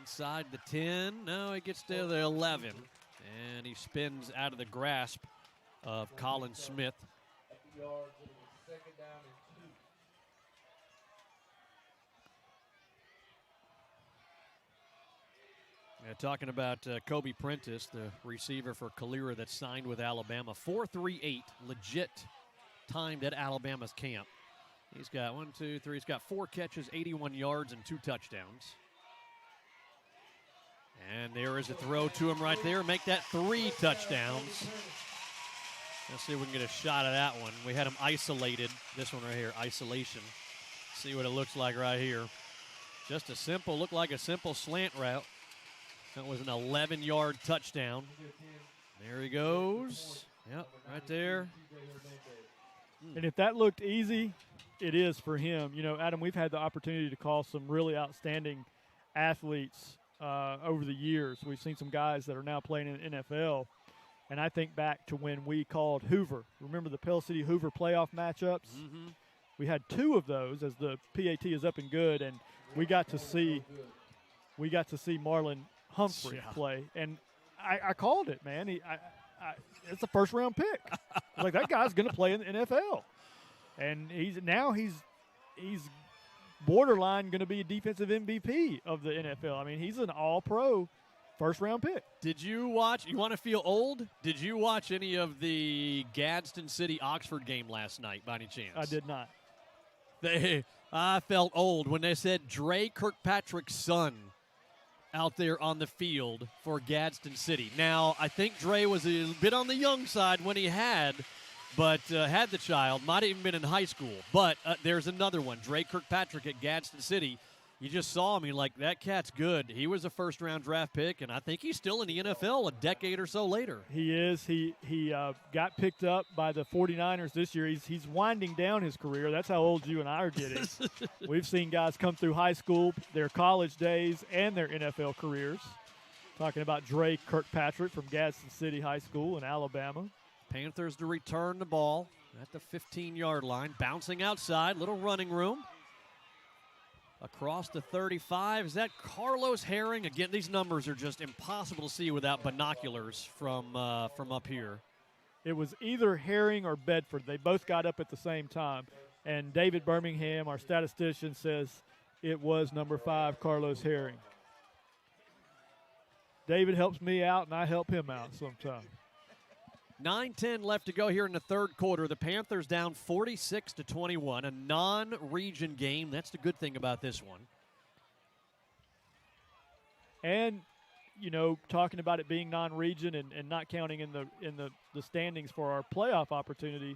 Speaker 7: Inside the 10, no, he gets to the 11, and he spins out of the grasp of Colin Smith. Yeah, talking about Kobe Prentice, the receiver for Calera that's signed with Alabama. 4.38, legit timed at Alabama's camp. He's got 3. He's got 4 catches, 81 yards, and 2 touchdowns. And there is a throw to him right there. Make that 3 touchdowns. Let's see if we can get a shot of that one. We had him isolated. This one right here, isolation. See what it looks like right here. Just a simple, looked like a simple slant route. That was an 11-yard touchdown. There he goes. Yep, right there.
Speaker 9: And if that looked easy, it is for him. You know, Adam, we've had the opportunity to call some really outstanding athletes over the years. We've seen some guys that are now playing in the NFL. And I think back to when we called Hoover. Remember the Pell City Hoover playoff matchups?
Speaker 7: Mm-hmm.
Speaker 9: We had 2 of those as the PAT is up and good, and we got to see Marlon Humphrey play, and I called it, man. It's a first-round pick. I was like, that guy's going to play in the NFL, and he's borderline going to be a defensive MVP of the NFL. I mean, he's an all-pro first-round pick.
Speaker 7: Did you watch? You want to feel old? Did you watch any of the Gadsden City Oxford game last night, by any chance?
Speaker 9: I did not.
Speaker 7: I felt old when they said Dre Kirkpatrick's son out there on the field for Gadsden City. Now, I think Dre was a bit on the young side when he had the child. Might have even been in high school. But there's another one, Dre Kirkpatrick at Gadsden City. You just saw him. You're like, that cat's good. He was a first-round draft pick, and I think he's still in the NFL a decade or so later.
Speaker 9: He is. He got picked up by the 49ers this year. He's winding down his career. That's how old you and I are getting. We've seen guys come through high school, their college days, and their NFL careers. Talking about Dre Kirkpatrick from Gadsden City High School in Alabama.
Speaker 7: Panthers to return the ball at the 15-yard line. Bouncing outside, little running room. Across the 35, is that Carlos Herring? Again, these numbers are just impossible to see without binoculars from up here.
Speaker 9: It was either Herring or Bedford. They both got up at the same time. And David Birmingham, our statistician, says it was number 5, Carlos Herring. David helps me out, and I help him out sometimes.
Speaker 7: 9:10 left to go here in the third quarter. The Panthers down 46-21, a non-region game. That's the good thing about this one.
Speaker 9: And, you know, talking about it being non-region and not counting in the standings for our playoff opportunity,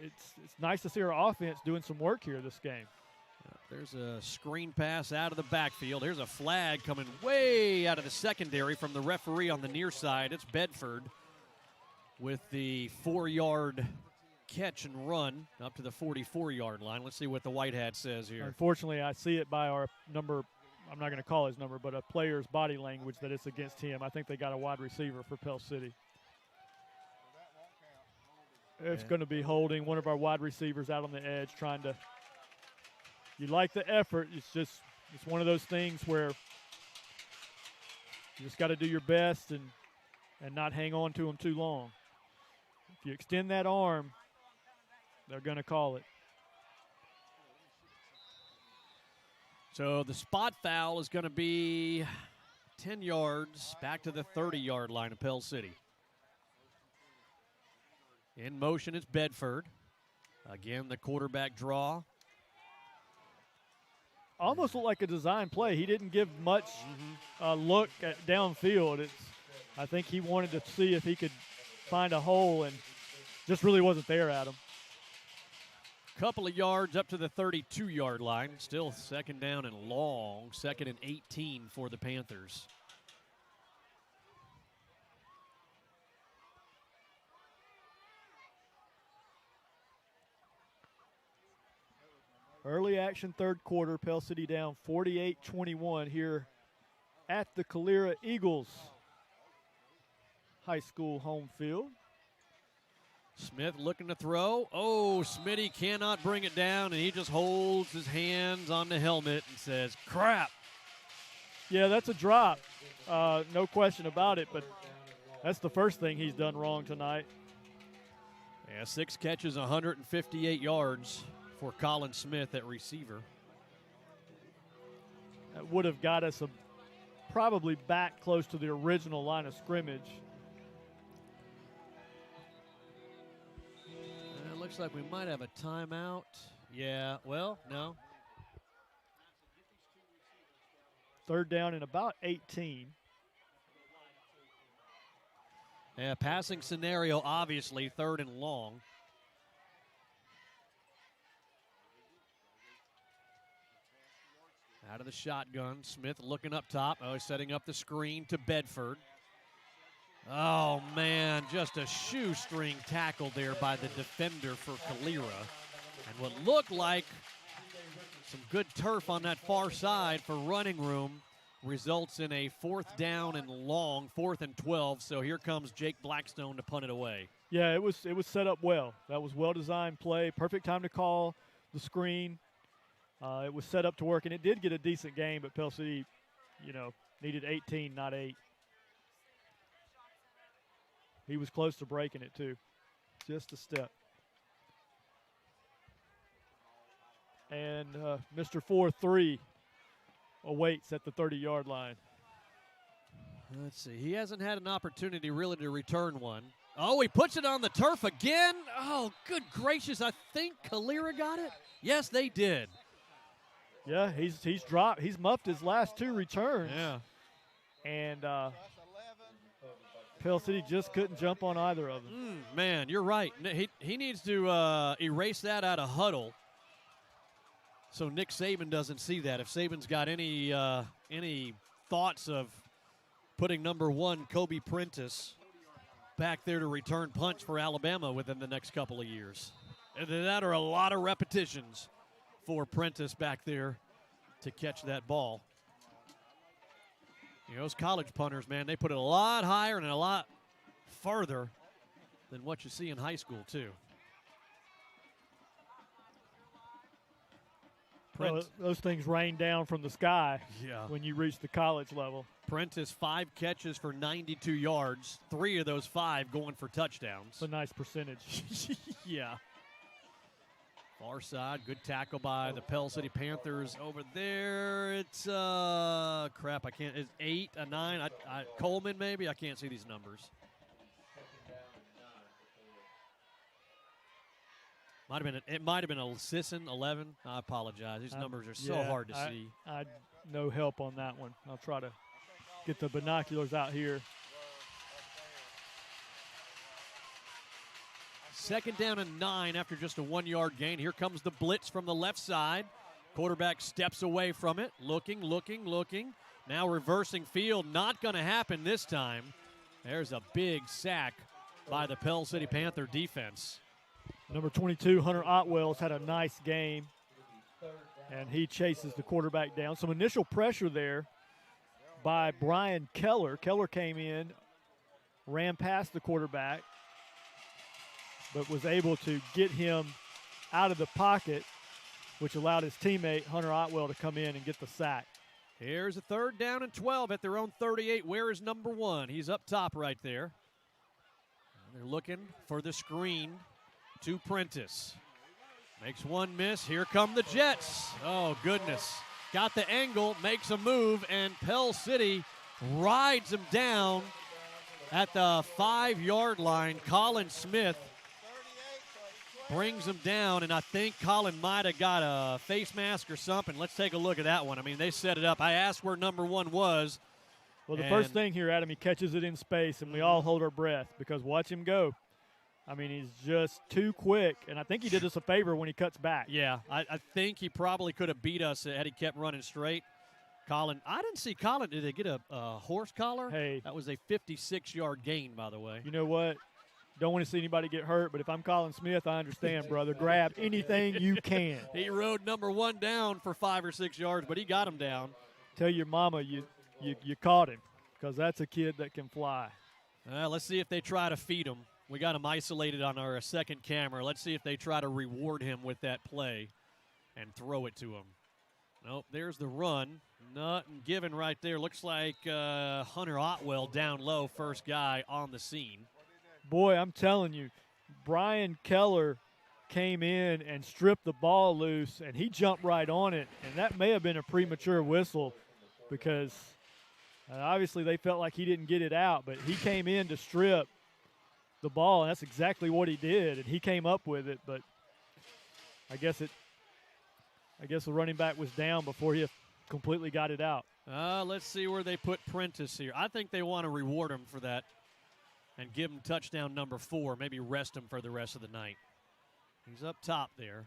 Speaker 9: it's nice to see our offense doing some work here this game.
Speaker 7: There's a screen pass out of the backfield. Here's a flag coming way out of the secondary from the referee on the near side. It's Bedford with the 4-yard catch and run up to the 44-yard line. Let's see what the white hat says here.
Speaker 9: Unfortunately, I see it by our number. I'm not going to call his number, but a player's body language that it's against him. I think they got a wide receiver for Pell City. It's going to be holding one of our wide receivers out on the edge trying to – you like the effort. It's one of those things where you just got to do your best and not hang on to them too long. If you extend that arm, they're going to call it.
Speaker 7: So the spot foul is going to be 10 yards back to the 30-yard line of Pell City. In motion, it's Bedford. Again, the quarterback draw.
Speaker 9: Almost looked like a design play. He didn't give much look at downfield. I think he wanted to see if he could find a hole and just really wasn't there, Adam.
Speaker 7: Couple of yards up to the 32-yard line. Still second down and long. Second and 18 for the Panthers.
Speaker 9: Early action third quarter. Pell City down 48-21 here at the Calera Eagles High School home field.
Speaker 7: Smith looking to throw. Oh, Smitty cannot bring it down, and he just holds his hands on the helmet and says, crap.
Speaker 9: Yeah, that's a drop. No question about it, but that's the first thing he's done wrong tonight.
Speaker 7: Yeah, 6 catches, 158 yards for Colin Smith at receiver.
Speaker 9: That would have got us probably back close to the original line of scrimmage.
Speaker 7: It looks like we might have a timeout. Yeah, well, no.
Speaker 9: Third down and about 18.
Speaker 7: Yeah, passing scenario, obviously, third and long. Out of the shotgun, Smith looking up top. Oh, he's setting up the screen to Bedford. Oh, man, just a shoestring tackle there by the defender for Calera. And what looked like some good turf on that far side for running room results in a 4th down and long, 4th and 12. So here comes Jake Blackstone to punt it away.
Speaker 9: Yeah, it was set up well. That was well-designed play. Perfect time to call the screen. It was set up to work, and it did get a decent game, but Pell City, needed 18, not 8. He was close to breaking it, too. Just a step. And Mr. 4-3 awaits at the 30-yard line.
Speaker 7: Let's see. He hasn't had an opportunity really to return one. Oh, he puts it on the turf again. Oh, good gracious. I think Calera got it. Yes, they did.
Speaker 9: Yeah, he's dropped. He's muffed his last 2 returns.
Speaker 7: Yeah.
Speaker 9: And Pell City just couldn't jump on either of them.
Speaker 7: Man, you're right. He needs to erase that out of huddle so Nick Saban doesn't see that. If Saban's got any thoughts of putting number 1 Kobe Prentice back there to return punts for Alabama within the next couple of years. And that are a lot of repetitions for Prentice back there to catch that ball. Those college punters, man, they put it a lot higher and a lot farther than what you see in high school, too.
Speaker 9: Well, those things rain down from the sky when you reach the college level.
Speaker 7: Prentice, 5 catches for 92 yards, 3 of those 5 going for touchdowns.
Speaker 9: It's a nice percentage.
Speaker 7: Yeah. Far side, good tackle by the Pell City Panthers over there. It's, crap, I can't, it's 8, a 9, Coleman maybe? I can't see these numbers. It might have been a Sisson, 11. I apologize. These numbers are so hard to see.
Speaker 9: I no help on that one. I'll try to get the binoculars out here.
Speaker 7: Second down and 9 after just a 1-yard gain. Here comes the blitz from the left side. Quarterback steps away from it. Looking. Now reversing field. Not going to happen this time. There's a big sack by the Pell City Panther defense.
Speaker 9: Number 22, Hunter Otwell's had a nice game, and he chases the quarterback down. Some initial pressure there by Brian Keller. Keller came in, ran past the quarterback, but was able to get him out of the pocket, which allowed his teammate, Hunter Otwell, to come in and get the sack.
Speaker 7: Here's a 3rd down and 12 at their own 38. Where is number 1? He's up top right there. And they're looking for the screen to Prentice. Makes one miss. Here come the Jets. Oh, goodness. Got the angle, makes a move, and Pell City rides him down at the 5-yard line. Colin Smith brings him down, and I think Colin might have got a face mask or something. Let's take a look at that one. I mean, they set it up. I asked where number 1 was,
Speaker 9: Well, the first thing here, Adam, he catches it in space, and we all hold our breath because watch him go. I mean, he's just too quick, and I think he did us a favor when he cuts back.
Speaker 7: Yeah, I think he probably could have beat us had he kept running straight. Colin, I didn't see Colin. Did they get a horse collar?
Speaker 9: Hey.
Speaker 7: That was a 56-yard gain, by the way.
Speaker 9: You know what? Don't want to see anybody get hurt, but if I'm Colin Smith, I understand, brother. Grab anything you can.
Speaker 7: He rode number 1 down for 5 or 6 yards, but he got him down.
Speaker 9: Tell your mama you caught him because that's a kid that can fly.
Speaker 7: Let's see if they try to feed him. We got him isolated on our second camera. Let's see if they try to reward him with that play and throw it to him. Nope, there's the run. Nothing given right there. Looks like Hunter Otwell down low, first guy on the scene.
Speaker 9: Boy, I'm telling you, Brian Keller came in and stripped the ball loose, and he jumped right on it, and that may have been a premature whistle because obviously they felt like he didn't get it out, but he came in to strip the ball, and that's exactly what he did, and he came up with it, but I guess the running back was down before he completely got it out.
Speaker 7: Let's see where they put Prentice here. I think they want to reward him for that and give him touchdown number 4, maybe rest him for the rest of the night. He's up top there.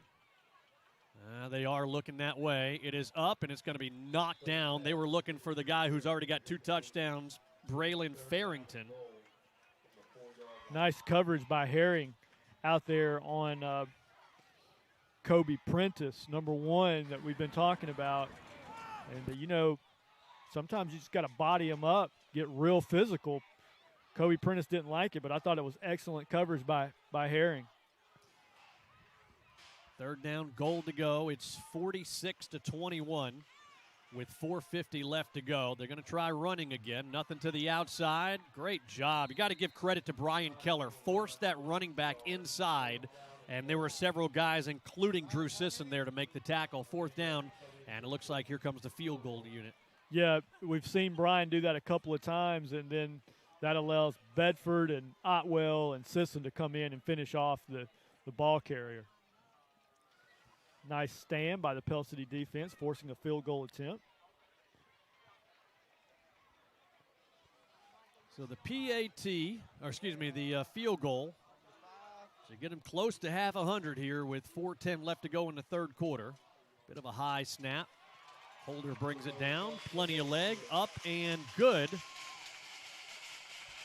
Speaker 7: They are looking that way. It is up, and it's going to be knocked down. They were looking for the guy who's already got 2 touchdowns, Braylon Farrington.
Speaker 9: Nice coverage by Herring out there on Kobe Prentice, number 1 that we've been talking about. And, sometimes you just got to body him up, get real physical. Kobe Prentice didn't like it, but I thought it was excellent coverage by Herring.
Speaker 7: 3rd down, goal to go. It's 46-21 with 4:50 left to go. They're going to try running again. Nothing to the outside. Great job. You got to give credit to Brian Keller. Forced that running back inside, and there were several guys, including Drew Sisson, there to make the tackle. 4th down, and it looks like here comes the field goal unit.
Speaker 9: Yeah, we've seen Brian do that a couple of times, and then that allows Bedford and Otwell and Sisson to come in and finish off the ball carrier. Nice stand by the Pell City defense, forcing a field goal attempt.
Speaker 7: So the the field goal, to get him close to half 100 here with 4:10 left to go in the 3rd quarter. Bit of a high snap. Holder brings it down. Plenty of leg, up and good.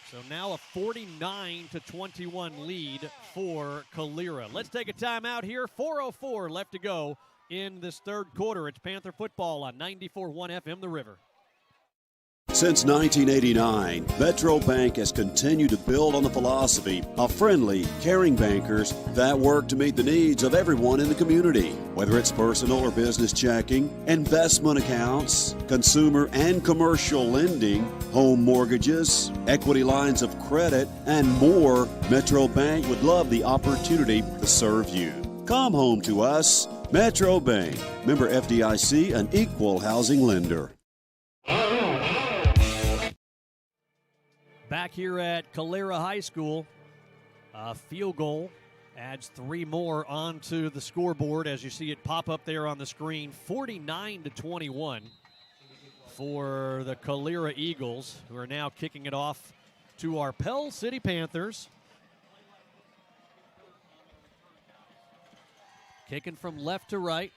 Speaker 7: So now a 49-21 lead for Calera. Let's take a timeout here. 4:04 left to go in this 3rd quarter. It's Panther football on 94.1 FM The River.
Speaker 2: Since 1989, Metro Bank has continued to build on the philosophy of friendly, caring bankers that work to meet the needs of everyone in the community. Whether it's personal or business checking, investment accounts, consumer and commercial lending, home mortgages, equity lines of credit, and more, Metro Bank would love the opportunity to serve you. Come home to us. Metro Bank, member FDIC, an equal housing lender.
Speaker 7: Back here at Calera High School, a field goal adds 3 more onto the scoreboard as you see it pop up there on the screen. 49-21 for the Calera Eagles, who are now kicking it off to our Pell City Panthers. Kicking from left to right.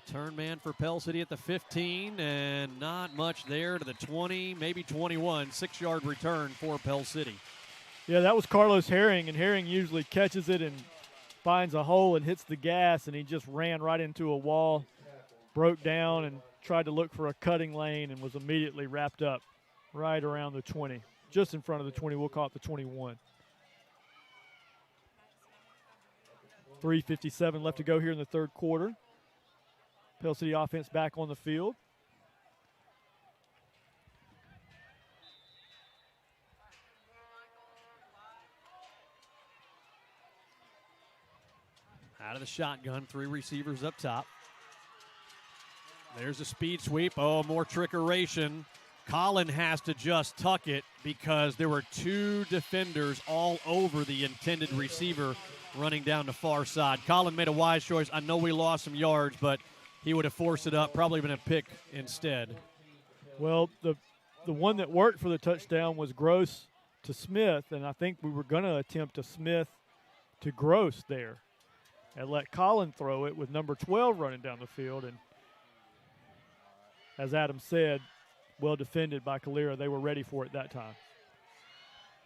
Speaker 7: Return man for Pell City at the 15, and not much there to the 20, maybe 21. 6-yard return for Pell City.
Speaker 9: Yeah, that was Carlos Herring, and Herring usually catches it and finds a hole and hits the gas, and he just ran right into a wall, broke down, and tried to look for a cutting lane and was immediately wrapped up right around the 20, just in front of the 20. We'll call it the 21. 3:57 left to go here in the 3rd quarter. Pell City offense back on the field.
Speaker 7: Out of the shotgun, 3 receivers up top. There's a speed sweep. Oh, more trickeration. Colin has to just tuck it because there were 2 defenders all over the intended receiver running down the far side. Colin made a wise choice. I know we lost some yards, but he would have forced it up, probably been a pick instead.
Speaker 9: Well, the one that worked for the touchdown was Gross to Smith, and I think we were going to attempt a Smith to Gross there and let Colin throw it with number 12 running down the field. And as Adam said, well defended by Calera. They were ready for it that time.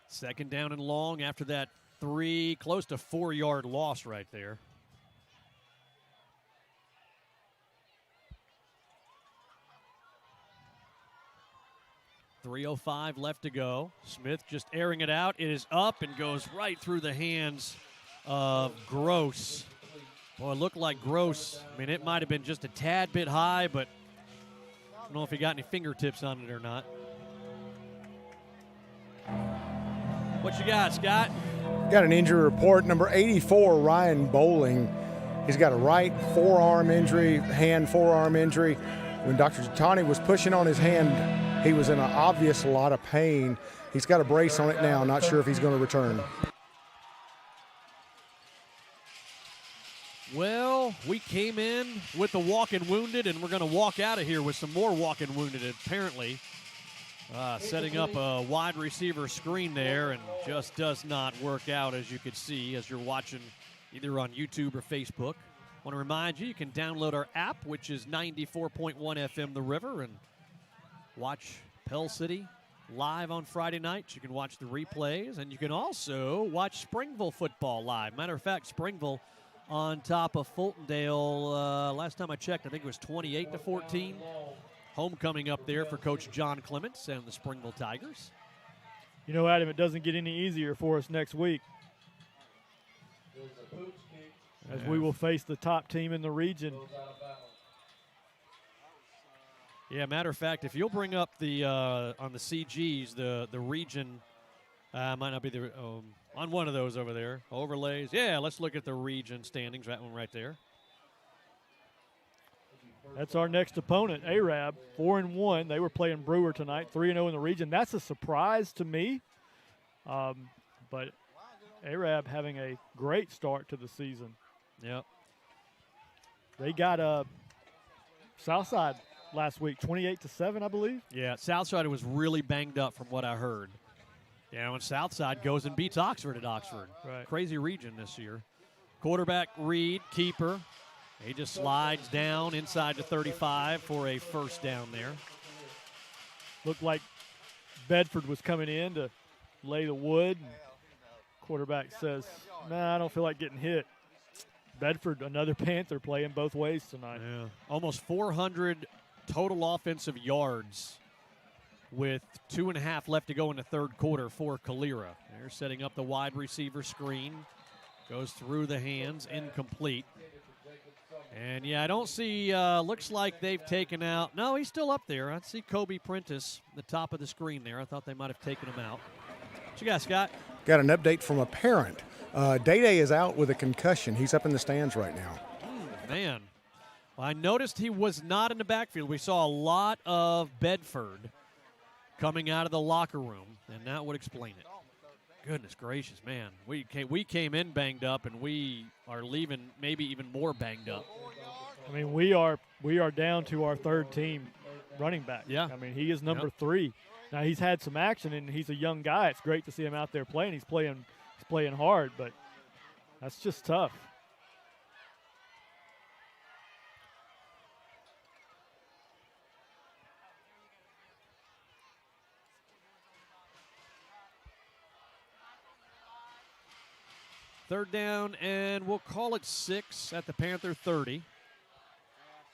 Speaker 7: Second down and long after that 3, close to 4-yard loss right there. .305 left to go. Smith just airing it out. It is up and goes right through the hands of Gross. Boy, it looked like Gross. I mean, it might have been just a tad bit high, but I don't know if he got any fingertips on it or not. What you got, Scott?
Speaker 8: Got an injury report. Number 84, Ryan Bowling. He's got a right forearm injury, hand forearm injury. When Dr. Jatani was pushing on his hand, he was in an obvious lot of pain. He's got a brace on it now. Not sure if he's going to return.
Speaker 7: Well, we came in with the walking wounded, and we're going to walk out of here with some more walking wounded, apparently. Setting up a wide receiver screen there, and just does not work out, as you can see, as you're watching either on YouTube or Facebook. Want to remind you, you can download our app, which is 94.1 FM The River, and watch Pell City live on Friday nights. You can watch the replays, and you can also watch Springville football live. Matter of fact, Springville on top of Fultondale. Last time I checked, I think it was 28-14. Homecoming up there for Coach John Clements and the Springville Tigers.
Speaker 9: You know, Adam, it doesn't get any easier for us next week, as we will face the top team in the region.
Speaker 7: Yeah, matter of fact, if you'll bring up the on the CGs, the region might not be the on one of those over there overlays. Yeah, let's look at the region standings. That one right there.
Speaker 9: That's our next opponent, Arab, 4-1. They were playing Brewer tonight, 3-0 in the region. That's a surprise to me, but Arab having a great start to the season.
Speaker 7: Yep.
Speaker 9: They got Southside last week, 28-7, I believe.
Speaker 7: Yeah, Southside was really banged up from what I heard. Yeah, when Southside goes and beats Oxford at Oxford.
Speaker 9: Right.
Speaker 7: Crazy region this year. Quarterback Reed, keeper. He just slides down inside the 35 for a first down there.
Speaker 9: Looked like Bedford was coming in to lay the wood. Quarterback says, nah, I don't feel like getting hit. Bedford, another Panther, playing both ways tonight.
Speaker 7: Yeah. Almost 400 total offensive yards with 2.5 left to go in the third quarter for Calera. They're setting up the wide receiver screen. Goes through the hands, incomplete. And, yeah, I don't see, looks like they've taken out. No, he's still up there. I see Kobe Prentice, the top of the screen there. I thought they might have taken him out. What you got, Scott?
Speaker 8: Got an update from a parent. Day-Day is out with a concussion. He's up in the stands right now.
Speaker 7: Man. Well, I noticed he was not in the backfield. We saw a lot of Bedford coming out of the locker room, and that would explain it. Goodness gracious, man. We came in banged up, and we are leaving maybe even more banged up.
Speaker 9: I mean, we are down to our third team running back.
Speaker 7: Yeah.
Speaker 9: I mean, he is number 3. Now, he's had some action, and he's a young guy. It's great to see him out there playing. He's playing hard, but that's just tough.
Speaker 7: Third down, and we'll call it 6 at the Panther 30.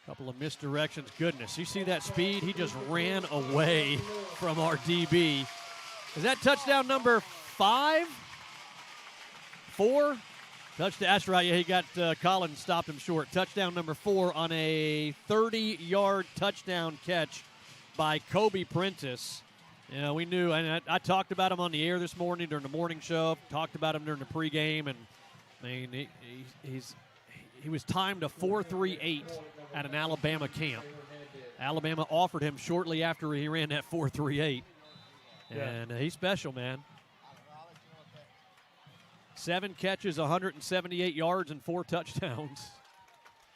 Speaker 7: Couple of misdirections. Goodness, you see that speed? He just ran away from our DB. Is that touchdown number 5? 4? Touchdown. That's right. Yeah, he got Collins stopped him short. Touchdown number 4 on a 30-yard touchdown catch by Kobe Prentice. You know, we knew, and I talked about him on the air this morning during the morning show. Talked about him during the pregame, and I mean, he was timed a 4.38 at an Alabama camp. Alabama offered him shortly after he ran that 4.38, and he's special, man. 7 catches, 178 yards, and 4 touchdowns.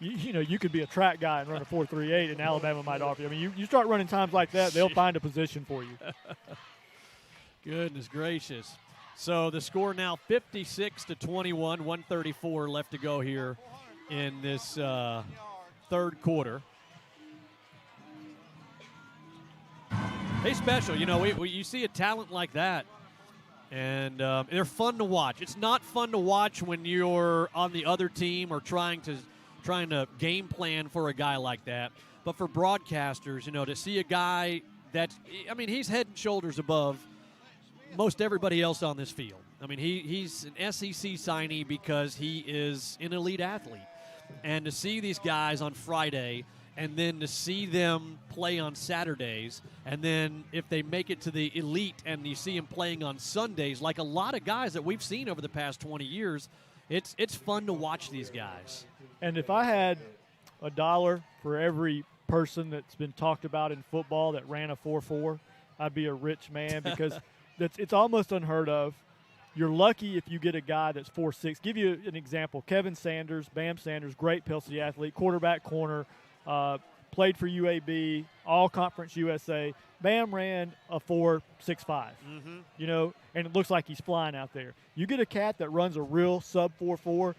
Speaker 9: you could be a track guy and run a 4.38, and Alabama might offer you. I mean, you start running times like that, they'll find a position for you.
Speaker 7: Goodness gracious. So the score now 56-21, 134 left to go here in this third quarter. Hey, special, you see a talent like that, and they're fun to watch. It's not fun to watch when you're on the other team or trying to game plan for a guy like that. But for broadcasters, to see a guy he's head and shoulders above most everybody else on this field. I mean, he's an SEC signee because he is an elite athlete. And to see these guys on Friday and then to see them play on Saturdays, and then if they make it to the elite and you see them playing on Sundays, like a lot of guys that we've seen over the past 20 years, it's fun to watch these guys.
Speaker 9: And if I had $1 for every person that's been talked about in football that ran a 4.4, I'd be a rich man because it's almost unheard of. You're lucky if you get a guy that's 4.6. Give you an example. Kevin Sanders, Bam Sanders, great Pell City athlete, quarterback, corner, played for UAB, All-Conference USA. Bam ran a 4.65, and it looks like he's flying out there. You get a cat that runs a real sub 4.4,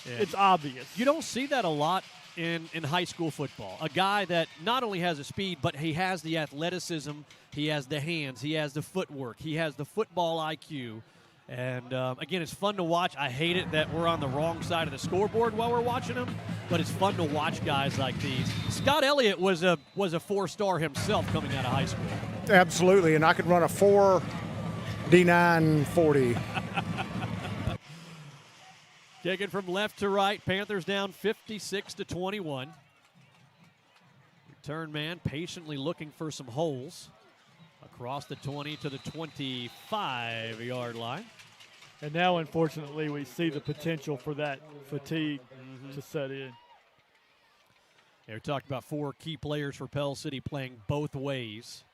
Speaker 9: it's obvious.
Speaker 7: You don't see that a lot in high school football. A guy that not only has the speed, but he has the athleticism, he has the hands, he has the footwork, he has the football IQ. And, again, it's fun to watch. I hate it that we're on the wrong side of the scoreboard while we're watching them, but it's fun to watch guys like these. Scott Elliott was a 4-star himself coming out of high school.
Speaker 8: Absolutely, and I could run a 4 D9 40.
Speaker 7: Kicking from left to right, Panthers down 56-21. Return man patiently looking for some holes. Across the 20 to the 25-yard line.
Speaker 9: And now, unfortunately, we see the potential for that fatigue to set in.
Speaker 7: Yeah, we talked about 4 key players for Pell City playing both ways.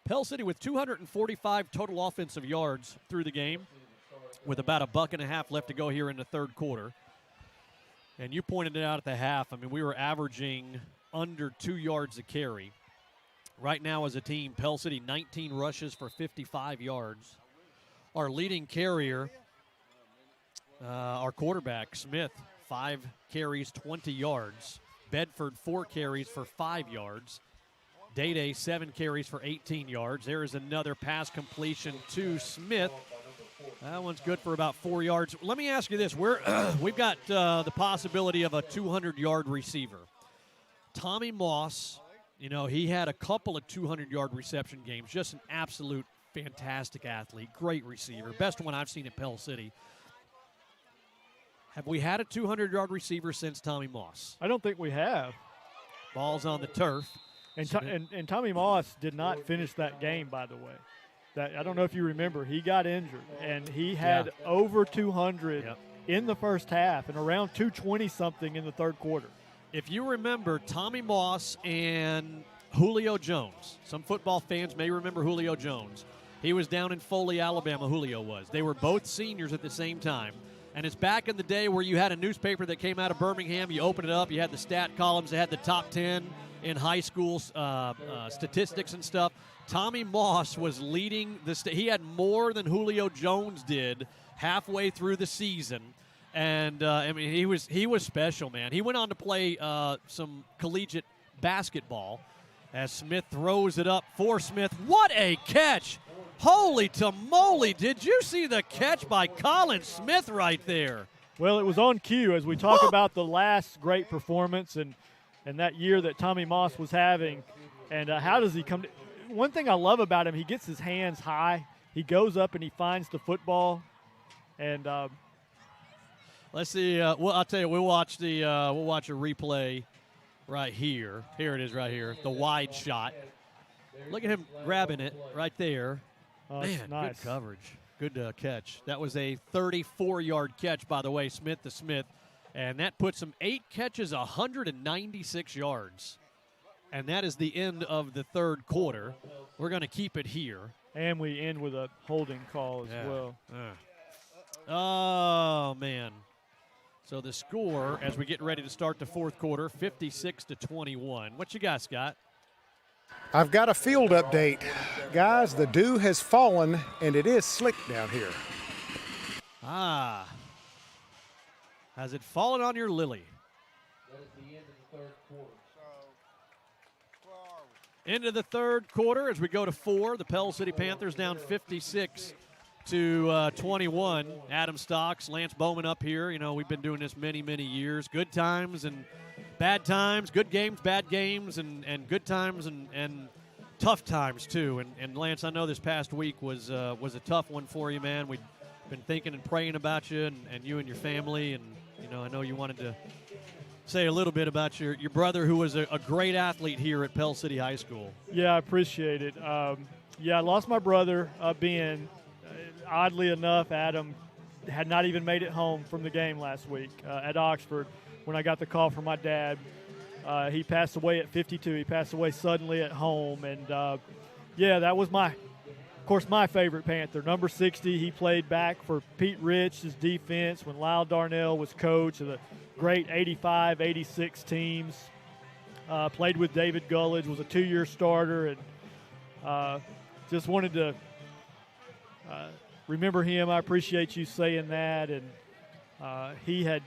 Speaker 7: Pell City with 245 total offensive yards through the game, with about $1.50 left to go here in the third quarter. And you pointed it out at the half. I mean, we were averaging under 2 yards a carry. Right now as a team, Pell City 19 rushes for 55 yards. Our leading carrier, our quarterback, Smith, 5 carries, 20 yards. Bedford, 4 carries for 5 yards. Day-Day, 7 carries for 18 yards. There is another pass completion to Smith. That one's good for about 4 yards. Let me ask you this. We've got the possibility of a 200-yard receiver. Tommy Moss, he had a couple of 200-yard reception games. Just an absolute fantastic athlete. Great receiver. Best one I've seen at Pell City. Have we had a 200-yard receiver since Tommy Moss?
Speaker 9: I don't think we have.
Speaker 7: Ball's on the turf.
Speaker 9: And Tommy Moss did not finish that game, by the way. I don't know if you remember. He got injured, and he had over 200 in the first half and around 220-something in the third quarter.
Speaker 7: If you remember, Tommy Moss and Julio Jones. Some football fans may remember Julio Jones. He was down in Foley, Alabama, Julio was. They were both seniors at the same time. And it's back in the day where you had a newspaper that came out of Birmingham. You open it up, you had the stat columns. They had the top 10 in high school statistics and stuff. Tommy Moss was leading the he had more than Julio Jones did halfway through the season. And, he was special, man. He went on to play some collegiate basketball as Smith throws it up for Smith. What a catch! Holy tamale, did you see the catch by Colin Smith right there?
Speaker 9: Well, it was on cue as we talk about the last great performance and that year that Tommy Moss was having. And how does he come to – one thing I love about him, he gets his hands high. He goes up and he finds the football. And
Speaker 7: let's see. I'll tell you, we'll watch a replay right here. Here it is right here, the wide shot. Look at him grabbing it right there. Man,
Speaker 9: nice.
Speaker 7: Good coverage. Good catch. That was a 34-yard catch, by the way, Smith to Smith. And that puts him 8 catches, 196 yards. And that is the end of the third quarter. We're going to keep it here.
Speaker 9: And we end with a holding call as well.
Speaker 7: Oh, man. So the score, as we get ready to start the fourth quarter, 56-21. What you got, Scott?
Speaker 8: I've got a field update. Guys, the dew has fallen, and it is slick down here.
Speaker 7: Ah. Has it fallen on your lily?
Speaker 6: That is the end of the third quarter.
Speaker 7: Into the third quarter as we go to 4. The Pell City Panthers down 56-21. Adam Stokes, Lance Bowman up here. You know, we've been doing this many, many years. Good times and bad times, good games, bad games, and good times and tough times too. And Lance, I know this past week was a tough one for you, man. We've been thinking and praying about you and you and your family. And, you know, I know you wanted to say a little bit about your brother, who was a great athlete here at Pell City High School.
Speaker 9: Yeah, I appreciate it. I lost my brother being, oddly enough, Adam had not even made it home from the game last week at Oxford when I got the call from my dad. He passed away at 52. He passed away suddenly at home. And, that was my favorite Panther. Number 60, he played back for Pete Rich's defense when Lyle Darnell was coach of the great 85, 86 teams. Played with David Gullidge, was a 2-year starter, and just wanted to remember him. I appreciate you saying that. And he had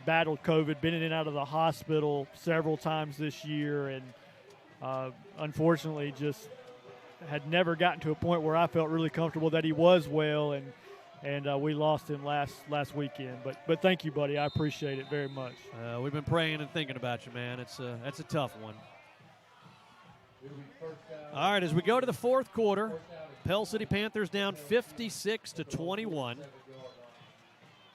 Speaker 9: battled COVID, been in and out of the hospital several times this year, and unfortunately just had never gotten to a point where I felt really comfortable that he was well, and we lost him last weekend. But thank you, buddy. I appreciate it very much.
Speaker 7: We've been praying and thinking about you, man. That's a tough one. All right, as we go to the fourth quarter, Pell City Panthers down 56-21.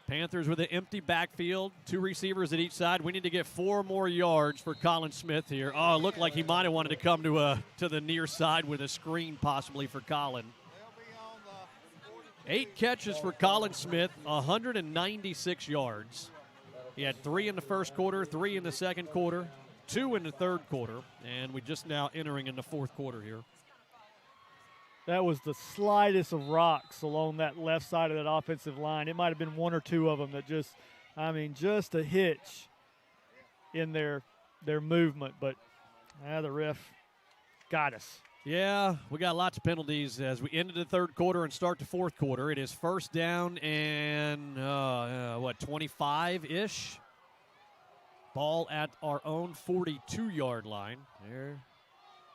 Speaker 7: Panthers with an empty backfield, 2 receivers at each side. We need to get 4 more yards for Colin Smith here. Oh, it looked like he might have wanted to come to the near side with a screen possibly for Colin. 8 catches for Colin Smith, 196 yards. He had 3 in the first quarter, 3 in the second quarter, 2 in the third quarter, and we're just now entering in the fourth quarter here.
Speaker 9: That was the slightest of rocks along that left side of that offensive line. It might have been 1 or 2 of them that just a hitch in their movement. But the ref got us.
Speaker 7: Yeah, we got lots of penalties as we end the third quarter and start the fourth quarter. It is first down and, 25-ish. Ball at our own 42-yard line. There.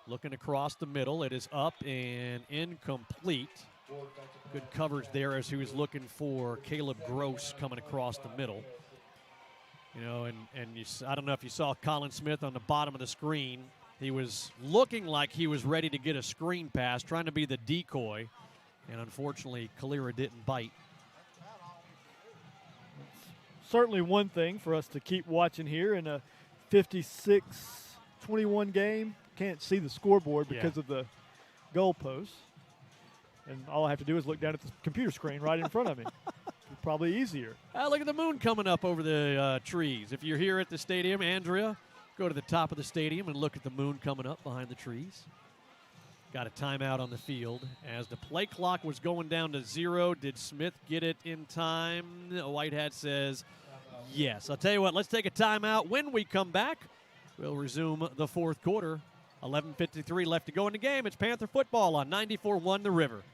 Speaker 7: Looking across the middle. It is up and incomplete. Good coverage there as he was looking for Caleb Gross coming across the middle. You know, and I don't know if you saw Colin Smith on the bottom of the screen. He was looking like he was ready to get a screen pass, trying to be the decoy. And unfortunately, Calera didn't bite.
Speaker 9: Certainly one thing for us to keep watching here in a 56-21 game. Can't see the scoreboard because of the goalposts. And all I have to do is look down at the computer screen right in front of me. It's probably easier.
Speaker 7: Look at the moon coming up over the trees. If you're here at the stadium, Andrea, go to the top of the stadium and look at the moon coming up behind the trees. Got a timeout on the field. As the play clock was going down to 0, did Smith get it in time? Whitehat says yes. I'll tell you what, let's take a timeout. When we come back, we'll resume the fourth quarter. 11:53 left to go in the game. It's Panther football on 94.1 The River.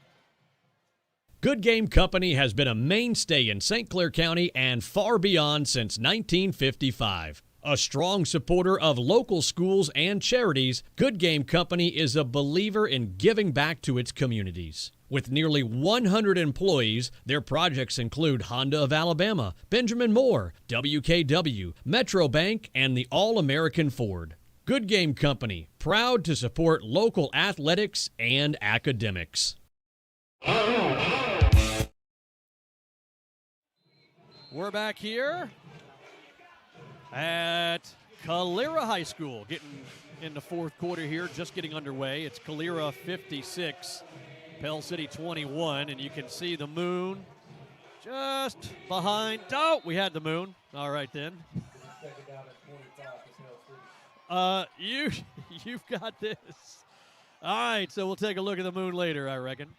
Speaker 13: Good Game Company has been a mainstay in St. Clair County and far beyond since 1955. A strong supporter of local schools and charities, Good Game Company is a believer in giving back to its communities. With nearly 100 employees, their projects include Honda of Alabama, Benjamin Moore, WKW, Metro Bank, and the All-American Ford. Good Game Company, proud to support local athletics and academics.
Speaker 7: We're back here at Calera High School, getting in the fourth quarter here, just getting underway. It's Calera 56, Pell City 21, and you can see the moon just behind. Oh, we had the moon. All right, then. You've got this. All right, so we'll take a look at the moon later, I reckon.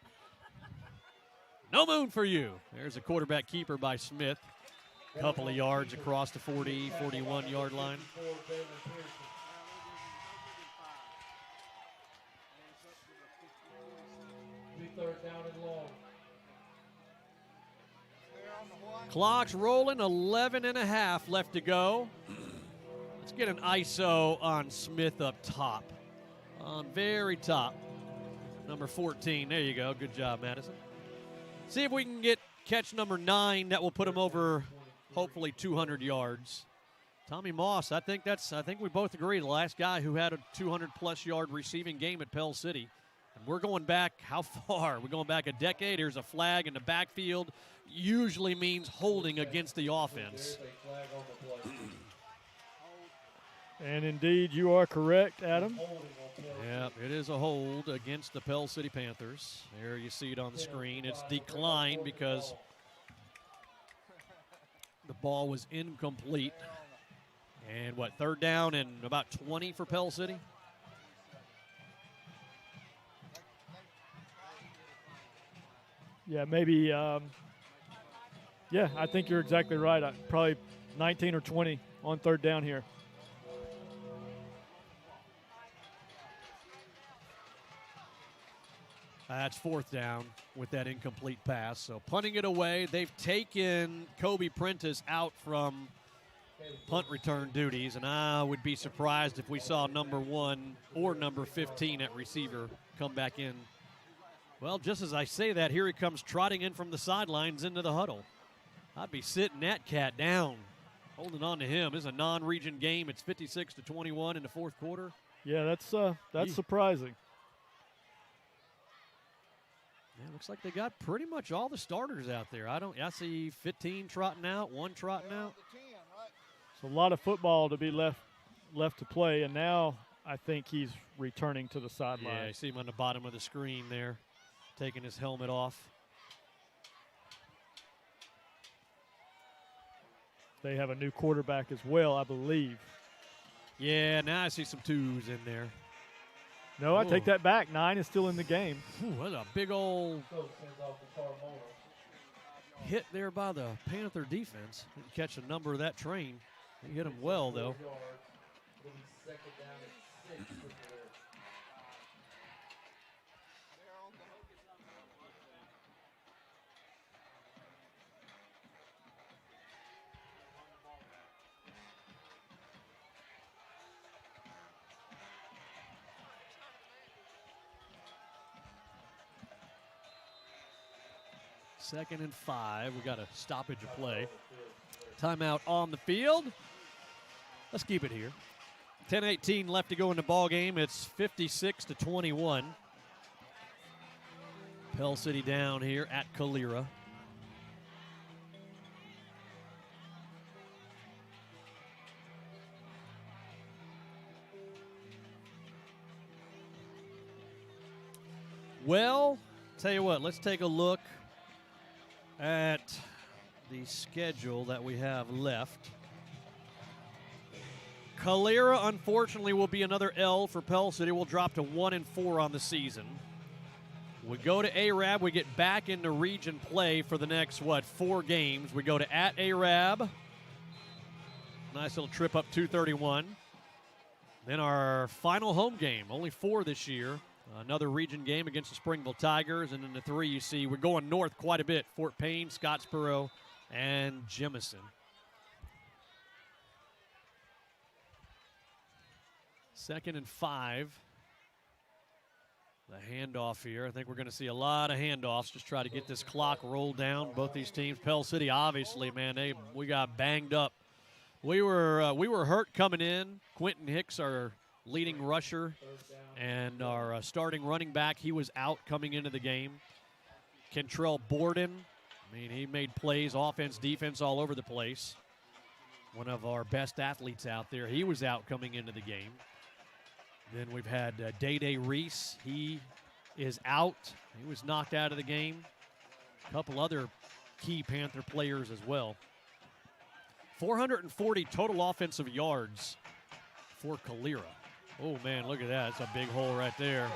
Speaker 7: No moon for you. There's a quarterback keeper by Smith. couple of yards across the 40, 41-yard line.
Speaker 6: Third down and long.
Speaker 7: Clock's rolling, 11 and a half left to go. Let's get an ISO on Smith up top. On very top. Number 14. There you go. Good job, Madison. See if we can get catch number 9. That will put him over, hopefully, 200 yards. Tommy Moss, I think we both agree, the last guy who had a 200-plus yard receiving game at Pell City. And we're going back, how far? We're going back a decade. Here's a flag in the backfield. Usually means holding against the offense.
Speaker 9: And indeed, you are correct, Adam.
Speaker 7: Yeah, it is a hold against the Pell City Panthers. There you see it on the screen. It's declined because the ball was incomplete. And what, third down and about 20 for Pell City?
Speaker 9: Yeah, maybe. Yeah, I think you're exactly right. Probably 19 or 20 on third down here.
Speaker 7: That's fourth down with that incomplete pass. So punting it away. They've taken Kobe Prentice out from punt return duties, and I would be surprised if we saw number 1 or number 15 at receiver come back in. Well, just as I say that, here he comes trotting in from the sidelines into the huddle. I'd be sitting that cat down, holding on to him. It's a non-region game. It's 56-21 in the fourth quarter.
Speaker 9: Yeah, that's surprising.
Speaker 7: Yeah, looks like they got pretty much all the starters out there. I see 15 trotting out, 1 trotting out.
Speaker 9: It's a lot of football to be left to play, and now I think he's returning to the sideline.
Speaker 7: Yeah, I see him on the bottom of the screen there, taking his helmet off.
Speaker 9: They have a new quarterback as well, I believe.
Speaker 7: Yeah, now I see some 2s in there.
Speaker 9: No, I take that back. 9 is still in the game.
Speaker 7: Ooh, that's a big old hit there by the Panther defense. Didn't catch a number of that train. They hit him well, though. Second and 5. We got a stoppage of play. Timeout on the field. Let's keep it here. 10:18 left to go in the ball game. It's 56-21. Pell City down here at Calera. Well, tell you what, let's take a look at the schedule that we have left. Calera, unfortunately, will be another L for Pell City. We'll drop to 1-4 on the season. We go to Arab. We get back into region play for the next, 4 games. We go to at Arab. Nice little trip up 231. Then our final home game, only 4 this year. Another region game against the Springville Tigers. And then the 3 you see, we're going north quite a bit. Fort Payne, Scottsboro, and Jemison. Second and 5. The handoff here. I think we're going to see a lot of handoffs. Just try to get this clock rolled down. Both these teams. Pell City, obviously, man, we got banged up. We were hurt coming in. Quentin Hicks, our leading rusher, and our starting running back, he was out coming into the game. Kentrell Borden, he made plays, offense, defense, all over the place. One of our best athletes out there. He was out coming into the game. Then we've had Day-Day Reese. He is out. He was knocked out of the game. A couple other key Panther players as well. 440 total offensive yards for Calera. Oh, man, look at that. That's a big hole right there.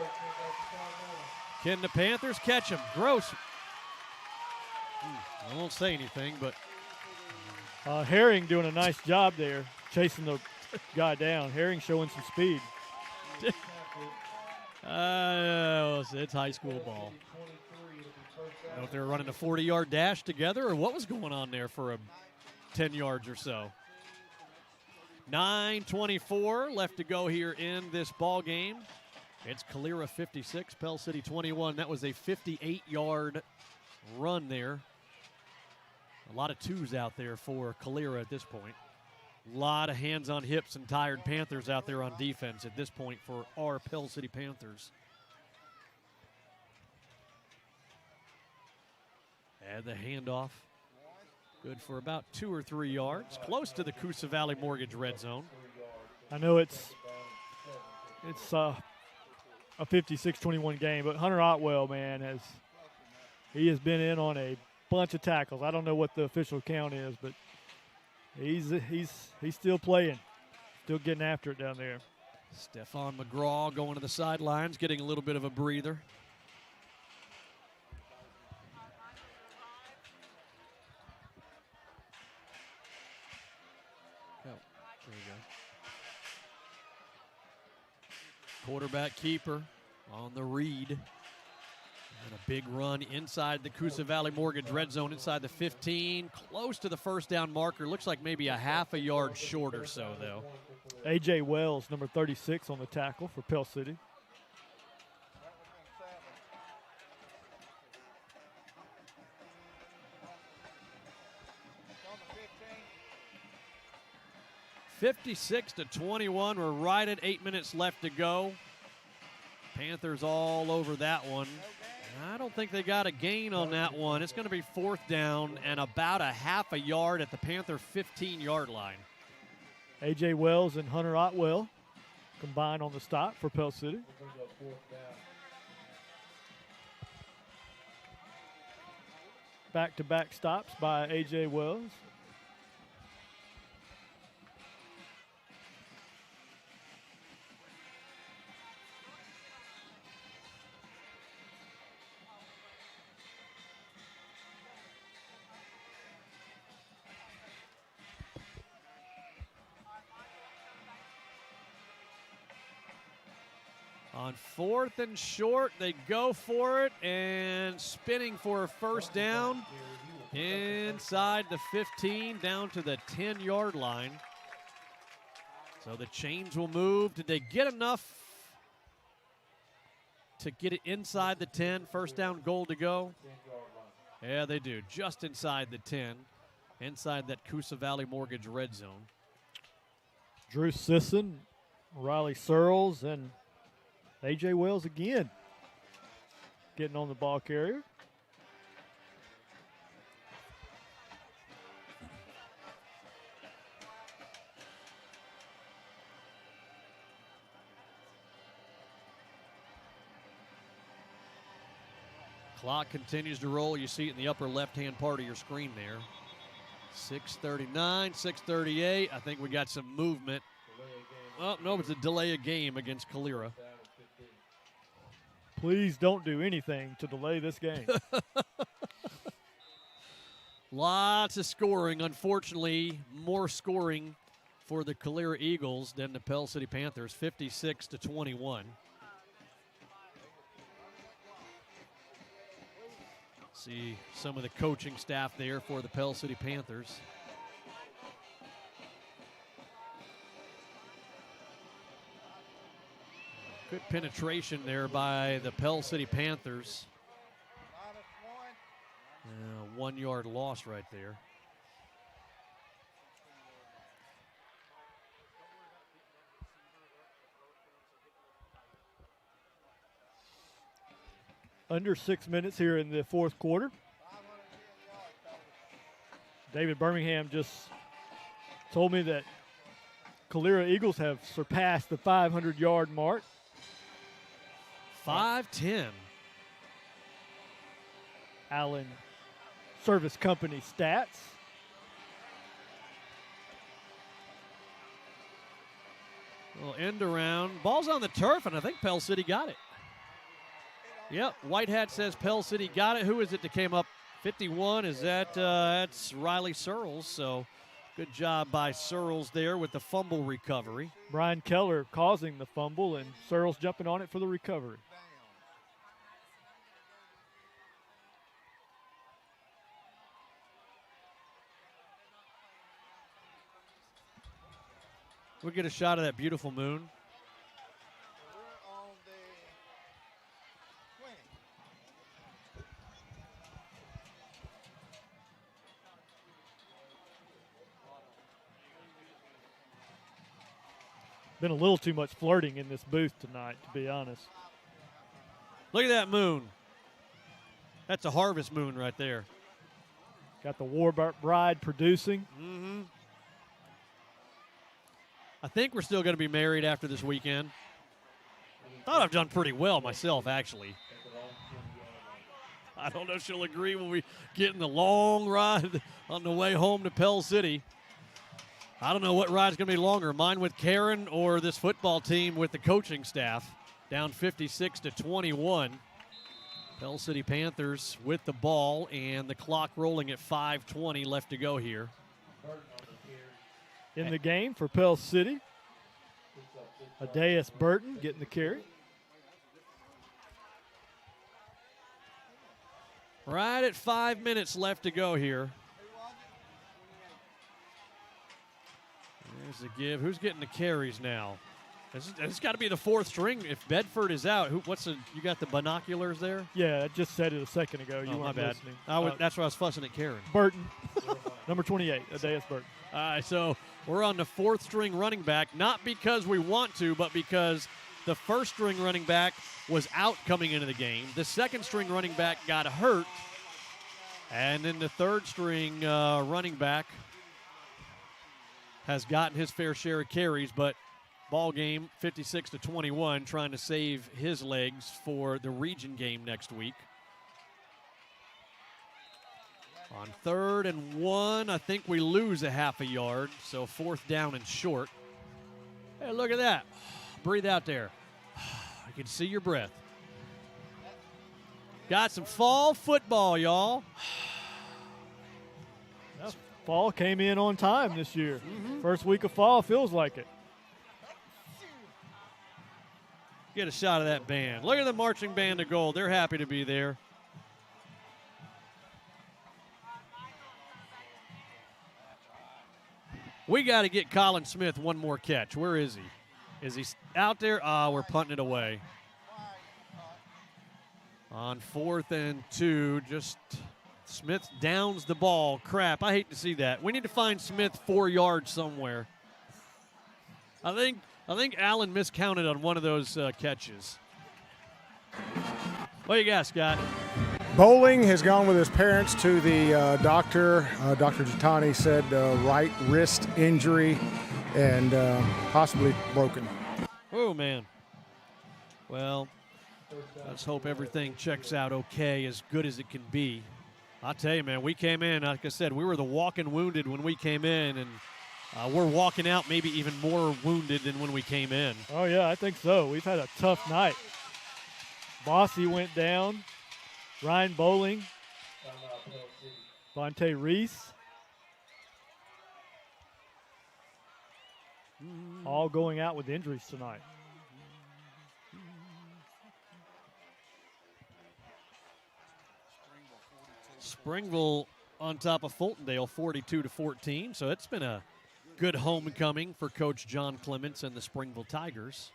Speaker 7: Can the Panthers catch him? Gross. I won't say anything, but
Speaker 9: Herring doing a nice job there, chasing the guy down. Herring showing some speed.
Speaker 7: It's high school ball. I don't know if they were running a 40-yard dash together or what was going on there for 10 yards or so. 9:24 left to go here in this ball game. It's Calera 56, Pell City 21. That was a 58-yard run there. A lot of twos out there for Calera at this point. A lot of hands on hips and tired Panthers out there on defense at this point for our Pell City Panthers. And the handoff. Good for about 2 or 3 yards. Close to the Coosa Valley Mortgage red zone.
Speaker 9: I know it's a 56-21 game, but Hunter Otwell, man, has been in on a bunch of tackles. I don't know what the official count is, but he's still playing, still getting after it down there.
Speaker 7: Stephon McGraw going to the sidelines, getting a little bit of a breather. There you go. Quarterback keeper on the read. And a big run inside the Coosa Valley Mortgage red zone, inside the 15, close to the first down marker. Looks like maybe a half a yard short or so, though.
Speaker 9: A.J. Wells, number 36 on the tackle for Pell City.
Speaker 7: (56-21). We're right at 8 minutes left to go. Panthers all over that one. I don't think they got a gain on that one. It's going to be 4th down and about a half a yard at the Panther 15-yard line.
Speaker 9: A.J. Wells and Hunter Otwell combined on the stop for Pell City. Back-to-back stops by A.J. Wells.
Speaker 7: On 4th and short, they go for it, and spinning for a first down inside the 15 down to the 10-yard line. So the chains will move. Did they get enough to get it inside the 10? First down goal to go. Yeah, they do. Just inside the 10, inside that Coosa Valley Mortgage red zone.
Speaker 9: Drew Sisson, Riley Searles, and A.J. Wells again getting on the ball carrier.
Speaker 7: Clock continues to roll. You see it in the upper left-hand part of your screen there. 6:39, 6:38. I think we got some movement. Oh, no, it's a delay of game against Calera.
Speaker 9: Please don't do anything to delay this game.
Speaker 7: Lots of scoring. Unfortunately, more scoring for the Calera Eagles than the Pell City Panthers, 56-21. See some of the coaching staff there for the Pell City Panthers. Good penetration there by the Pell City Panthers. 1 yard loss right there.
Speaker 9: Under 6 minutes here in the fourth quarter. David Birmingham just told me that Calera Eagles have surpassed the 500-yard mark.
Speaker 7: 5:10.
Speaker 9: Allen Service Company stats.
Speaker 7: Little end around. Ball's on the turf, and I think Pell City got it. Yep, White Hat says Pell City got it. Who is it that came up? 51, is that that's Riley Searles. So Good job by Searles there with the fumble recovery.
Speaker 9: Brian Keller causing the fumble, and Searles jumping on it for the recovery.
Speaker 7: We'll get a shot of that beautiful moon.
Speaker 9: Been a little too much flirting in this booth tonight, to be honest.
Speaker 7: Look at that moon. That's a harvest moon right there.
Speaker 9: Got the War Bride producing.
Speaker 7: Mm-hmm. I think we're still going to be married after this weekend. Thought I've done pretty well myself, actually. I don't know if she'll agree when we get in the long ride on the way home to Pell City. I don't know what ride's going to be longer, mine with Karen or this football team with the coaching staff. Down 56-21. Pell City Panthers with the ball and the clock rolling at 5:20 left to go here.
Speaker 9: In the game for Pell City, Adeus Burton getting the carry.
Speaker 7: Right at 5 minutes left to go here. There's the give. Who's getting the carries now? It's got to be the fourth string. If Bedford is out, you got the binoculars there?
Speaker 9: Yeah, I just said it a second ago. You weren't
Speaker 7: my bad.
Speaker 9: listening.
Speaker 7: That's why I was fussing at Karen.
Speaker 9: Burton, number 28, Adeus Burton.
Speaker 7: All right, so we're on the fourth string running back, not because we want to, but because the first string running back was out coming into the game. The second string running back got hurt. And then the third string running back has gotten his fair share of carries, but ball game 56-21, trying to save his legs for the region game next week. On 3rd and 1, I think we lose a half a yard, so 4th down and short. Hey, look at that. Breathe out there. I can see your breath. Got some fall football, y'all.
Speaker 9: Fall came in on time this year. First week of fall feels like it.
Speaker 7: Get a shot of that band. Look at the marching band of gold. They're happy to be there. We got to get Colin Smith one more catch. Where is he? Is he out there? We're punting it away. On 4th and 2, just Smith downs the ball. Crap, I hate to see that. We need to find Smith 4 yards somewhere. I think Allen miscounted on one of those catches. What you got, Scott?
Speaker 8: Bowling has gone with his parents to the doctor. Dr. Jatani said right wrist injury and possibly broken.
Speaker 7: Oh, man. Well, let's hope everything checks out okay, as good as it can be. I'll tell you, man, we came in, like I said, we were the walking wounded when we came in, and we're walking out maybe even more wounded than when we came in.
Speaker 9: Oh, yeah, I think so. We've had a tough night. Bossy went down. Ryan Bowling. Vontae Reese. All going out with injuries tonight.
Speaker 7: Springville on top of Fultondale 42-14, so it's been a good homecoming for Coach John Clements and the Springville Tigers.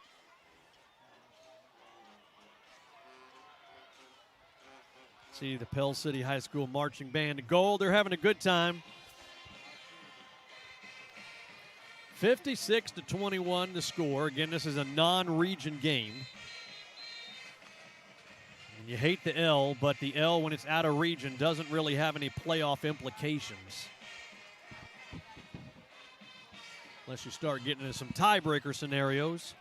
Speaker 7: See the Pell City High School marching band of gold. They're having a good time. 56-21 the score. Again, this is a non-region game. And you hate the L, but the L, when it's out of region, doesn't really have any playoff implications. Unless you start getting into some tiebreaker scenarios.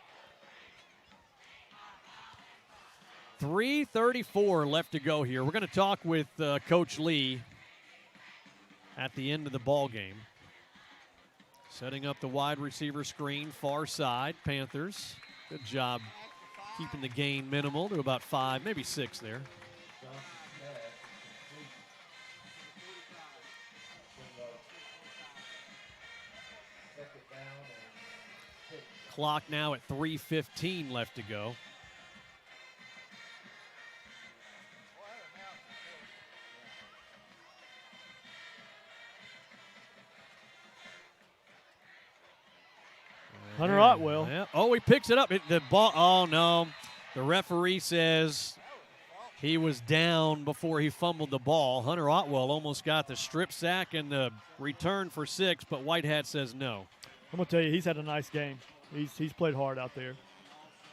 Speaker 7: 3:34 left to go here. We're going to talk with Coach Lee at the end of the ball game. Setting up the wide receiver screen, far side, Panthers. Good job keeping the gain minimal to about 5, maybe 6 there. clock now at 3:15 left to go.
Speaker 9: Hunter Otwell.
Speaker 7: Yeah. Oh, he picks it up. The ball. Oh, no. The referee says he was down before he fumbled the ball. Hunter Otwell almost got the strip sack and the return for 6, but Whitehat says no.
Speaker 9: I'm going to tell you, he's had a nice game. He's played hard out there.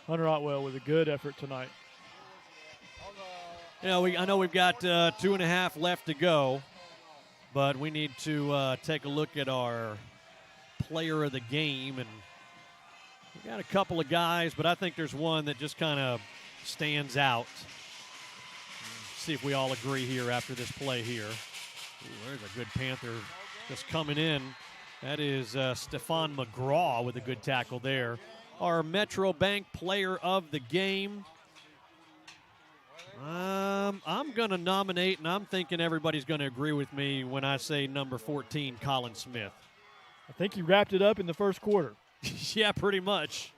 Speaker 9: Hunter Otwell with a good effort tonight.
Speaker 7: You know, I know we've got 2.5 left to go, but we need to take a look at our player of the game, and we got a couple of guys, but I think there's one that just kind of stands out. See if we all agree here after this play here. Ooh, there's a good Panther just coming in. That is Stephon McGraw with a good tackle there. Our Metro Bank player of the game. I'm going to nominate, and I'm thinking everybody's going to agree with me when I say number 14, Colin Smith.
Speaker 9: I think he wrapped it up in the first quarter.
Speaker 7: Yeah, pretty much.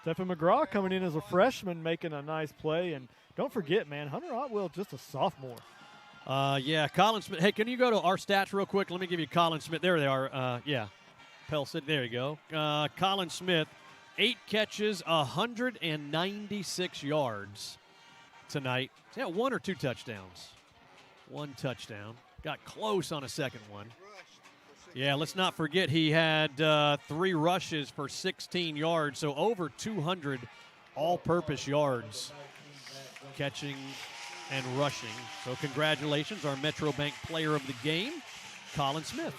Speaker 9: Stephen McGraw coming in as a freshman, making a nice play. And don't forget, man, Hunter Otwell just a sophomore.
Speaker 7: Yeah, Colin Smith. Hey, can you go to our stats real quick? Let me give you Colin Smith. There they are. Yeah, Pell City. There you go. Colin Smith, 8 catches, 196 yards tonight. Is that 1 or 2 touchdowns? 1 touchdown. Got close on a second one. Yeah, let's not forget he had 3 rushes for 16 yards, so over 200 all-purpose yards catching and rushing. So congratulations, our Metro Bank player of the game, Colin Smith.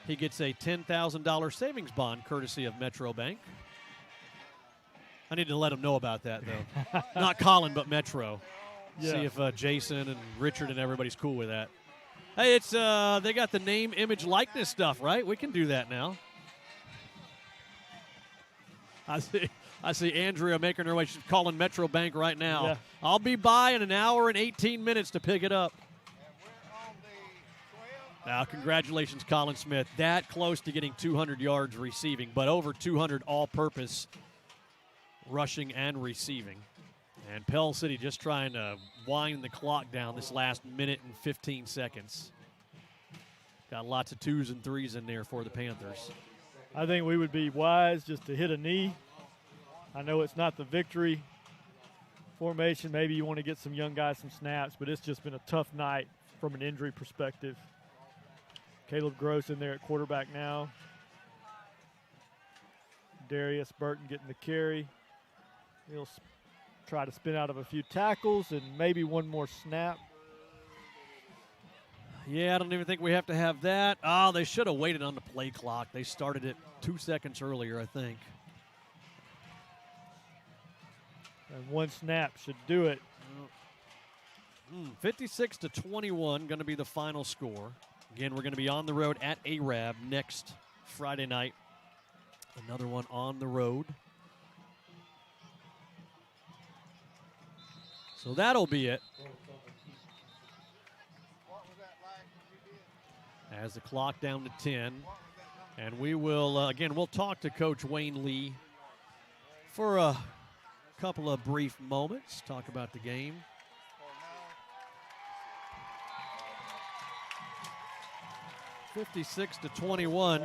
Speaker 7: He gets a $10,000 savings bond courtesy of Metro Bank. I need to let him know about that, though. Not Colin, but Metro.
Speaker 9: Yeah.
Speaker 7: See if Jason and Richard and everybody's cool with that. Hey, it's they got the name, image, likeness stuff, right? We can do that now. I see Andrea making her way. She's calling Metro Bank right now.
Speaker 9: Yeah.
Speaker 7: I'll be by in an hour and 18 minutes to pick it up. Now, congratulations, Colin Smith. That close to getting 200 yards receiving, but over 200 all-purpose rushing and receiving. And Pell City just trying to wind the clock down this last minute and 15 seconds. Got lots of 2s and 3s in there for the Panthers.
Speaker 9: I think we would be wise just to hit a knee. I know it's not the victory formation. Maybe you want to get some young guys some snaps, but it's just been a tough night from an injury perspective. Caleb Gross in there at quarterback now. Darius Burton getting the carry. He'll try to spin out of a few tackles and maybe one more snap.
Speaker 7: Yeah, I don't even think we have to have that. Oh, they should have waited on the play clock. They started it 2 seconds earlier, I think.
Speaker 9: And one snap should do it.
Speaker 7: 56-21 going to be the final score. Again, we're going to be on the road at Arab next Friday night. Another one on the road. So that'll be it. As the clock down to 10. And we will, again, we'll talk to Coach Wayne Lee for a couple of brief moments, talk about the game. (56-21).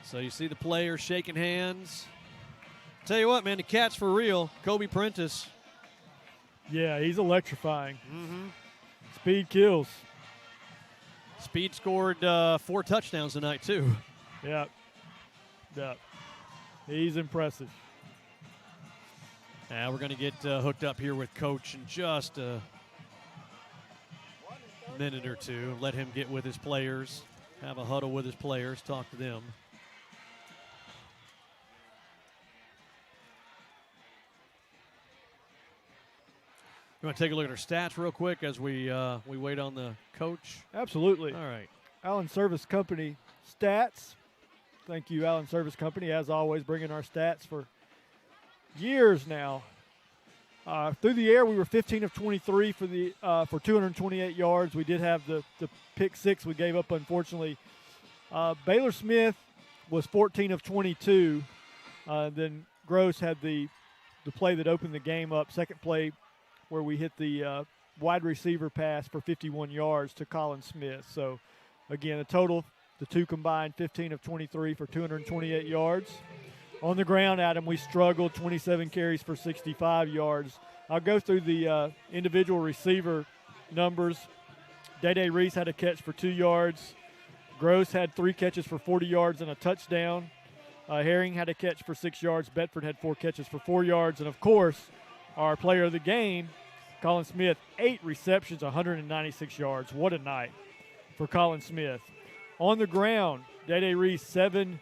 Speaker 7: So you see the players shaking hands. Tell you what, man, the cat's for real. Kobe Prentice.
Speaker 9: Yeah, he's electrifying.
Speaker 7: Mm-hmm.
Speaker 9: Speed kills.
Speaker 7: Speed scored 4 touchdowns tonight, too.
Speaker 9: Yep. He's impressive.
Speaker 7: We're going to get hooked up here with Coach in just a minute or two. Let him get with his players, have a huddle with his players, talk to them. You want to take a look at our stats real quick as we wait on the coach?
Speaker 9: Absolutely.
Speaker 7: All right.
Speaker 9: Allen Service Company stats. Thank you, Allen Service Company, as always, bringing our stats for years now. Through the air, we were 15 of 23 for 228 yards. We did have the pick six we gave up, unfortunately. Baylor Smith was 14 of 22. Then Gross had the play that opened the game up, second play where we hit the wide receiver pass for 51 yards to Colin Smith. So, again, the total, the two combined, 15 of 23 for 228 yards. On the ground, Adam, we struggled, 27 carries for 65 yards. I'll go through the individual receiver numbers. Day Reese had a catch for 2 yards. Gross had 3 catches for 40 yards and a touchdown. Herring had a catch for 6 yards. Bedford had 4 catches for 4 yards. And, of course, our player of the game, Colin Smith, 8 receptions, 196 yards. What a night for Colin Smith. On the ground, Day Reese, 7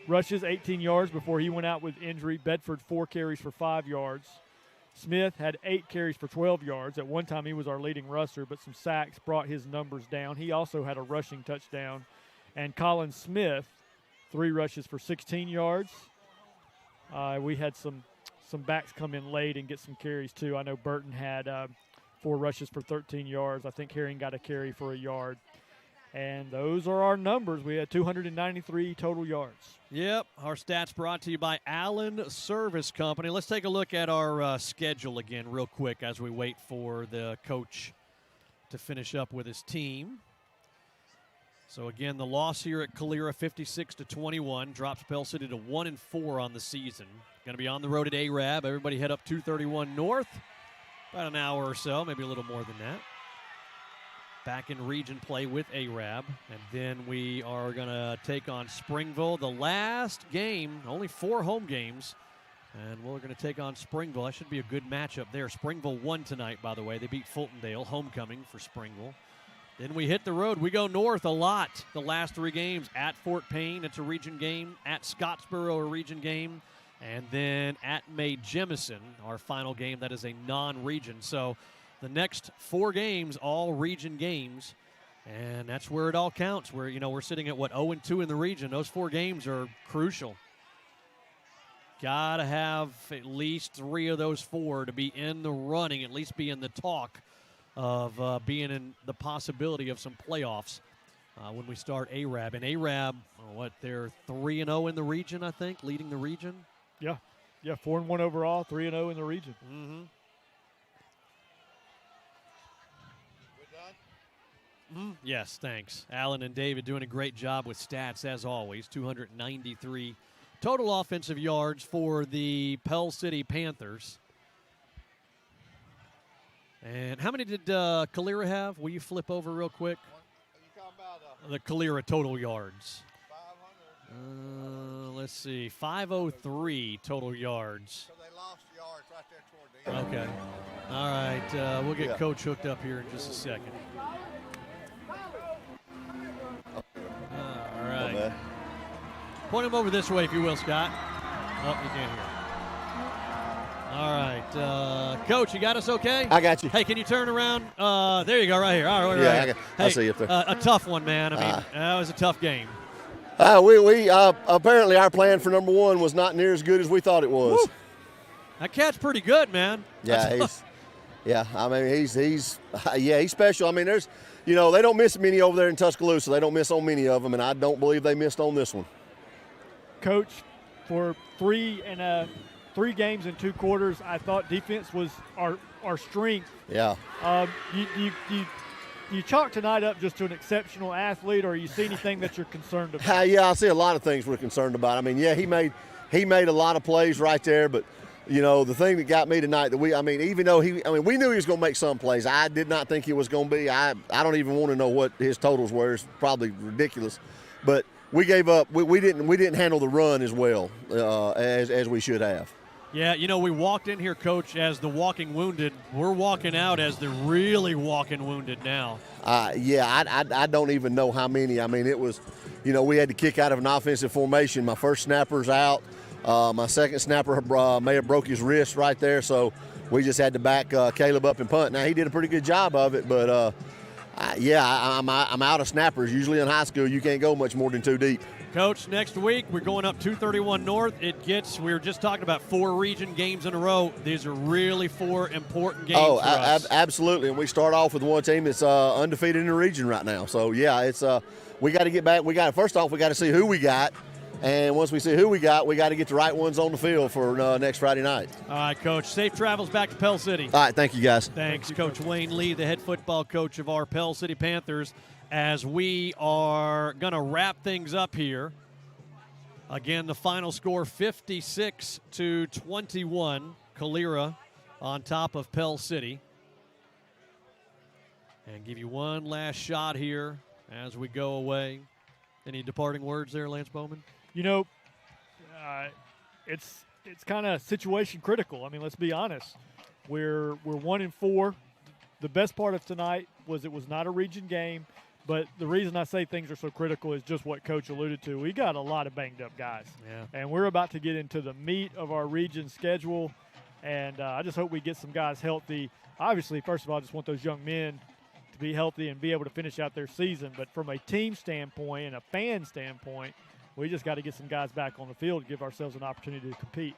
Speaker 9: rushes, 18 yards before he went out with injury. Bedford, 4 carries for 5 yards. Smith had 8 carries for 12 yards. At one time, he was our leading rusher, but some sacks brought his numbers down. He also had a rushing touchdown. And Colin Smith, 3 rushes for 16 yards. We had some backs come in late and get some carries, too. I know Burton had 4 rushes for 13 yards. I think Herring got a carry for a yard. And those are our numbers. We had 293 total yards.
Speaker 7: Yep, our stats brought to you by Allen Service Company. Let's take a look at our schedule again real quick as we wait for the coach to finish up with his team. So, again, the loss here at Calera, 56-21, drops Pell City to 1-4 on the season. Going to be on the road at Arab. Everybody head up 231 North, about an hour or so, maybe a little more than that. Back in region play with Arab. And then we are going to take on Springville. The last game, only 4 home games. And we're going to take on Springville. That should be a good matchup there. Springville won tonight, by the way. They beat Fultondale, homecoming for Springville. Then we hit the road. We go north a lot the last 3 games. At Fort Payne, it's a region game. At Scottsboro, a region game. And then at May Jemison, our final game. That is a non-region. So the next 4 games, all region games. And that's where it all counts. We're sitting at, 0-2 in the region. Those 4 games are crucial. Got to have at least 3 of those 4 to be in the running, at least be in the talk of being in the possibility of some playoffs when we start Arab. And Arab, they're 3-0 in the region, I think, leading the region.
Speaker 9: Yeah, 4-1 overall, 3-0 in the region.
Speaker 7: Mm-hmm. Yes, thanks. Alan and David doing a great job with stats, as always. 293 total offensive yards for the Pell City Panthers. And how many did Calera have? Will you flip over real quick? The Calera total yards. 500. Let's see. 503 total yards.
Speaker 1: So they lost yards right there toward the end.
Speaker 7: Okay. All right. We'll get Coach hooked up here in just a second. All right. Point him over this way, if you will, Scott. Oh, you can't hear. All right. Coach, you got us okay?
Speaker 1: I got you.
Speaker 7: Hey, can you turn around? There you go, right here. All right,
Speaker 1: yeah,
Speaker 7: right.
Speaker 1: I see you up there.
Speaker 7: A tough one, man. I mean, that was a tough game.
Speaker 1: We apparently our plan for number 1 was not near as good as we thought it was.
Speaker 7: Woo. That cat's pretty good, man.
Speaker 1: Yeah, he's special. I mean, there's, they don't miss many over there in Tuscaloosa. They don't miss on many of them, and I don't believe they missed on this one.
Speaker 9: Coach, for 3 games and 2 quarters, I thought defense was our strength.
Speaker 1: Yeah.
Speaker 9: You chalk tonight up just to an exceptional athlete, or you see anything that you're concerned about?
Speaker 1: Yeah, I see a lot of things we're concerned about. I mean, yeah, he made a lot of plays right there, but the thing that got me tonight that we knew he was going to make some plays. I did not think he was going to be. I don't even want to know what his totals were. It's probably ridiculous, but we gave up. We didn't handle the run as well as we should have.
Speaker 7: Yeah, we walked in here, Coach, as the walking wounded. We're walking out as the really walking wounded now.
Speaker 1: I don't even know how many. I mean, it was, we had to kick out of an offensive formation. My first snapper's out. My second snapper may have broke his wrist right there. So we just had to back Caleb up and punt. Now, he did a pretty good job of it, but I'm out of snappers. Usually in high school, you can't go much more than 2 deep.
Speaker 7: Coach, next week we're going up 231 North. We were just talking about 4 region games in a row. These are really 4 important games for us.
Speaker 1: Absolutely. And we start off with one team that's undefeated in the region right now. So, yeah, it's we got to get back. First off, we got to see who we got. And once we see who we got to get the right ones on the field for next Friday night.
Speaker 7: All right, Coach. Safe travels back to Pell City.
Speaker 1: All right, thank you, guys.
Speaker 7: Thanks, Coach Wayne Lee, the head football coach of our Pell City Panthers, as we are going to wrap things up here. Again, the final score 56-21. Calera on top of Pell City. And give you one last shot here as we go away. Any departing words there, Lance Bowman?
Speaker 9: You know, it's kind of situation critical. I mean, let's be honest. We're 1-4. The best part of tonight was it was not a region game. But the reason I say things are so critical is just what Coach alluded to. We got a lot of banged-up guys.
Speaker 7: Yeah.
Speaker 9: And we're about to get into the meat of our region schedule, and I just hope we get some guys healthy. Obviously, first of all, I just want those young men to be healthy and be able to finish out their season. But from a team standpoint and a fan standpoint, we just got to get some guys back on the field to give ourselves an opportunity to compete.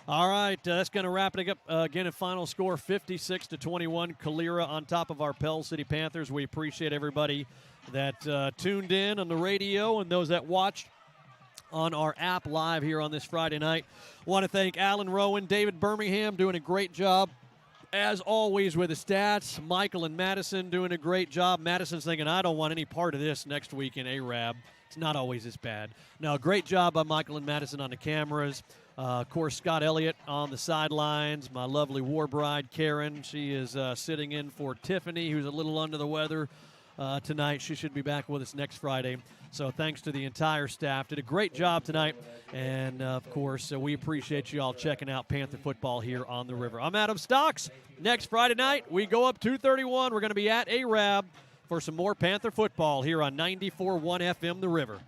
Speaker 7: All right, that's going to wrap it up. Again, a final score 56-21. Calera on top of our Pell City Panthers. We appreciate everybody that tuned in on the radio and those that watched on our app live here on this Friday night. Want to thank Alan Rowan, David Birmingham doing a great job as always with the stats. Michael and Madison doing a great job. Madison's thinking, I don't want any part of this next week in ARAB. It's not always this bad. No, great job by Michael and Madison on the cameras. Of course, Scott Elliott on the sidelines. My lovely war bride, Karen. She is sitting in for Tiffany, who's a little under the weather tonight. She should be back with us next Friday. So thanks to the entire staff. Did a great job tonight. And, of course, we appreciate you all checking out Panther football here on the River. I'm Adam Stokes. Next Friday night, we go up 231. We're going to be at ARAB for some more Panther football here on 94.1 FM The River.